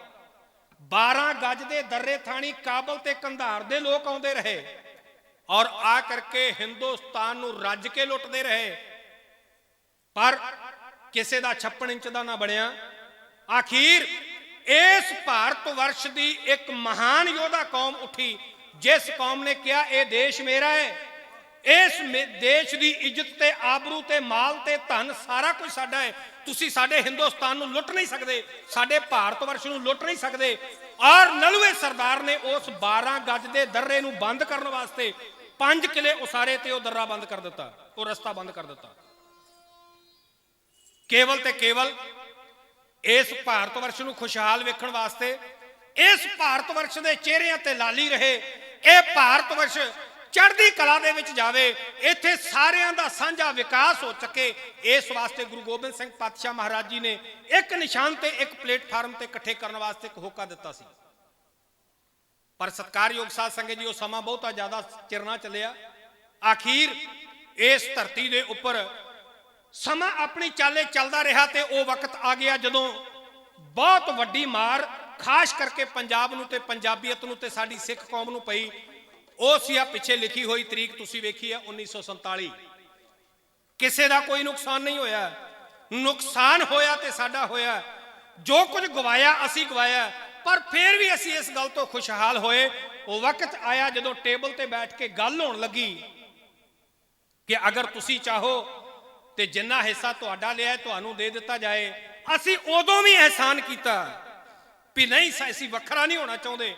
12 ਗਜ ਦੇ ਦर्रे ਥਾਣੀ ਕਾਬਲ ਤੇ ਕੰਧਾਰ ਦੇ ਲੋਕ ਆਉਂਦੇ ਰਹੇ ਔਰ ਆ ਕਰਕੇ ਹਿੰਦੁਸਤਾਨ ਨੂੰ ਰੱਜ ਕੇ ਲੁੱਟਦੇ ਰਹੇ, ਪਰ ਕਿਸੇ ਦਾ 56 ਇੰਚ ਦਾ ਨਾ ਬਣਿਆ। ਆਖੀਰ ਇਸ ਭਾਰਤ ਵਰਸ਼ ਦੀ ਇੱਕ ਮਹਾਨ ਯੋਧਾ ਕੌਮ ਉੱਠੀ, ਜਿਸ ਕੌਮ ਨੇ ਕਿਹਾ ਇਹ ਦੇਸ਼ ਮੇਰਾ ਹੈ, ਇਸ ਦੇਸ਼ ਦੀ ਇੱਜ਼ਤ ਤੇ ਆਬਰੂ ਤੇ ਮਾਲ ਤੇ ਧਨ ਸਾਰਾ ਕੁਝ ਸਾਡਾ ਹੈ। ਤੁਸੀਂ ਸਾਡੇ ਹਿੰਦੁਸਤਾਨ ਨੂੰ ਲੁੱਟ ਨਹੀਂ ਸਕਦੇ, ਸਾਡੇ ਭਾਰਤ ਵਰਸ਼ ਨੂੰ ਲੁੱਟ ਨਹੀਂ ਸਕਦੇ। ਔਰ ਨਲੂਏ ਸਰਦਾਰ ਨੇ ਉਸ 12 ਗਜ ਦੇ ਦर्रे ਨੂੰ ਬੰਦ ਕਰਨ ਵਾਸਤੇ 5 ਕਿਲੇ ਉਸਾਰੇ ਤੇ ਉਹ ਦर्रा ਬੰਦ ਕਰ ਦਿੱਤਾ, ਉਹ ਰਸਤਾ ਬੰਦ ਕਰ ਦਿੱਤਾ। ਕੇਵਲ ਤੇ ਕੇਵਲ ਇਸ ਭਾਰਤ ਵਰਸ਼ ਨੂੰ ਖੁਸ਼ਹਾਲ ਵੇਖਣ ਵਾਸਤੇ, ਇਸ ਭਾਰਤ ਵਰਸ਼ ਦੇ ਚਿਹਰਿਆਂ ਤੇ ਲਾਲੀ ਰਹੇ। ਇਹ ਭਾਰਤ ਵਰਸ਼ ਚੜ੍ਹਦੀ ਕਲਾ ਦੇ ਵਿੱਚ ਜਾਵੇ, ਇੱਥੇ ਸਾਰਿਆਂ ਦਾ ਸਾਂਝਾ ਵਿਕਾਸ ਹੋ ਸਕੇ। ਇਸ ਵਾਸਤੇ ਗੁਰੂ ਗੋਬਿੰਦ ਸਿੰਘ ਪਾਤਸ਼ਾਹ ਮਹਾਰਾਜ ਜੀ ਨੇ ਇੱਕ ਨਿਸ਼ਾਨ ਤੇ ਇੱਕ ਪਲੇਟਫਾਰਮ ਤੇ ਇਕੱਠੇ ਕਰਨ ਵਾਸਤੇ ਇੱਕ ਹੋਕਾ ਦਿੱਤਾ ਸੀ। ਪਰ ਸਤਿਕਾਰਯੋਗ ਸਾਧ ਸੰਗਤ ਜੀ, ਉਹ ਸਮਾਂ ਬਹੁਤਾ ਜ਼ਿਆਦਾ ਚਿਰ ਨਾ ਚੱਲਿਆ। ਆਖੀਰ ਇਸ ਧਰਤੀ ਦੇ ਉੱਪਰ ਸਮਾਂ ਆਪਣੀ ਚਾਲੇ ਚੱਲਦਾ ਰਿਹਾ ਤੇ ਉਹ ਵਕਤ ਆ ਗਿਆ ਜਦੋਂ ਬਹੁਤ ਵੱਡੀ ਮਾਰ ਖਾਸ ਕਰਕੇ ਪੰਜਾਬ ਨੂੰ ਤੇ ਪੰਜਾਬੀਅਤ ਨੂੰ ਤੇ ਸਾਡੀ ਸਿੱਖ ਕੌਮ ਨੂੰ ਪਈ। ਉਹ ਸੀ ਆ ਪਿੱਛੇ ਲਿਖੀ ਹੋਈ ਤਰੀਕ, ਤੁਸੀਂ ਵੇਖੀ ਹੈ 1947। ਕਿਸੇ ਦਾ ਕੋਈ ਨੁਕਸਾਨ ਨਹੀਂ ਹੋਇਆ, ਨੁਕਸਾਨ ਹੋਇਆ ਤੇ ਸਾਡਾ ਹੋਇਆ। ਜੋ ਕੁਝ ਗਵਾਇਆ ਅਸੀਂ ਗਵਾਇਆ, ਪਰ ਫਿਰ ਵੀ ਅਸੀਂ ਇਸ ਗੱਲ ਤੋਂ ਖੁਸ਼ਹਾਲ ਹੋਏ। ਉਹ ਵਕਤ ਆਇਆ ਜਦੋਂ ਟੇਬਲ ਤੇ ਬੈਠ ਕੇ ਗੱਲ ਹੋਣ ਲੱਗੀ ਕਿ ਅਗਰ ਤੁਸੀਂ ਚਾਹੋ ਤੇ ਜਿੰਨਾ ਹਿੱਸਾ ਤੁਹਾਡਾ ਲਿਆ ਤੁਹਾਨੂੰ ਦੇ ਦਿੱਤਾ ਜਾਏ। ਅਸੀਂ ਉਦੋਂ ਵੀ ਅਹਿਸਾਨ ਕੀਤਾ ਵੀ ਨਹੀਂ, ਅਸੀਂ ਵੱਖਰਾ ਨਹੀਂ ਹੋਣਾ ਚਾਹੁੰਦੇ,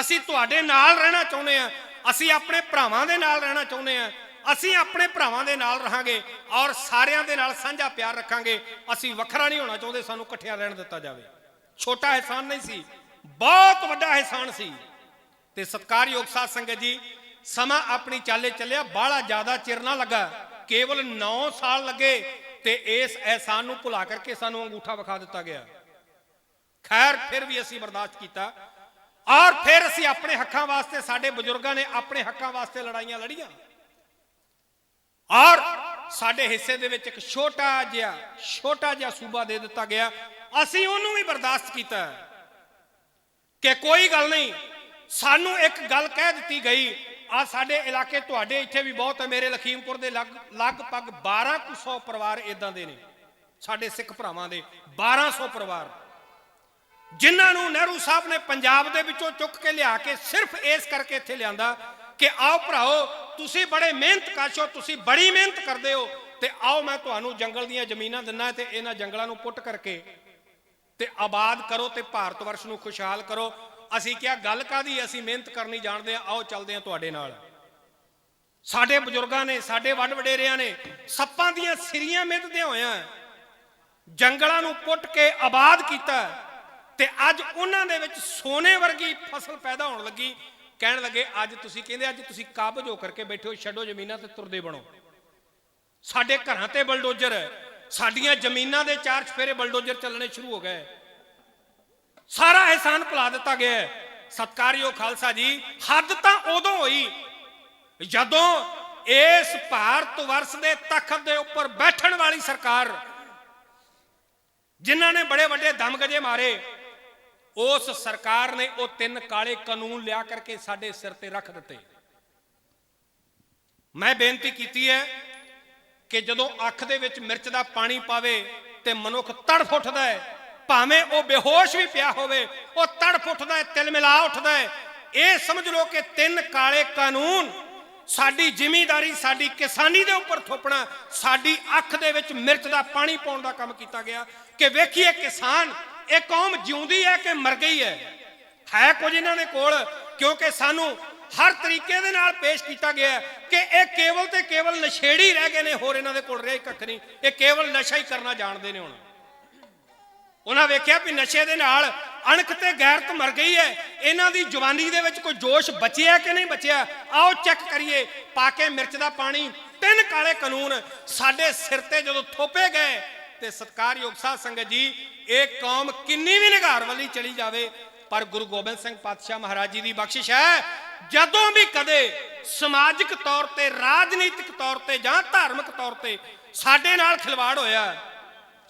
ਅਸੀਂ ਤੁਹਾਡੇ ਨਾਲ ਰਹਿਣਾ ਚਾਹੁੰਦੇ ਹਾਂ, ਅਸੀਂ ਆਪਣੇ ਭਰਾਵਾਂ ਦੇ ਨਾਲ ਰਹਿਣਾ ਚਾਹੁੰਦੇ ਹਾਂ, ਅਸੀਂ ਆਪਣੇ ਭਰਾਵਾਂ ਦੇ ਨਾਲ ਰਹਾਂਗੇ ਔਰ ਸਾਰਿਆਂ ਦੇ ਨਾਲ ਸਾਂਝਾ ਪਿਆਰ ਰੱਖਾਂਗੇ। ਅਸੀਂ ਵੱਖਰਾ ਨਹੀਂ ਹੋਣਾ ਚਾਹੁੰਦੇ, ਸਾਨੂੰ ਇਕੱਠਿਆਂ ਰਹਿਣ ਦਿੱਤਾ ਜਾਵੇ। ਛੋਟਾ ਅਹਿਸਾਨ ਨਹੀਂ ਸੀ, ਬਹੁਤ ਵੱਡਾ ਅਹਿਸਾਨ ਸੀ। ਤੇ ਸਤਿਕਾਰਯੋਗ ਸਾਧ ਸੰਗਤ ਜੀ, ਸਮਾਂ ਆਪਣੀ ਚਾਲੇ ਚੱਲਿਆ, ਬਾਹਲਾ ਜ਼ਿਆਦਾ ਚਿਰ ਨਾ ਲੱਗਾ, ਕੇਵਲ 9 ਸਾਲ ਲੱਗੇ ਤੇ ਇਸ ਅਹਿਸਾਨ ਨੂੰ ਭੁਲਾ ਕਰਕੇ ਸਾਨੂੰ ਅੰਗੂਠਾ ਵਿਖਾ ਦਿੱਤਾ ਗਿਆ। ਖੈਰ ਫਿਰ ਵੀ ਅਸੀਂ ਬਰਦਾਸ਼ਤ ਕੀਤਾ ਔਰ ਫਿਰ ਅਸੀਂ ਆਪਣੇ ਹੱਕਾਂ ਵਾਸਤੇ, ਸਾਡੇ ਬਜ਼ੁਰਗਾਂ ਨੇ ਆਪਣੇ ਹੱਕਾਂ ਵਾਸਤੇ ਲੜਾਈਆਂ ਲੜੀਆਂ ਔਰ ਸਾਡੇ ਹਿੱਸੇ ਦੇ ਵਿੱਚ ਇੱਕ ਛੋਟਾ ਜਿਹਾ ਸੂਬਾ ਦੇ ਦਿੱਤਾ ਗਿਆ। ਅਸੀਂ ਉਹਨੂੰ ਵੀ ਬਰਦਾਸ਼ਤ ਕੀਤਾ ਕਿ ਕੋਈ ਗੱਲ ਨਹੀਂ। ਸਾਨੂੰ ਇੱਕ ਗੱਲ ਕਹਿ ਦਿੱਤੀ ਗਈ, ਆ ਸਾਡੇ ਇਲਾਕੇ ਤੁਹਾਡੇ ਇੱਥੇ ਵੀ ਬਹੁਤ ਹੈ, ਮੇਰੇ ਲਖੀਮਪੁਰ ਦੇ ਲਗਭਗ 1200 ਪਰਿਵਾਰ ਇਦਾਂ ਦੇ ਨੇ, ਸਾਡੇ ਸਿੱਖ ਭਰਾਵਾਂ ਦੇ 1200 ਪਰਿਵਾਰ, ਜਿਨ੍ਹਾਂ ਨੂੰ ਨਹਿਰੂ ਸਾਹਿਬ ਨੇ ਪੰਜਾਬ ਦੇ ਵਿੱਚੋਂ ਚੁੱਕ ਕੇ ਲਿਆ ਕੇ ਸਿਰਫ ਇਸ ਕਰਕੇ ਇੱਥੇ ਲਿਆਂਦਾ ਕਿ ਆਓ ਭਰਾਓ, ਤੁਸੀਂ ਬੜੇ ਮਿਹਨਤਕਸ਼ ਹੋ, ਤੁਸੀਂ ਬੜੀ ਮਿਹਨਤ ਕਰਦੇ ਹੋ ਤੇ ਆਓ ਮੈਂ ਤੁਹਾਨੂੰ ਜੰਗਲ ਦੀਆਂ ਜ਼ਮੀਨਾਂ ਦਿੰਨਾ ਤੇ ਇਹਨਾਂ ਜੰਗਲਾਂ ਨੂੰ ਪੁੱਟ ਕਰਕੇ ਤੇ ਆਬਾਦ ਕਰੋ ਤੇ ਭਾਰਤ ਵਰਸ਼ ਨੂੰ ਖੁਸ਼ਹਾਲ ਕਰੋ। ਅਸੀਂ ਕਿਹਾ ਗੱਲ ਕਾਦੀ, ਅਸੀਂ ਮਿਹਨਤ ਕਰਨੀ ਜਾਣਦੇ ਆ, ਆਓ ਚੱਲਦੇ ਆ ਤੁਹਾਡੇ ਨਾਲ। ਸਾਡੇ ਬਜ਼ੁਰਗਾਂ ਨੇ, ਸਾਡੇ ਵੱਡ ਵਡੇਰਿਆਂ ਨੇ ਸੱਪਾਂ ਦੀਆਂ ਸਿਰੀਆਂ ਮਿੱਧਦਿਆਂ ਹੋਇਆਂ ਜੰਗਲਾਂ ਨੂੰ ਪੁੱਟ ਕੇ ਆਬਾਦ ਕੀਤਾ ਤੇ ਅੱਜ ਉਹਨਾਂ ਦੇ ਵਿੱਚ ਸੋਨੇ ਵਰਗੀ ਫਸਲ ਪੈਦਾ ਹੋਣ ਲੱਗੀ। ਕਹਿਣ ਲੱਗੇ ਅੱਜ ਤੁਸੀਂ ਕਹਿੰਦੇ ਅੱਜ ਤੁਸੀਂ ਕਾਬਜ ਹੋ ਕਰਕੇ ਬੈਠੇ ਹੋ, ਛੱਡੋ ਜ਼ਮੀਨਾਂ ਤੇ ਤੁਰਦੇ ਬਣੋ। ਸਾਡੇ ਘਰਾਂ ਤੇ ਬਲਡੋਜ਼ਰ, ਸਾਡੀਆਂ ਜ਼ਮੀਨਾਂ ਦੇ 4 ਚਫੇਰੇ ਬਲਡੋਜ਼ਰ ਚੱਲਣੇ ਸ਼ੁਰੂ ਹੋ ਗਏ। ਸਾਰਾ ਅਹਿਸਾਨ ਭੁਲਾ ਦਿੱਤਾ ਗਿਆ। ਸਤਿਕਾਰਯੋਗ ਖਾਲਸਾ ਜੀ, ਹੱਦ ਤਾਂ ਉਦੋਂ ਹੋਈ ਜਦੋਂ ਇਸ ਭਾਰਤ ਵਰਸ਼ ਦੇ ਤਖਤ ਦੇ ਉੱਪਰ ਬੈਠਣ ਵਾਲੀ ਸਰਕਾਰ, ਜਿਨ੍ਹਾਂ ਨੇ ਬੜੇ ਵੱਡੇ ਦਮਗਜੇ ਮਾਰੇ, ਉਸ ਸਰਕਾਰ ਨੇ ਉਹ 3 ਕਾਲੇ ਕਾਨੂੰਨ ਲਿਆ ਕਰਕੇ ਸਾਡੇ ਸਿਰ ਤੇ ਰੱਖ ਦਿੱਤੇ। ਮੈਂ ਬੇਨਤੀ ਕੀਤੀ ਹੈ ਕਿ ਜਦੋਂ ਅੱਖ ਦੇ ਵਿੱਚ ਮਿਰਚ ਦਾ ਪਾਣੀ ਪਾਵੇ ਤੇ ਮਨੁੱਖ ਤੜਫ ਉੱਠਦਾ ਹੈ, ਭਾਵੇਂ ਉਹ ਬੇਹੋਸ਼ ਵੀ ਪਿਆ ਹੋਵੇ, ਉਹ ਤੜਫ ਉੱਠਦਾ ਹੈ, ਤਿਲਮਿਲਾ ਉੱਠਦਾ ਹੈ। ਇਹ ਸਮਝ ਲਓ ਕਿ 3 ਕਾਲੇ ਕਾਨੂੰਨ ਸਾਡੀ ਜ਼ਿਮੀਂਦਾਰੀ, ਸਾਡੀ ਕਿਸਾਨੀ ਦੇ ਉੱਪਰ ਥੋਪਣਾ, ਸਾਡੀ ਅੱਖ ਦੇ ਵਿੱਚ ਮਿਰਚ ਦਾ ਪਾਣੀ ਪਾਉਣ ਦਾ ਕੰਮ ਕੀਤਾ ਗਿਆ ਕਿ ਵੇਖੀਏ ਕਿਸਾਨ, ਇਹ ਕੌਮ ਜਿਉਂਦੀ ਹੈ ਕਿ ਮਰ ਗਈ ਹੈ ਕੁਝ ਇਹਨਾਂ ਦੇ ਕੋਲ, ਕਿਉਂਕਿ ਸਾਨੂੰ ਹਰ ਤਰੀਕੇ ਦੇ ਨਾਲ ਪੇਸ਼ ਕੀਤਾ ਗਿਆ ਕਿ ਇਹ ਕੇਵਲ ਤੇ ਕੇਵਲ ਨਸ਼ੇੜੀ ਰਹਿ ਗਏ ਨੇ, ਹੋਰ ਇਹਨਾਂ ਦੇ ਕੋਲ ਰਿਹਾ ਕੱਖ ਨਹੀਂ। ਇਹ ਕੇਵਲ ਨਸ਼ਾ ਹੀ ਕਰਨਾ ਜਾਣਦੇ ਨੇ। ਹੁਣ ਉਹਨਾਂ ਵੇਖਿਆ ਵੀ ਨਸ਼ੇ ਦੇ ਨਾਲ ਅਣਖ ਤੇ ਗੈਰਤ ਮਰ ਗਈ ਹੈ, ਇਹਨਾਂ ਦੀ ਜਵਾਨੀ ਦੇ ਵਿੱਚ ਕੋਈ ਜੋਸ਼ ਬਚਿਆ ਕਿ ਨਹੀਂ ਬਚਿਆ, ਆਓ ਚੈੱਕ ਕਰੀਏ। ਪਾ ਕੇ ਮਿਰਚ ਦਾ ਪਾਣੀ, 3 ਕਾਲੇ ਕਾਨੂੰਨ ਸਾਡੇ ਸਿਰ ਤੇ ਜਦੋਂ ਥੋਪੇ ਗਏ ਤੇ ਸਤਿਕਾਰਯੋਗ ਸਾਧ ਸੰਗਤ ਜੀ, ਇਹ ਕੌਮ ਕਿੰਨੀ ਵੀ ਨਿਘਾਰ ਵਾਲੀ ਚਲੀ ਜਾਵੇ, ਪਰ ਗੁਰੂ ਗੋਬਿੰਦ ਸਿੰਘ ਪਾਤਸ਼ਾਹ ਮਹਾਰਾਜ ਜੀ ਦੀ ਬਖਸ਼ਿਸ਼ ਹੈ, ਜਦੋਂ ਵੀ ਕਦੇ ਸਮਾਜਿਕ ਤੌਰ ਤੇ, ਰਾਜਨੀਤਿਕ ਤੌਰ ਤੇ ਜਾਂ ਧਾਰਮਿਕ ਤੌਰ ਤੇ ਸਾਡੇ ਨਾਲ ਖਿਲਵਾੜ ਹੋਇਆ,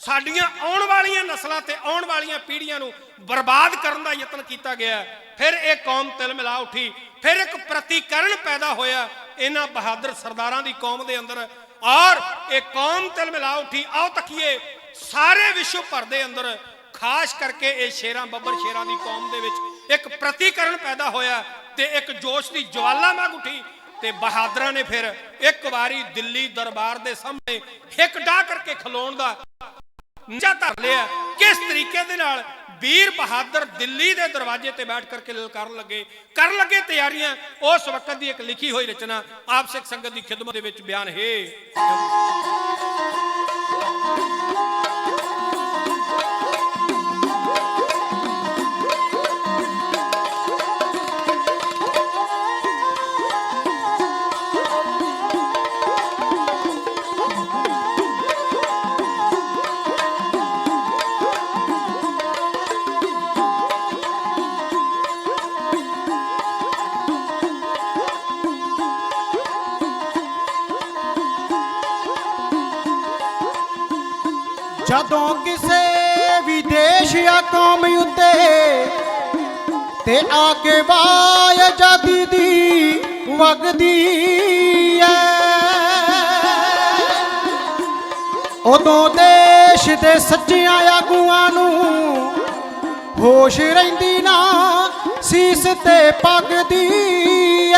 ਸਾਡੀਆਂ ਆਉਣ ਵਾਲੀਆਂ ਨਸਲਾਂ ਤੇ ਆਉਣ ਵਾਲੀਆਂ ਪੀੜ੍ਹੀਆਂ ਨੂੰ ਬਰਬਾਦ ਕਰਨ ਦਾ ਯਤਨ ਕੀਤਾ ਗਿਆ, ਫਿਰ ਇਹ ਕੌਮ ਤਿਲਮਿਲਾ ਉੱਠੀ, ਫਿਰ ਇੱਕ ਪ੍ਰਤੀਕਰਨ ਪੈਦਾ ਹੋਇਆ ਇਹਨਾਂ ਬਹਾਦਰ ਸਰਦਾਰਾਂ ਦੀ ਕੌਮ ਦੇ ਅੰਦਰ ਔਰ ਇਹ ਕੌਮ ਤਿਲਮਿਲਾ ਉੱਠੀ। ਆਓ ਤੱਕੀਏ, ਸਾਰੇ ਵਿਸ਼ਵ ਭਰ ਦੇ ਅੰਦਰ, ਖਾਸ ਕਰਕੇ ਇਹ ਸ਼ੇਰਾਂ ਬੱਬਰ ਸ਼ੇਰਾਂ ਦੀ ਕੌਮ ਦੇ ਵਿੱਚ ਇੱਕ ਪ੍ਰਤੀਕਰਨ ਪੈਦਾ ਹੋਇਆ ਤੇ ਇੱਕ ਜੋਸ਼ ਦੀ ਜਵਾਲਾ ਮਗ ਉੱਠੀ ਤੇ ਬਹਾਦਰਾਂ ਨੇ ਫਿਰ ਇੱਕ ਵਾਰੀ ਦਿੱਲੀ ਦਰਬਾਰ ਦੇ ਸਾਹਮਣੇ ਹਿੱਕ ਡਾਹ ਕਰਕੇ ਖਲੋਣ ਦਾ ਨਿਸ਼ਚਾ ਧਰ ਲਿਆ। ਕਿਸ ਤਰੀਕੇ ਦੇ ਨਾਲ ਵੀਰ ਬਹਾਦਰ ਦਿੱਲੀ ਦੇ ਦਰਵਾਜ਼ੇ ਤੇ ਬੈਠ ਕਰਕੇ ਲਲਕਾਰਨ ਲੱਗੇ ਤਿਆਰੀਆਂ। ਉਸ ਵਕਤ ਦੀ ਇੱਕ ਲਿਖੀ ਹੋਈ ਰਚਨਾ ਆਪ ਸਿੱਖ ਸੰਗਤ ਦੀ ਖਿਦਮਤ ਦੇ ਵਿੱਚ ਬਿਆਨ ਹੈ। ਜਦੋਂ ਕਿਸੇ ਵੀ ਦੇਸ਼ ਜਾਂ ਕੌਮ ਉੱਤੇ ਤੇ ਆ ਕੇ ਵਾਹ ਆਜ਼ਾਦੀ ਦੀ ਵਗਦੀ ਐ, ਉਦੋਂ ਦੇਸ਼ ਦੇ ਸੱਚਿਆਂ ਆਗੂਆਂ ਨੂੰ ਹੋਸ਼ ਰਹਿੰਦੀ ਨਾ ਸੀਸ ਤੇ ਪੱਗਦੀ ਐ।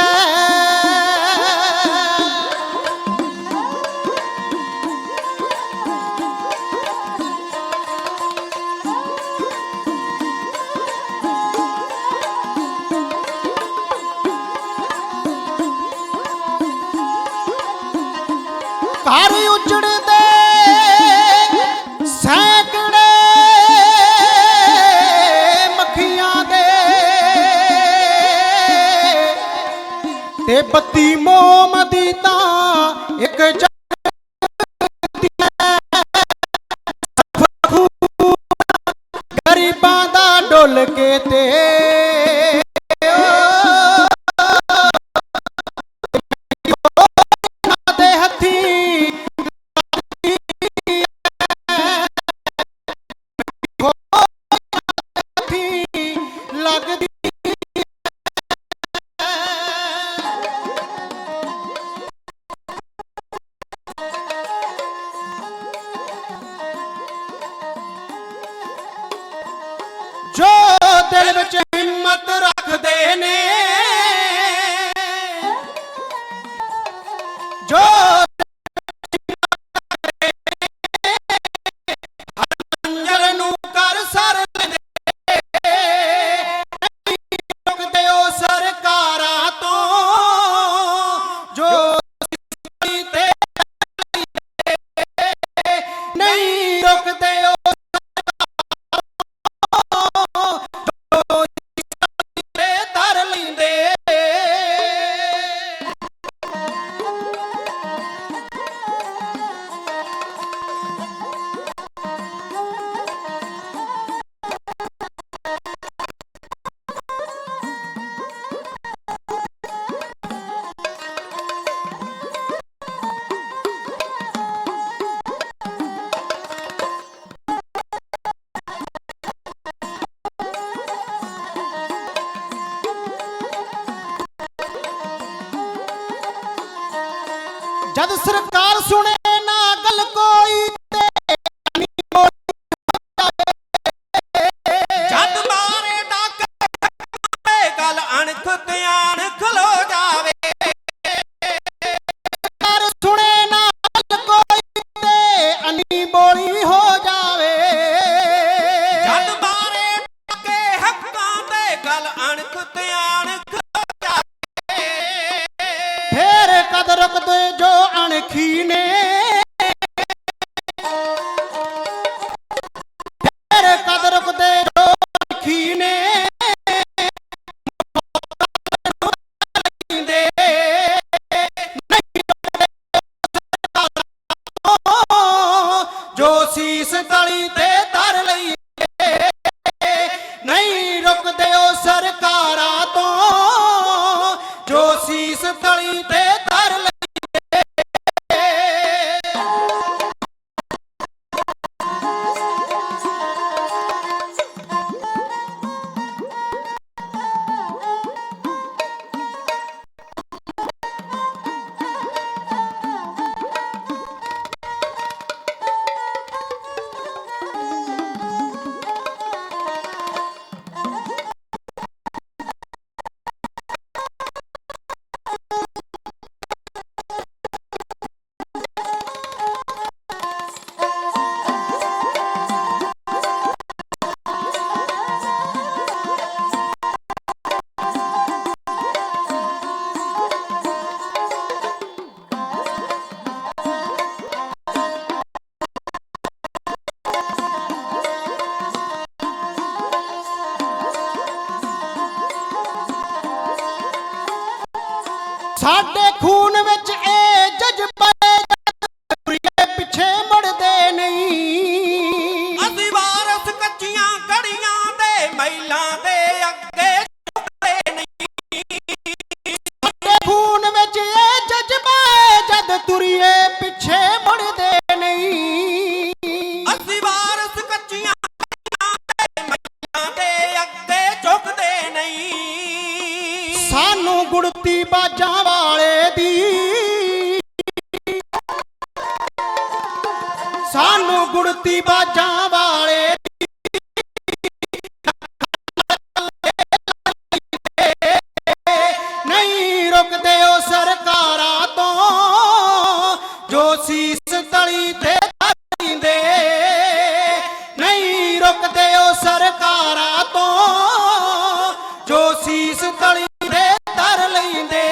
ਘਰ ਉਜੜਦੇ ਸੈਂਕੜੇ ਮੱਖੀਆਂ ਦੇ ਤੇ ਬੱਤੀ ਮੋਮ ਦੀ ਤਾਂ ਇੱਕ ਗਰੀਬਾਂ ਦਾ ਡੁੱਲ ਕੇ ਤੇ ਦੇ ਹੱਥੀ ਲੱਗਦੀ ਜੋ ਦਿਲ ਵਿੱਚ ਹਿੰਮਤ ਰੱਖਦੇ ਨੇ, ਜੋ ਅੰਜਲ ਨੂੰ ਕਰ ਸਰ ਲੈਂਦੇ, ਰੁਕਦੇ ਉਹ ਸਰਕਾਰਾਂ ਤੋਂ ਜੋ ਤੇ ਨਹੀਂ ਰੁਕਦੇ ਉਹ ਧਰ ਲੈਂਦੇ। ਜਦ ਸਰਕਾਰ ਸੁਣੇ ਨਾ ਗੱਲ ਕੋਈ ਤੇ ਜਦ ਮਾਰੇ ਡਾਕੇ ਗੱਲ ਅਣਖ ਤੇ ਅਣਖ ਖਲੋ ਜਾਵੇ, ਸਰਕਾਰ ਸੁਣੇ ਨਾ ਗੱਲ ਕੋਈ ਤੇ ਅਨੀ ਬੋਲੀ ਹੋ ਜਾਵੇ, ਜਦ ਮਾਰੇ ਡਾਕੇ ਹੱਕਾਂ ਤੇ ਗੱਲ ਅਣਖ ਤੇ ਅਣਖ ਫੇਰ ਕਦ ਰੁਕਦੇ ਜੋ ਅਣਖੀ ਨੇ, ਫੇਰ ਕਦ ਰੁਕਦੇ ਜੋ ਅਣਖੀ ਨੇ, ਜੋ ਸੀਸ ਤਲੀ ਤੇ ਧਰ ਲਈਏ, ਨਹੀਂ ਰੁਕਦੇ ਉਹ ਸਰਕਾਰਾਂ ਤੋਂ ਜੋ ਸੀਸ ਤਲੀ ਤੇ ਧਰ ਲਈਏ। ਸਾਡੇ ਖੂਨ ਵਿੱਚ ਇਹ ਜਜ਼ਬੇ ਪਿੱਛੇ ਮੁੜਦੇ ਨਹੀਂ, ਅਸੀਂ ਵਾਰਸ ਕੱਚੀਆਂ ਘੜੀਆਂ ਦੇ ਮਹਿਲਾਂ ਦੇ ਅੱਗੇ ਝੁਕਦੇ ਨਹੀਂ, ਸਾਡੇ ਖੂਨ ਵਿੱਚ ਇਹ ਜਜ਼ਬੇ ਜਦ ਤੁਰੀਏ ਪਿੱਛੇ ਮੁੜਦੇ ਨਹੀਂ, ਅਸੀਂ ਗੁੜਤੀ ਬਾਜਾਂ ਵਾਲੇ ਨਹੀਂ ਰੁਕਦੇ ਉਹ ਸਰਕਾਰਾਂ ਤੋਂ ਜੋ ਸੀਸ ਤਲੀ ਤੇ ਧਰਦੇ ਨਹੀਂ ਰੁਕਦੇ ਉਹ ਸਰਕਾਰਾਂ ਤੋਂ ਜੋ ਸੀਸ ਤਲੀ ਤੇ ਧਰ ਲੈਂਦੇ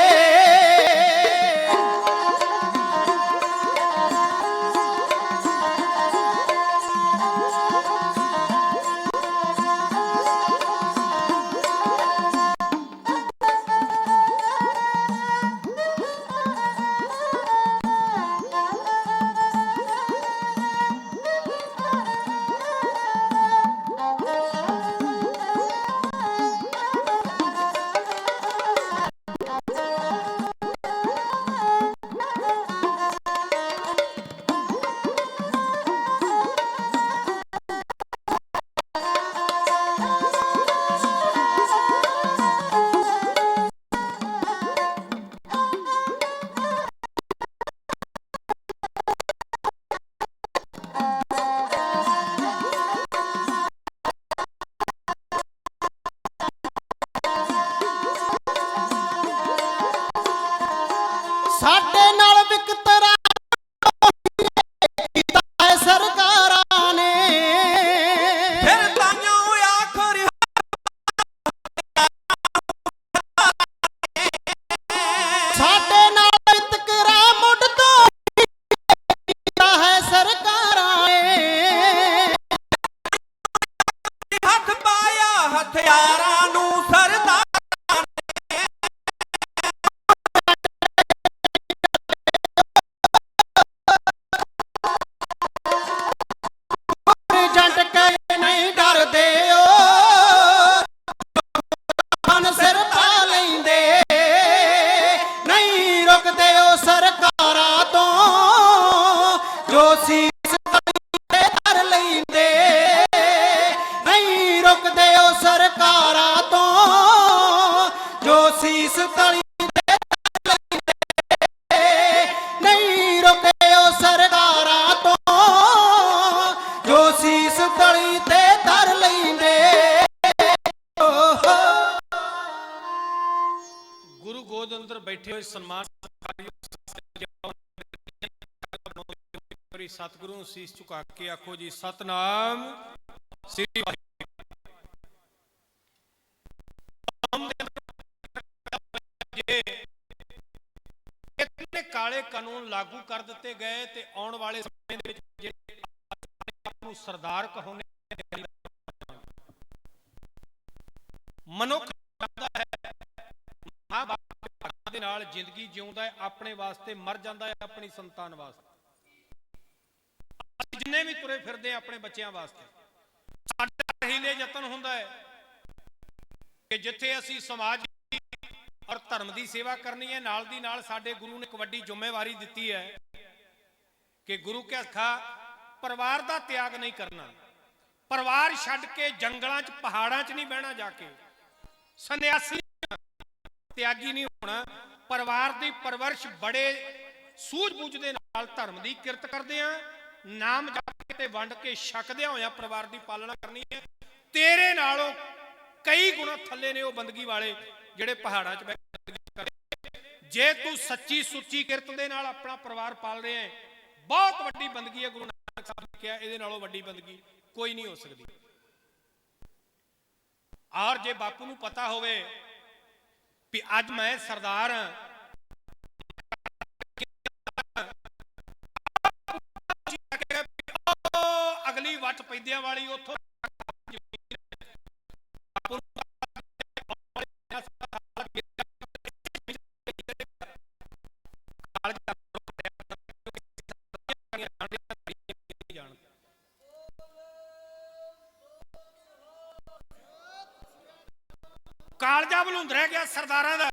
ਸਾਡੇ ਨਾਲ ਵਿਕਤਰਾ ਕੀਤਾ ਹੈ ਸਰਕਾਰਾਂ ਨੇ ਫਿਰ ਤਾਈਓ ਆਖਰ ਸਾਡੇ ਨਾਲ ਇਤਕਰਾ ਮੁੱਢ ਤੋਂ ਕੀਤਾ ਹੈ ਸਰਕਾਰਾਂ ਨੇ ਹੱਥ ਪਾਇਆ ਹਥਿਆਰਾਂ ਨੂੰ ਸਰਦਾਰ ਜੰਟ ਕੇ ਨਹੀਂ ਡਰਦੇ ਓ ਹਨ ਸਿਰ ਪਾ ਲੈਂਦੇ ਨਹੀਂ ਰੁਕਦੇ ਓ ਸਰਕਾਰਾਂ ਤੋਂ ਜੋ ਸੀਸ ਤਲੀ ਤੇ ਧਰ ਲੈਂਦੇ ਨਹੀਂ ਰੁਕਦੇ ਓ ਸਰਕਾਰਾਂ ਤੋਂ ਜੋ ਸੀਸ ਤਲੀ ਤੇ ਧਰ ਲੈਂਦੇ ਨਹੀਂ ਰੁਕਦੇ ਓ ਸਰਕਾਰਾਂ ਤੋਂ ਜੋ ਸੀਸ ਤਲੀ ਤੇ ਧਰ ਲੈਂਦੇ ਗੁਰੂ ਗੋਦ ਅੰਦਰ ਬੈਠੇ ਹੋਏ ਸਨਮਾਨ ਸਤਿਗੁਰੂ ਨੂੰ ਸੀਸ ਝੁਕਾ ਕੇ ਆਖੋ ਜੀ ਸਤਨਾਮ ਸ੍ਰੀ ਵਾਹਿਗੁਰੂ। ਇਤਨੇ ਕਾਲੇ ਕਾਨੂੰਨ ਲਾਗੂ ਕਰ ਦਿੱਤੇ ਗਏ ਤੇ ਆਉਣ ਵਾਲੇ ਸਮੇਂ ਦੇ ਵਿੱਚ ਜਿਹੜੇ ਆਪ ਨੂੰ ਸਰਦਾਰ ਕਹਾਉਂਦੇ ਮਨੁੱਖ ਜਾਂਦਾ ਹੈ ਮਹਾਂਭਾਰਤ ਦੇ ਨਾਲ ਜ਼ਿੰਦਗੀ ਜਿਉਂਦਾ ਹੈ ਆਪਣੇ ਵਾਸਤੇ ਮਰ ਜਾਂਦਾ ਹੈ ਆਪਣੀ ਸੰਤਾਨ ਵਾਸਤੇ ਅਸੀਂ ਜਿੰਨੇ ਵੀ ਤੁਰੇ ਫਿਰਦੇ ਆ ਆਪਣੇ ਬੱਚਿਆਂ ਵਾਸਤੇ ਸਾਡਾ ਹੀਲੇ ਯਤਨ ਹੁੰਦਾ ਹੈ ਕਿ ਜਿੱਥੇ ਅਸੀਂ ਸਮਾਜ ਔਰ ਧਰਮ ਦੀ ਸੇਵਾ ਕਰਨੀ ਹੈ ਨਾਲ ਦੀ ਨਾਲ ਸਾਡੇ ਗੁਰੂ ਨੇ ਇੱਕ ਵੱਡੀ ਜ਼ਿੰਮੇਵਾਰੀ ਦਿੱਤੀ ਹੈ ਕਿ ਗੁਰੂ ਕੇ ਅੱਖਾਂ ਪਰਿਵਾਰ ਦਾ ਤਿਆਗ ਨਹੀਂ ਕਰਨਾ ਪਰਿਵਾਰ ਛੱਡ ਕੇ ਜੰਗਲਾਂ 'ਚ ਪਹਾੜਾਂ 'ਚ ਨਹੀਂ ਬਹਿਣਾ ਜਾ ਕੇ ਸੰਨਿਆਸੀ ਤਿਆਗੀ ਨਹੀਂ ਹੋਣਾ ਪਰਿਵਾਰ ਦੀ ਪਰਵਰਿਸ਼ ਬੜੇ ਸੂਝ-ਬੂਝ ਦੇ ਨਾਲ ਧਰਮ ਦੀ ਕਿਰਤ ਕਰਦੇ ਆ ਨਾਮ ਜਪ ਕੇ ਤੇ ਵੰਡ ਕੇ ਛਕਦਿਆਂ ਹੋਇਆਂ ਪਰਿਵਾਰ ਦੀ ਪਾਲਣਾ ਕਰਨੀ ਹੈ ਤੇਰੇ ਨਾਲੋਂ ਕਈ ਗੁਣਾ ਥੱਲੇ ਨੇ ਉਹ ਬੰਦਗੀ ਵਾਲੇ ਜਿਹੜੇ ਪਹਾੜਾਂ 'ਚ ਬਹਿ ਕੇ ਕਰਦੇ ਜੇ ਤੂੰ ਸੱਚੀ ਸੁੱਚੀ ਕਿਰਤ ਦੇ ਨਾਲ ਆਪਣਾ ਪਰਿਵਾਰ ਪਾਲ ਰਿਹਾ ਹੈ ਬਹੁਤ ਵੱਡੀ ਬੰਦਗੀ ਹੈ ਗੁਰੂ ਨਾਨਕ ਸਾਹਿਬ ਨੇ ਕਿਹਾ ਇਹਦੇ ਨਾਲੋਂ ਵੱਡੀ ਬੰਦਗੀ ਕੋਈ ਨਹੀਂ ਹੋ ਸਕਦੀ ਔਰ ਜੇ ਬਾਪੂ ਨੂੰ ਪਤਾ ਹੋਵੇ ਵੀ ਅੱਜ ਮੈਂ ਸਰਦਾਰ ਹਾਂ ਅਗਲੀ ਵੱਟ ਪੈਂਦਿਆਂ ਵਾਲੀ ਉੱਥੋਂ ਕਾਲਜਾ ਬਲੂੰਦ ਰਹਿ ਗਿਆ ਸਰਦਾਰਾਂ ਦਾ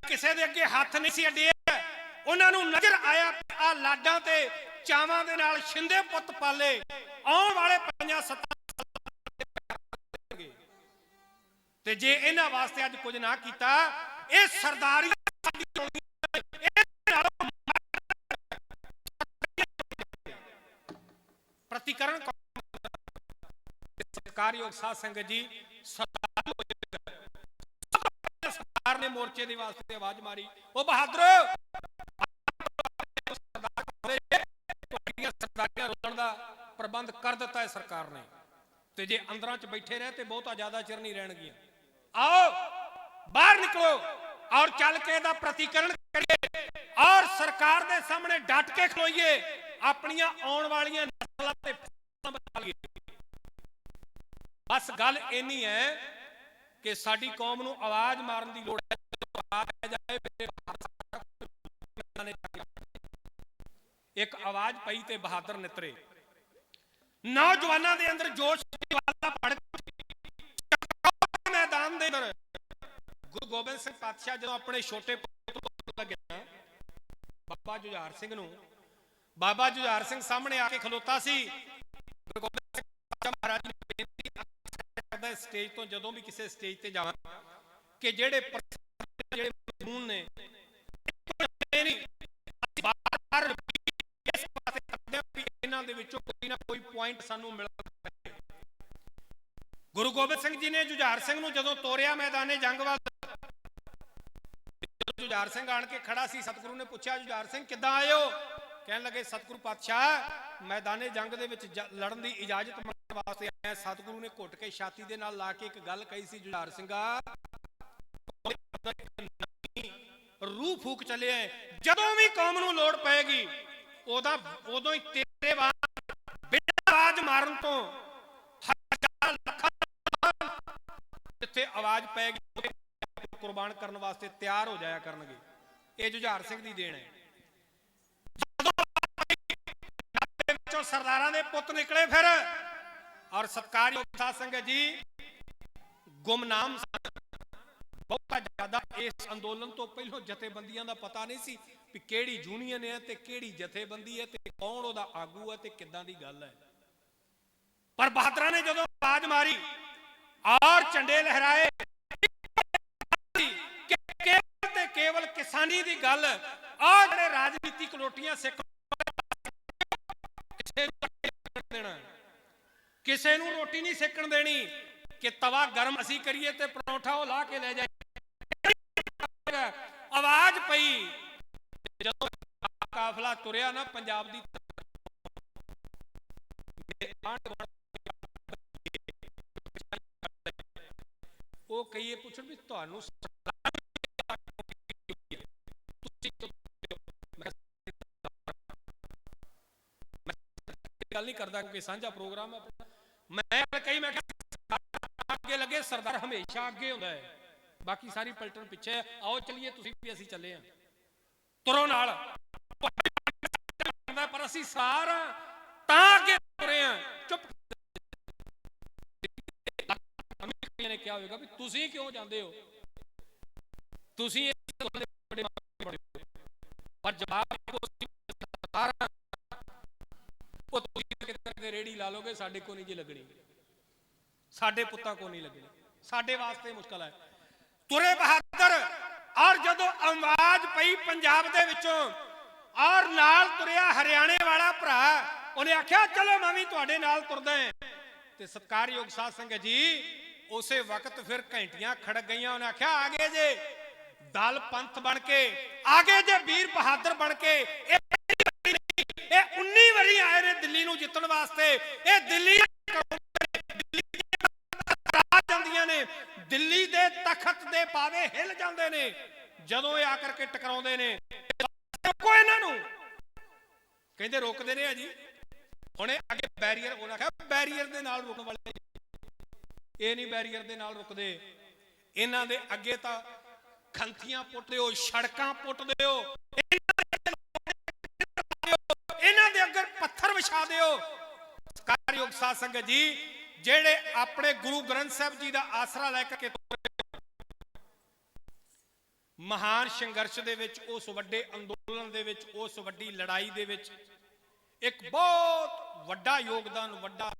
ਕਿਸੇ ਦੇ ਅੱਗੇ ਹੱਥ ਨਹੀਂ ਸੀ ਅੱਡੇ ਉਹਨਾਂ ਨੂੰ ਨਜ਼ਰ ਆਇਆ ਆ ਲਾਡਾਂ ਤੇ ਚਾਵਾਂ ਦੇ ਨਾਲ ਛਿੰਦੇ ਪੁੱਤ ਪਾਲੇ ਆਉਣ ਵਾਲੇ 5-7 ਤੇ ਜੇ ਇਹਨਾਂ ਵਾਸਤੇ ਅੱਜ ਕੁਝ ਨਾ ਕੀਤਾ ਇਹ ਸਰਦਾਰੀ ਸਾਡੀ। ਪ੍ਰਤੀਕਰਨ ਸਤਿਕਾਰਯੋਗ ਸਾਧ ਸੰਗਤ ਜੀ ਸਰਦਾਰ ਨੇ ਮੋਰਚੇ ਦੇ ਵਾਸਤੇ ਆਵਾਜ਼ ਮਾਰੀ, ਉਹ ਬਹਾਦਰ ਸਰਦਾਰੀਆਂ ਰੋਲਣ ਦਾ ਪ੍ਰਬੰਧ ਕਰ ਦਿੱਤਾ ਹੈ ਸਰਕਾਰ ਨੇ, ਤੇ ਜੇ ਅੰਦਰਾਂ ਚ ਬੈਠੇ ਰਹੇ ਤੇ ਬਹੁਤਾ ਜ਼ਿਆਦਾ ਚਿਰ ਨਹੀਂ ਰਹਿਣਗੀਆਂ। ਆਓ ਬਾਹਰ ਨਿਕਲੋ ਔਰ ਚੱਲ ਕੇ ਇਹਦਾ ਪ੍ਰਤੀਕਰਨ ਕਰੀਏ ਔਰ ਸਰਕਾਰ ਦੇ ਸਾਹਮਣੇ ਡਟ ਕੇ ਖਲੋਈਏ, ਆਪਣੀਆਂ ਆਉਣ ਵਾਲੀਆਂ ਨਸਲਾਂ ਤੇ ਬਚਾ ਲਈਏ। ਬਸ ਗੱਲ ਇੰਨੀ ਹੈ ਕਿ ਸਾਡੀ ਕੌਮ ਨੂੰ ਆਵਾਜ਼ ਮਾਰਨ ਦੀ ਲੋੜ ਹੈ। ਇੱਕ ਆਵਾਜ਼ ਪਈ ਤੇ ਬਹਾਦਰ ਨਿਤਰੇ, ਨੌਜਵਾਨਾਂ ਦੇ ਅੰਦਰ ਜੋਸ਼ ਭੜ ਮੈਦਾਨ ਦੇ ਅੰਦਰ। ਗੁਰੂ ਗੋਬਿੰਦ ਸਿੰਘ ਪਾਤਸ਼ਾਹ ਜਦੋਂ ਆਪਣੇ ਛੋਟੇ ਪੁੱਤ ਲੱਗਿਆ ਬਾਬਾ ਜੁਝਾਰ ਸਿੰਘ ਨੂੰ, ਬਾਬਾ ਜੁਝਾਰ ਸਿੰਘ ਸਾਹਮਣੇ ਆ ਕੇ ਖਲੋਤਾ ਸੀ। ਗੁਰੂ ਗੋਬਿੰਦ ਸਿੰਘ ਪਾਤਸ਼ਾਹ ਮਹਾਰਾਜ ਨੇ ਬੇਨਤੀ ਕਰਦਾ ਸਟੇਜ ਤੋਂ, ਜਦੋਂ ਵੀ ਕਿਸੇ ਸਟੇਜ ਤੇ ਜਾਵਾਂ, ਕਿ ਜਿਹੜੇ ਮਜ਼ਮੂਨ ਨੇ ਇਸ ਪਾਸੇ ਕਰਦੇ ਆ ਵੀ ਇਹਨਾਂ ਦੇ ਵਿੱਚੋਂ ਕੋਈ ਨਾ ਕੋਈ ਪੁਆਇੰਟ ਸਾਨੂੰ ਮਿਲਦਾ। ਗੁਰੂ ਗੋਬਿੰਦ ਸਿੰਘ ਜੀ ਨੇ ਜੁਝਾਰ ਸਿੰਘ ਨੂੰ ਜਦੋਂ ਤੋਰਿਆ ਮੈਦਾਨੇ ਜੰਗ ਵੱਲ, ਜੁਝਾਰ ਸਿੰਘ ਆਣ ਕੇ ਖੜਾ ਸੀ, ਸਤਿਗੁਰੂ ਨੇ ਪੁੱਛਿਆ ਜੁਝਾਰ ਸਿੰਘ ਕਿੱਦਾਂ ਆਏ ਹੋ? ਕਹਿਣ ਲੱਗੇ ਸਤਿਗੁਰੂ ਪਾਤਸ਼ਾਹ ਮੈਦਾਨੇ ਜੰਗ ਦੇ ਵਿੱਚ ਲੜਨ ਦੀ ਇਜਾਜ਼ਤ ਮੰਗਣ ਵਾਸਤੇ ਆਇਆ। ਸਤਿਗੁਰੂ ਨੇ ਘੁੱਟ ਕੇ ਛਾਤੀ ਦੇ ਨਾਲ ਲਾ ਕੇ ਇੱਕ ਗੱਲ ਕਹੀ ਸੀ, ਜੁਝਾਰ ਸਿੰਘਾ ਰੂਹ ਫੂਕ ਚੱਲਿਆ, ਜਦੋਂ ਵੀ ਕੌਮ ਨੂੰ ਲੋੜ ਪਏਗੀ ਉਦੋਂ ਹੀ ਤੇਰੇ ਆਵਾਜ਼ ਮਾਰਨ ਤੋਂ ਹਜ਼ਾਰਾਂ ਲੱਖਾਂ ਜਿੱਥੇ ਆਵਾਜ਼ ਪਏਗੀ ਕੁਰਬਾਨ ਕਰਨ ਵਾਸਤੇ ਤਿਆਰ ਹੋ ਜਾਇਆ ਕਰਨਗੇ। ਇਹ ਜੁਝਾਰ ਸਿੰਘ ਦੀ ਦੇਣ ਹੈ। ਵਿੱਚੋਂ ਸਰਦਾਰਾਂ ਦੇ ਪੁੱਤ ਨਿਕਲੇ ਫਿਰ, ਔਰ ਸਤਿਕਾਰਯੋਗ ਸਾਧ ਸੰਗਤ ਜੀ ਗੁਮਨਾਮ ਬਹੁਤਾ ਜ਼ਿਆਦਾ ਇਸ ਅੰਦੋਲਨ ਤੋਂ ਪਹਿਲਾਂ ਜਥੇਬੰਦੀਆਂ ਦਾ ਪਤਾ ਨਹੀਂ ਸੀ ਵੀ ਕਿਹੜੀ ਯੂਨੀਅਨ ਹੈ ਤੇ ਕਿਹੜੀ ਜਥੇਬੰਦੀ ਹੈ ਤੇ ਕੌਣ ਉਹਦਾ ਆਗੂ ਹੈ ਤੇ ਕਿੱਦਾਂ ਦੀ ਗੱਲ ਹੈ। ਪਰ ਬਹਾਦਰਾਂ ਨੇ ਜਦੋਂ ਆਵਾਜ਼ ਮਾਰੀ ਔਰ ਝੰਡੇ ਲਹਿਰਾਏ, ਕੇਵਲ ਤੇ ਕੇਵਲ ਕਿਸਾਨੀ ਦੀ ਗੱਲ, ਆ ਜਿਹੜੇ ਰਾਜਨੀਤਿਕ ਲੋਟੀਆਂ ਸਿੱਖ ਦੇਣਾ, ਕਿਸੇ ਨੂੰ ਰੋਟੀ ਨਹੀਂ ਸੇਕਣ ਦੇਣੀ ਕਿ ਤਵਾ ਗਰਮ ਅਸੀਂ ਕਰੀਏ ਤੇ ਪਰੌਂਠਾ ਉਹ ਲਾ ਕੇ ਲੈ ਜਾਏ। ਆਵਾਜ਼ ਪਈ ਜਦੋਂ ਕਾਫਲਾ ਤੁਰਿਆ ਨਾ ਪੰਜਾਬ ਦੀ, ਉਹ ਕਹੀਏ ਪੁੱਛਣ ਵੀ ਤੁਹਾਨੂੰ ਗੱਲ ਨਹੀਂ ਕਰਦਾ ਕਿਉਂਕਿ ਸਾਂਝਾ ਪ੍ਰੋਗਰਾਮ ਹੈ। ਮੈਂ ਕਹੀ ਮੈਂ ਅੱਗੇ ਲੱਗੇ, ਸਰਦਾਰ ਹਮੇਸ਼ਾ ਅੱਗੇ ਹੁੰਦਾ ਹੈ, ਬਾਕੀ ਸਾਰੀ ਪਲਟਨ ਪਿੱਛੇ ਹੈ। ਆਓ ਚਲੀਏ, ਤੁਸੀਂ ਵੀ ਅਸੀਂ ਚੱਲੇ ਆ, ਤੁਰੋ ਨਾਲ। ਪਰ ਅਸੀਂ ਸਾਰਾ ਤਾਂ ਅੱਗੇ ਤੁਰੇ ਆ, ਚੁੱਪ ਨੇ ਕਿਹਾ ਹੋਵੇਗਾ ਵੀ ਤੁਸੀਂ ਕਿਉਂ ਜਾਂਦੇ ਹੋ, ਤੁਸੀਂ ਪਰ ਜਵਾਬ ਉਹ ਤੁਸੀਂ ਰੇੜੀ ਲਾ ਲੋਗੇ, ਸਾਡੇ ਕੋ ਨਹੀਂ ਜੀ ਲੱਗਣੀ, ਸਾਡੇ ਪੁੱਤਾਂ ਕੋ ਨਹੀਂ ਲੱਗਣੀ, ਸਾਡੇ ਵਾਸਤੇ ਮੁਸ਼ਕਲ ਹੈ। ਤੁਰੇ ਬਹਾਦਰ, ਔਰ ਜਦੋਂ ਆਵਾਜ਼ ਪਈ ਪੰਜਾਬ ਦੇ ਵਿੱਚੋਂ ਔਰ ਨਾਲ ਤੁਰਿਆ ਹਰਿਆਣੇ ਵਾਲਾ ਭਰਾ, ਉਹਨੇ ਆਖਿਆ ਚਲੋ ਮੈਂ ਵੀ ਤੁਹਾਡੇ ਨਾਲ ਤੁਰਦਾ। ਤੇ ਸਤਿਕਾਰਯੋਗ ਸਾਧ ਸੰਗਤ ਜੀ ਉਸੇ ਵਕਤ ਫਿਰ ਘੰਟੀਆਂ ਖੜਕ ਗਈਆਂ। ਉਹਨੇ ਆਖਿਆ ਆਗੇ ਜੇ ਦਲ ਪੰਥ ਬਣ ਕੇ, ਆਗੇ ਜੇ ਵੀਰ ਬਹਾਦਰ ਬਣ ਕੇ। ਇਹ 19 ਵਾਰੀ ਆਏ ਨੇ ਦਿੱਲੀ ਨੂੰ ਜਿੱਤਣ ਵਾਸਤੇ। ਇਹ ਦਿੱਲੀ ਜਾਂਦੀਆਂ ਨੇ, ਦਿੱਲੀ ਦੇ ਤਖਤ ਦੇ ਪਾਵੇ ਹਿੱਲ ਜਾਂਦੇ ਨੇ ਜਦੋਂ ਇਹ ਆਕਰ ਕੇ ਟਕਰਾਉਂਦੇ ਨੇ। ਰੋਕੋ ਇਹਨਾਂ ਨੂੰ, ਕਹਿੰਦੇ ਰੋਕਦੇ ਨੇ ਆ ਜੀ। ਹੁਣ ਅੱਗੇ ਬੈਰੀਅਰ, ਉਹਨਾਂ ਆਖਿਆ ਬੈਰੀਅਰ ਦੇ ਨਾਲ ਰੁਕਣ ਵਾਲੇ, ਇਹ ਨਹੀਂ ਬੈਰੀਅਰ ਦੇ ਨਾਲ ਰੁਕਦੇ। ਇਹਨਾਂ ਦੇ ਅੱਗੇ ਤਾਂ ਖੰਥੀਆਂ ਪੁੱਟ ਦਿਓ, ਸੜਕਾਂ ਪੁੱਟ ਦਿਓ, ਇਹਨਾਂ ਦੇ ਅੱਗੇ ਪੱਥਰ ਵਿਛਾ ਦਿਓ। ਸਤਿਕਾਰਯੋਗ ਸਾਧ ਸੰਗਤ ਜੀ, ਜਿਹੜੇ ਆਪਣੇ ਗੁਰੂ ਗ੍ਰੰਥ ਸਾਹਿਬ ਜੀ ਦਾ ਆਸਰਾ ਲੈ ਕੇ ਮਹਾਨ ਸੰਘਰਸ਼ ਦੇ ਵਿੱਚ, ਉਸ ਵੱਡੇ ਅੰਦੋਲਨ ਦੇ ਵਿੱਚ, ਉਸ ਵੱਡੀ ਲੜਾਈ ਦੇ ਵਿੱਚ ਇੱਕ ਬਹੁਤ ਵੱਡਾ ਯੋਗਦਾਨ, ਵੱਡਾ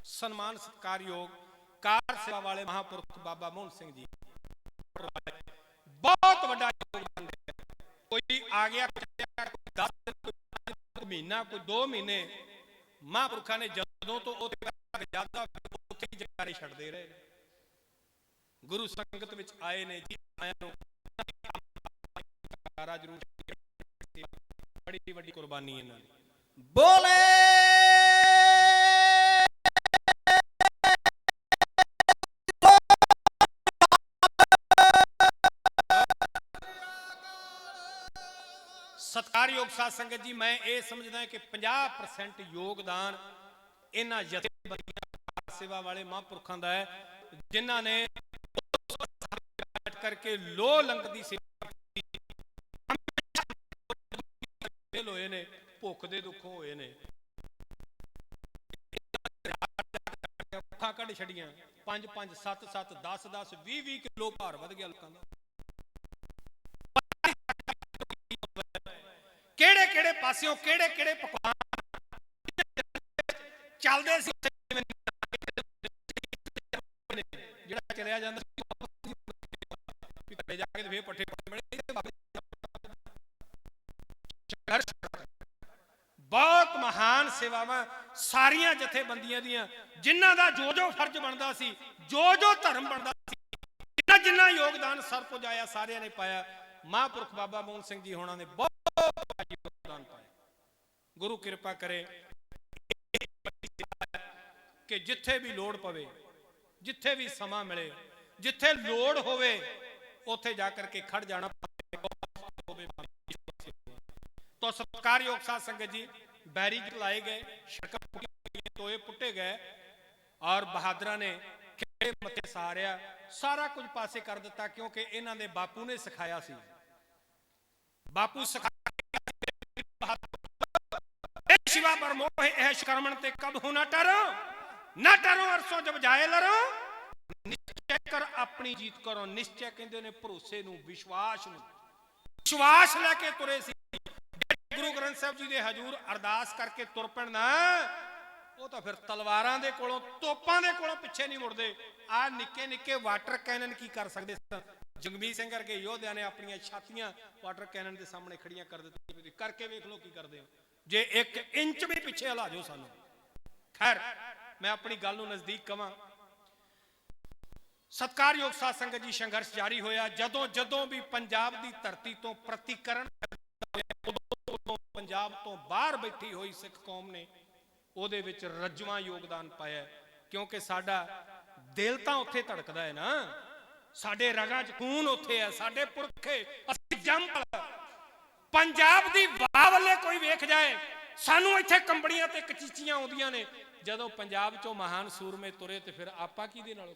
ਸਨਮਾਨ ਸਤਿਕਾਰਯੋਗ ਕਾਰ ਸੇਵਾ ਵਾਲੇ ਮਹਾਂਪੁਰਖ ਬਾਬਾ ਮੋਹਨ ਸਿੰਘ ਜੀ, ਬਹੁਤ ਵੱਡਾ ਯੋਗਦਾਨ ਦਿੱਤਾ। ਕੋਈ ਆ ਗਿਆ 10 ਮਹੀਨਾ, ਕੋਈ 2 ਮਹੀਨੇ, ਮਹਾਂਪੁਰਖਾਂ ਨੇ ਜਦੋਂ ਤੋਂ ਉੱਥੇ ਜਿਆਦਾ ਉੱਥੇ ਹੀ ਜਕਾਰੇ ਛੱਡਦੇ ਰਹੇ ਨੇ। ਗੁਰੂ ਸੰਗਤ ਵਿੱਚ ਆਏ ਨੇ ਜੀ, ਆਇਆਂ ਨੂੰ ਜਕਾਰਾ ਜ਼ਰੂਰ, ਬੜੀ ਵੱਡੀ ਕੁਰਬਾਨੀ ਇਹਨਾਂ ਦੀ। ਬੋਲੇ ਸਤਿਕਾਰਯੋਗ ਸਾਧ ਸੰਗਤ ਜੀ, ਮੈਂ ਇਹ ਸਮਝਦਾ ਕਿ 50% ਯੋਗਦਾਨ ਇਹਨਾਂ ਜਥੇਬੰਦੀਆਂ ਸੇਵਾ ਵਾਲੇ ਮਹਾਂਪੁਰਖਾਂ ਦਾ ਹੈ, ਜਿਨ੍ਹਾਂ ਨੇ ਬੈਠ ਕਰਕੇ ਲੋ ਲੰਗ ਦੀ ਸੇਵਾ ਹੋਏ ਨੇ, ਭੁੱਖ ਦੇ ਦੁੱਖੋਂ ਹੋਏ ਨੇ, ਅੱਖਾਂ ਕੱਢ ਛੜੀਆਂ, 5-5 7-7 10-10 20-20 ਕਿਲੋ ਭਾਰ ਵੱਧ ਗਿਆ ਲੋਕਾਂ ਦਾ। ਕਿਹੜੇ ਕਿਹੜੇ ਪਾਸਿਓਂ ਕਿਹੜੇ ਕਿਹੜੇ ਪਕਵਾਨ ਚੱਲਦੇ ਸੀ, ਜਿਹੜਾ ਚਲਿਆ ਜਾਂਦਾ ਘਰੇ ਜਾ ਕੇ ਫੇਰ ਪੱਠੇ ਬਣੇ। ਬਹੁਤ ਮਹਾਨ ਸੇਵਾਵਾਂ ਸਾਰੀਆਂ ਜਥੇਬੰਦੀਆਂ ਦੀਆਂ, ਜਿਨ੍ਹਾਂ ਦਾ ਜੋ ਜੋ ਫਰਜ਼ ਬਣਦਾ ਸੀ, ਜੋ ਜੋ ਧਰਮ ਬਣਦਾ ਸੀ, ਜਿੰਨਾ ਜਿੰਨਾ ਯੋਗਦਾਨ ਸਰ ਪੁਜਾਇਆ ਸਾਰਿਆਂ ਨੇ ਪਾਇਆ। ਮਹਾਂਪੁਰਖ ਬਾਬਾ ਮੋਹਨ ਸਿੰਘ ਜੀ ਹੋਣਾ ਨੇ ਬਹੁਤ ਯੋਗਦਾਨ ਪਾਇਆ। ਗੁਰੂ ਕਿਰਪਾ ਕਰੇ ਕਿ ਜਿੱਥੇ ਵੀ ਲੋੜ ਪਵੇ, ਜਿੱਥੇ ਵੀ ਸਮਾਂ ਮਿਲੇ, ਜਿੱਥੇ ਲੋੜ ਹੋਵੇ, ਉੱਥੇ ਜਾ ਕਰਕੇ ਖੜ ਜਾਣਾ ਹੋਵੇ। तो सत्कारयोग साध संगत जी, बैरिकेड लाए गए, सड़कें टोए पुट्टे गए और बहादुर ने खेड़े मत्थे सारिया, सारा कुछ पासे कर दिता, क्योंकि इन्हां दे बापू ने सिखाया सी। बापू सिखाया शिवा पर मोह ऐश कर्मण ते कब हो न टरो अरसों जब जाए लरो, निश्चय कर अपनी जीत करो। निश्चय कहंदे ने भरोसे नूं, विश्वास नूं, विश्वास लैके तुरे सी। गुरु ग्रंथ साहब जी दे हजूर अरदास करके तुर पैण ना, वो तो फिर तलवारां दे कोलों, तोपां दे कोलों पिछे नहीं मुड़दे। आ निक्के निक्के वाटर कैनन की कर सकदे सन? जगमीत सिंह करके योद्धियां ने अपनी छातियां वाटर कैनन के सामने खड़ियां कर दित्ती, करके वेख लो की करदे हो, जे 1 इंच भी पिछे हिला जाओ सानू। खैर, मैं अपनी गल नूं नजदीक कवां। सत्कारयोग साध संगत जी, संघर्ष जारी होया। जदों जदों भी पंजाब की धरती तो प्रतिकरण पंजाब तो बाहर बैठी हुई सिख कौम ने ਉਹਦੇ ਵਿੱਚ ਰੱਜਵਾਂ ਯੋਗਦਾਨ ਪਾਇਆ, ਕਿਉਂਕਿ ਸਾਡਾ ਦਿਲ ਤਾਂ ਉੱਥੇ ਧੜਕਦਾ ਹੈ ਨਾ, ਸਾਡੇ ਰਗਾਂ 'ਚ ਖੂਨ ਉੱਥੇ ਹੈ, ਸਾਡੇ ਪੁਰਖੇ ਅਸੀਂ ਜੰਮ। ਪੰਜਾਬ ਦੀ ਵਾਹ ਵੱਲੇ ਕੋਈ ਵੇਖ ਜਾਏ, ਸਾਨੂੰ ਇੱਥੇ ਕੰਬੜੀਆਂ ਤੇ ਕਚੀਚੀਆਂ ਆਉਂਦੀਆਂ ਨੇ। ਜਦੋਂ ਪੰਜਾਬ 'ਚੋਂ ਮਹਾਨ ਸੂਰਮੇ ਤੁਰੇ ਤੇ ਫਿਰ ਆਪਾਂ ਕਿਹਦੇ ਨਾਲੋਂ?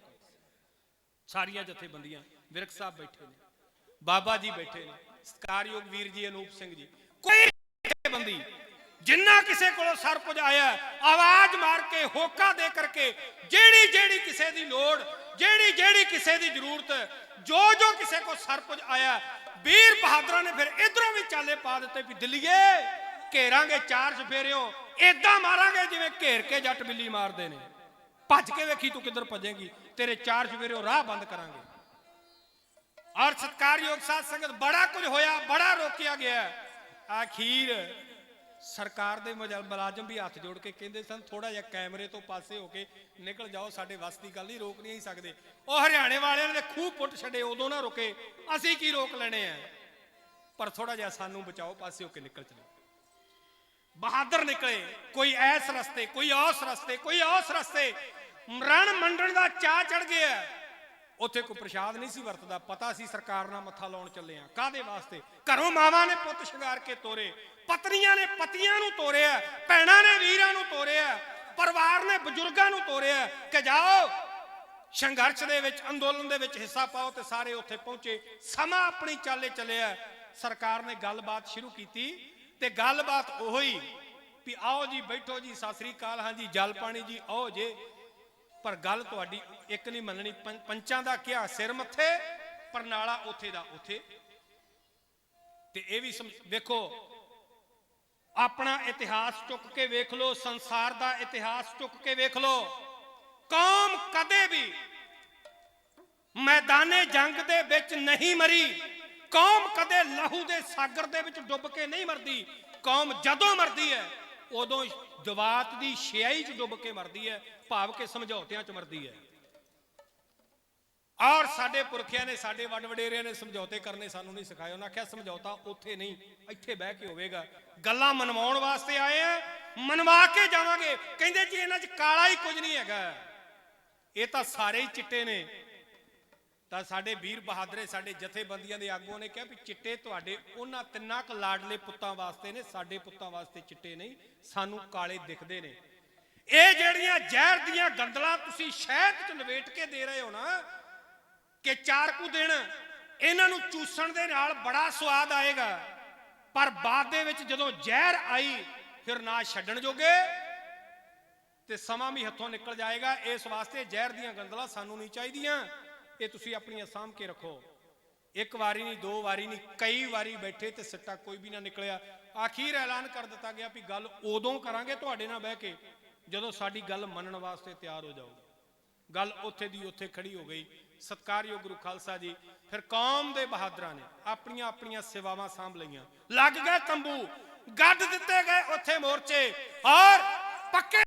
ਸਾਰੀਆਂ ਜਥੇਬੰਦੀਆਂ, ਵਿਰਕ ਸਾਹਿਬ ਬੈਠੇ ਨੇ, ਬਾਬਾ ਜੀ ਬੈਠੇ ਨੇ, ਸਤਿਕਾਰਯੋਗ ਵੀਰ ਜੀ ਅਨੂਪ ਸਿੰਘ ਜੀ, ਕੋਈ ਬੰਦੀ जिन्ना किसे को सर पुजाया, आवाज मार के होका दे करके, जेड़ी जेड़ी किसे दी लोड़, जेड़ी जेड़ी किसे दी जरूरत, जो जो किसे को सर पुजाया, वीर बहादुर ने फिर इधरों भी चाले पा दिते भी दिल्लीए घेरांगे 4 चफेरियों, इदां मारांगे जिवें घेर के जट बिल्ली मारदे ने, भज के वेखी तू किधर भजेगी, तेरे 4 चफेरियों राह बंद करांगे। और सत्कारयोग साध संगत, बड़ा कुछ होया, बड़ा रोकिया गया। आखिर सरकार दे मुलाजम भी हाथ जोड़ के कहते सन, थोड़ा जिहा कैमरे तो पासे होके निकल जाओ, साडे वस दी गल नहीं, रोक नहीं सकते। ਉਹ ਹਰਿਆਣੇ ਵਾਲਿਆਂ ਨੇ खूह पुट छड़े, उदों ना रुके, ਅਸੀਂ की रोक लेने हैं, पर थोड़ा जिहा सानू बचाओ, पासे होके निकल चलो। बहादुर निकले, कोई ऐस रस्ते, कोई उस रस्ते, कोई उस रस्ते, रण मंडण का चाह चढ़ गया। ਉੱਥੇ ਕੋਈ ਪ੍ਰਸ਼ਾਦ ਨਹੀਂ ਸੀ ਵਰਤਦਾ, ਪਤਾ ਸੀ ਸਰਕਾਰ ਨਾਲ ਮੱਥਾ ਲਾਉਣ ਚੱਲੇ ਆ। ਕਾਹਦੇ ਵਾਸਤੇ? ਘਰੋਂ ਮਾਵਾਂ ਨੇ ਪੁੱਤ ਸ਼ਿੰਗਾਰ ਕੇ ਤੋਰੇ, ਪਤਨੀਆਂ ਨੇ ਪਤੀਆਂ ਨੂੰ ਤੋਰਿਆ, ਭੈਣਾਂ ਨੇ ਵੀਰਾਂ ਨੂੰ ਤੋਰਿਆ, ਪਰਿਵਾਰ ਨੇ ਬਜ਼ੁਰਗਾਂ ਨੂੰ ਤੋਰਿਆ ਕਿ ਜਾਓ ਸੰਘਰਸ਼ ਦੇ ਵਿੱਚ, ਅੰਦੋਲਨ ਦੇ ਵਿੱਚ ਹਿੱਸਾ ਪਾਓ। ਤੇ ਸਾਰੇ ਉੱਥੇ ਪਹੁੰਚੇ। ਸਮਾਂ ਆਪਣੀ ਚਾਲੇ ਚੱਲਿਆ। ਸਰਕਾਰ ਨੇ ਗੱਲਬਾਤ ਸ਼ੁਰੂ ਕੀਤੀ ਤੇ ਗੱਲਬਾਤ ਉਹੀ ਵੀ ਆਓ ਜੀ, ਬੈਠੋ ਜੀ, ਸਤਿ ਸ੍ਰੀ ਅਕਾਲ, ਹਾਂ ਜੀ, ਜਲ ਪਾਣੀ ਜੀ, ਆਓ ਜੇ। पर गल तुहाडी एक नहीं मननी, पंचां दा क्या सिर मथे, परनाला उथे दा उथे। ते ये भी वेखो, अपना इतिहास चुक के वेख लो, संसार दा इतिहास चुक के वेख लो। कौम कदे भी मैदाने जंग दे विच नहीं मरी, कौम कदे लहू दे सागर दे विच डुब के नहीं मरदी। कौम जदों मरदी है ਉਦੋਂ ਦਵਾਤ ਦੀ ਛਿਆਈ 'ਚ ਡੁੱਬ ਕੇ ਮਰਦੀ ਹੈ, ਭਾਵ ਕਿ ਸਮਝੌਤਿਆਂ 'ਚ ਮਰਦੀ ਹੈ। ਔਰ ਸਾਡੇ ਪੁਰਖਿਆਂ ਨੇ, ਸਾਡੇ ਵੱਡ ਵਡੇਰਿਆਂ ਨੇ ਸਮਝੌਤੇ ਕਰਨੇ ਸਾਨੂੰ ਨਹੀਂ ਸਿਖਾਏ। ਉਹਨਾਂ ਆਖਿਆ ਸਮਝੌਤਾ ਉੱਥੇ ਨਹੀਂ, ਇੱਥੇ ਬਹਿ ਕੇ ਹੋਵੇਗਾ। ਗੱਲਾਂ ਮਨਵਾਉਣ ਵਾਸਤੇ ਆਏ ਆ, ਮਨਵਾ ਕੇ ਜਾਵਾਂਗੇ। ਕਹਿੰਦੇ ਜੀ ਇਹਨਾਂ 'ਚ ਕਾਲਾ ਹੀ ਕੁਝ ਨਹੀਂ ਹੈਗਾ, ਇਹ ਤਾਂ ਸਾਰੇ ਹੀ ਚਿੱਟੇ ਨੇ। ਤਾਂ ਸਾਡੇ ਵੀਰ ਬਹਾਦਰੇ, ਸਾਡੇ ਜਥੇਬੰਦੀਆਂ ਦੇ ਆਗੂਆਂ ਨੇ ਕਿਹਾ ਵੀ ਚਿੱਟੇ ਤੁਹਾਡੇ ਉਹਨਾਂ ਤਿੰਨਾਂ ਕੁ ਲਾਡਲੇ ਪੁੱਤਾਂ ਵਾਸਤੇ ਨੇ, ਸਾਡੇ ਪੁੱਤਾਂ ਵਾਸਤੇ ਚਿੱਟੇ ਨਹੀਂ, ਸਾਨੂੰ ਕਾਲੇ ਦਿਖਦੇ ਨੇ। ਇਹ ਜਿਹੜੀਆਂ ਜ਼ਹਿਰ ਦੀਆਂ ਗੰਦਲਾਂ ਤੁਸੀਂ ਸ਼ਹਿਦ 'ਚ ਲਵੇਟ ਕੇ ਦੇ ਰਹੇ ਹੋ ਨਾ, ਕਿ 4 ਕੁ ਦਿਨ ਇਹਨਾਂ ਨੂੰ ਚੂਸਣ ਦੇ ਨਾਲ ਬੜਾ ਸਵਾਦ ਆਏਗਾ, ਪਰ ਬਾਅਦ ਦੇ ਵਿੱਚ ਜਦੋਂ ਜ਼ਹਿਰ ਆਈ ਫਿਰ ਨਾ ਛੱਡਣ ਜੋਗੇ ਤੇ ਸਮਾਂ ਵੀ ਹੱਥੋਂ ਨਿਕਲ ਜਾਏਗਾ। ਇਸ ਵਾਸਤੇ ਜ਼ਹਿਰ ਦੀਆਂ ਗੰਦਲਾਂ ਸਾਨੂੰ ਨਹੀਂ ਚਾਹੀਦੀਆਂ। ਇਹ ਤੁਸੀਂ ਆਪਣੀਆਂ ਸਾਂਭ ਕੇ ਰੱਖੋ। ਇੱਕ ਵਾਰੀ ਨਹੀਂ, 2 ਵਾਰੀ ਨਹੀਂ, ਕਈ ਵਾਰੀ ਬੈਠੇ ਤੇ ਸਿੱਟਾ ਕੋਈ ਵੀ ਨਾ ਨਿਕਲਿਆ। ਆਖੀਰ ਐਲਾਨ ਕਰ ਦਿੱਤਾ ਗਿਆ ਵੀ ਗੱਲ ਉਦੋਂ ਕਰਾਂਗੇ ਤੁਹਾਡੇ ਨਾਲ ਬਹਿ ਕੇ ਜਦੋਂ ਸਾਡੀ ਗੱਲ ਮੰਨਣ ਵਾਸਤੇ ਤਿਆਰ ਹੋ ਜਾਓਗੇ। ਗੱਲ ਉੱਥੇ ਦੀ ਉੱਥੇ ਖੜੀ ਹੋ ਗਈ। ਸਤਿਕਾਰਯੋਗ ਗੁਰੂ ਖਾਲਸਾ ਜੀ, ਫਿਰ ਕੌਮ ਦੇ ਬਹਾਦਰਾਂ ਨੇ ਆਪਣੀਆਂ ਆਪਣੀਆਂ ਸੇਵਾਵਾਂ ਸਾਂਭ ਲਈਆਂ, ਲੱਗ ਗਏ ਤੰਬੂ, ਗੱਡ ਦਿੱਤੇ ਗਏ ਉੱਥੇ ਮੋਰਚੇ, ਔਰ ਪੱਕੇ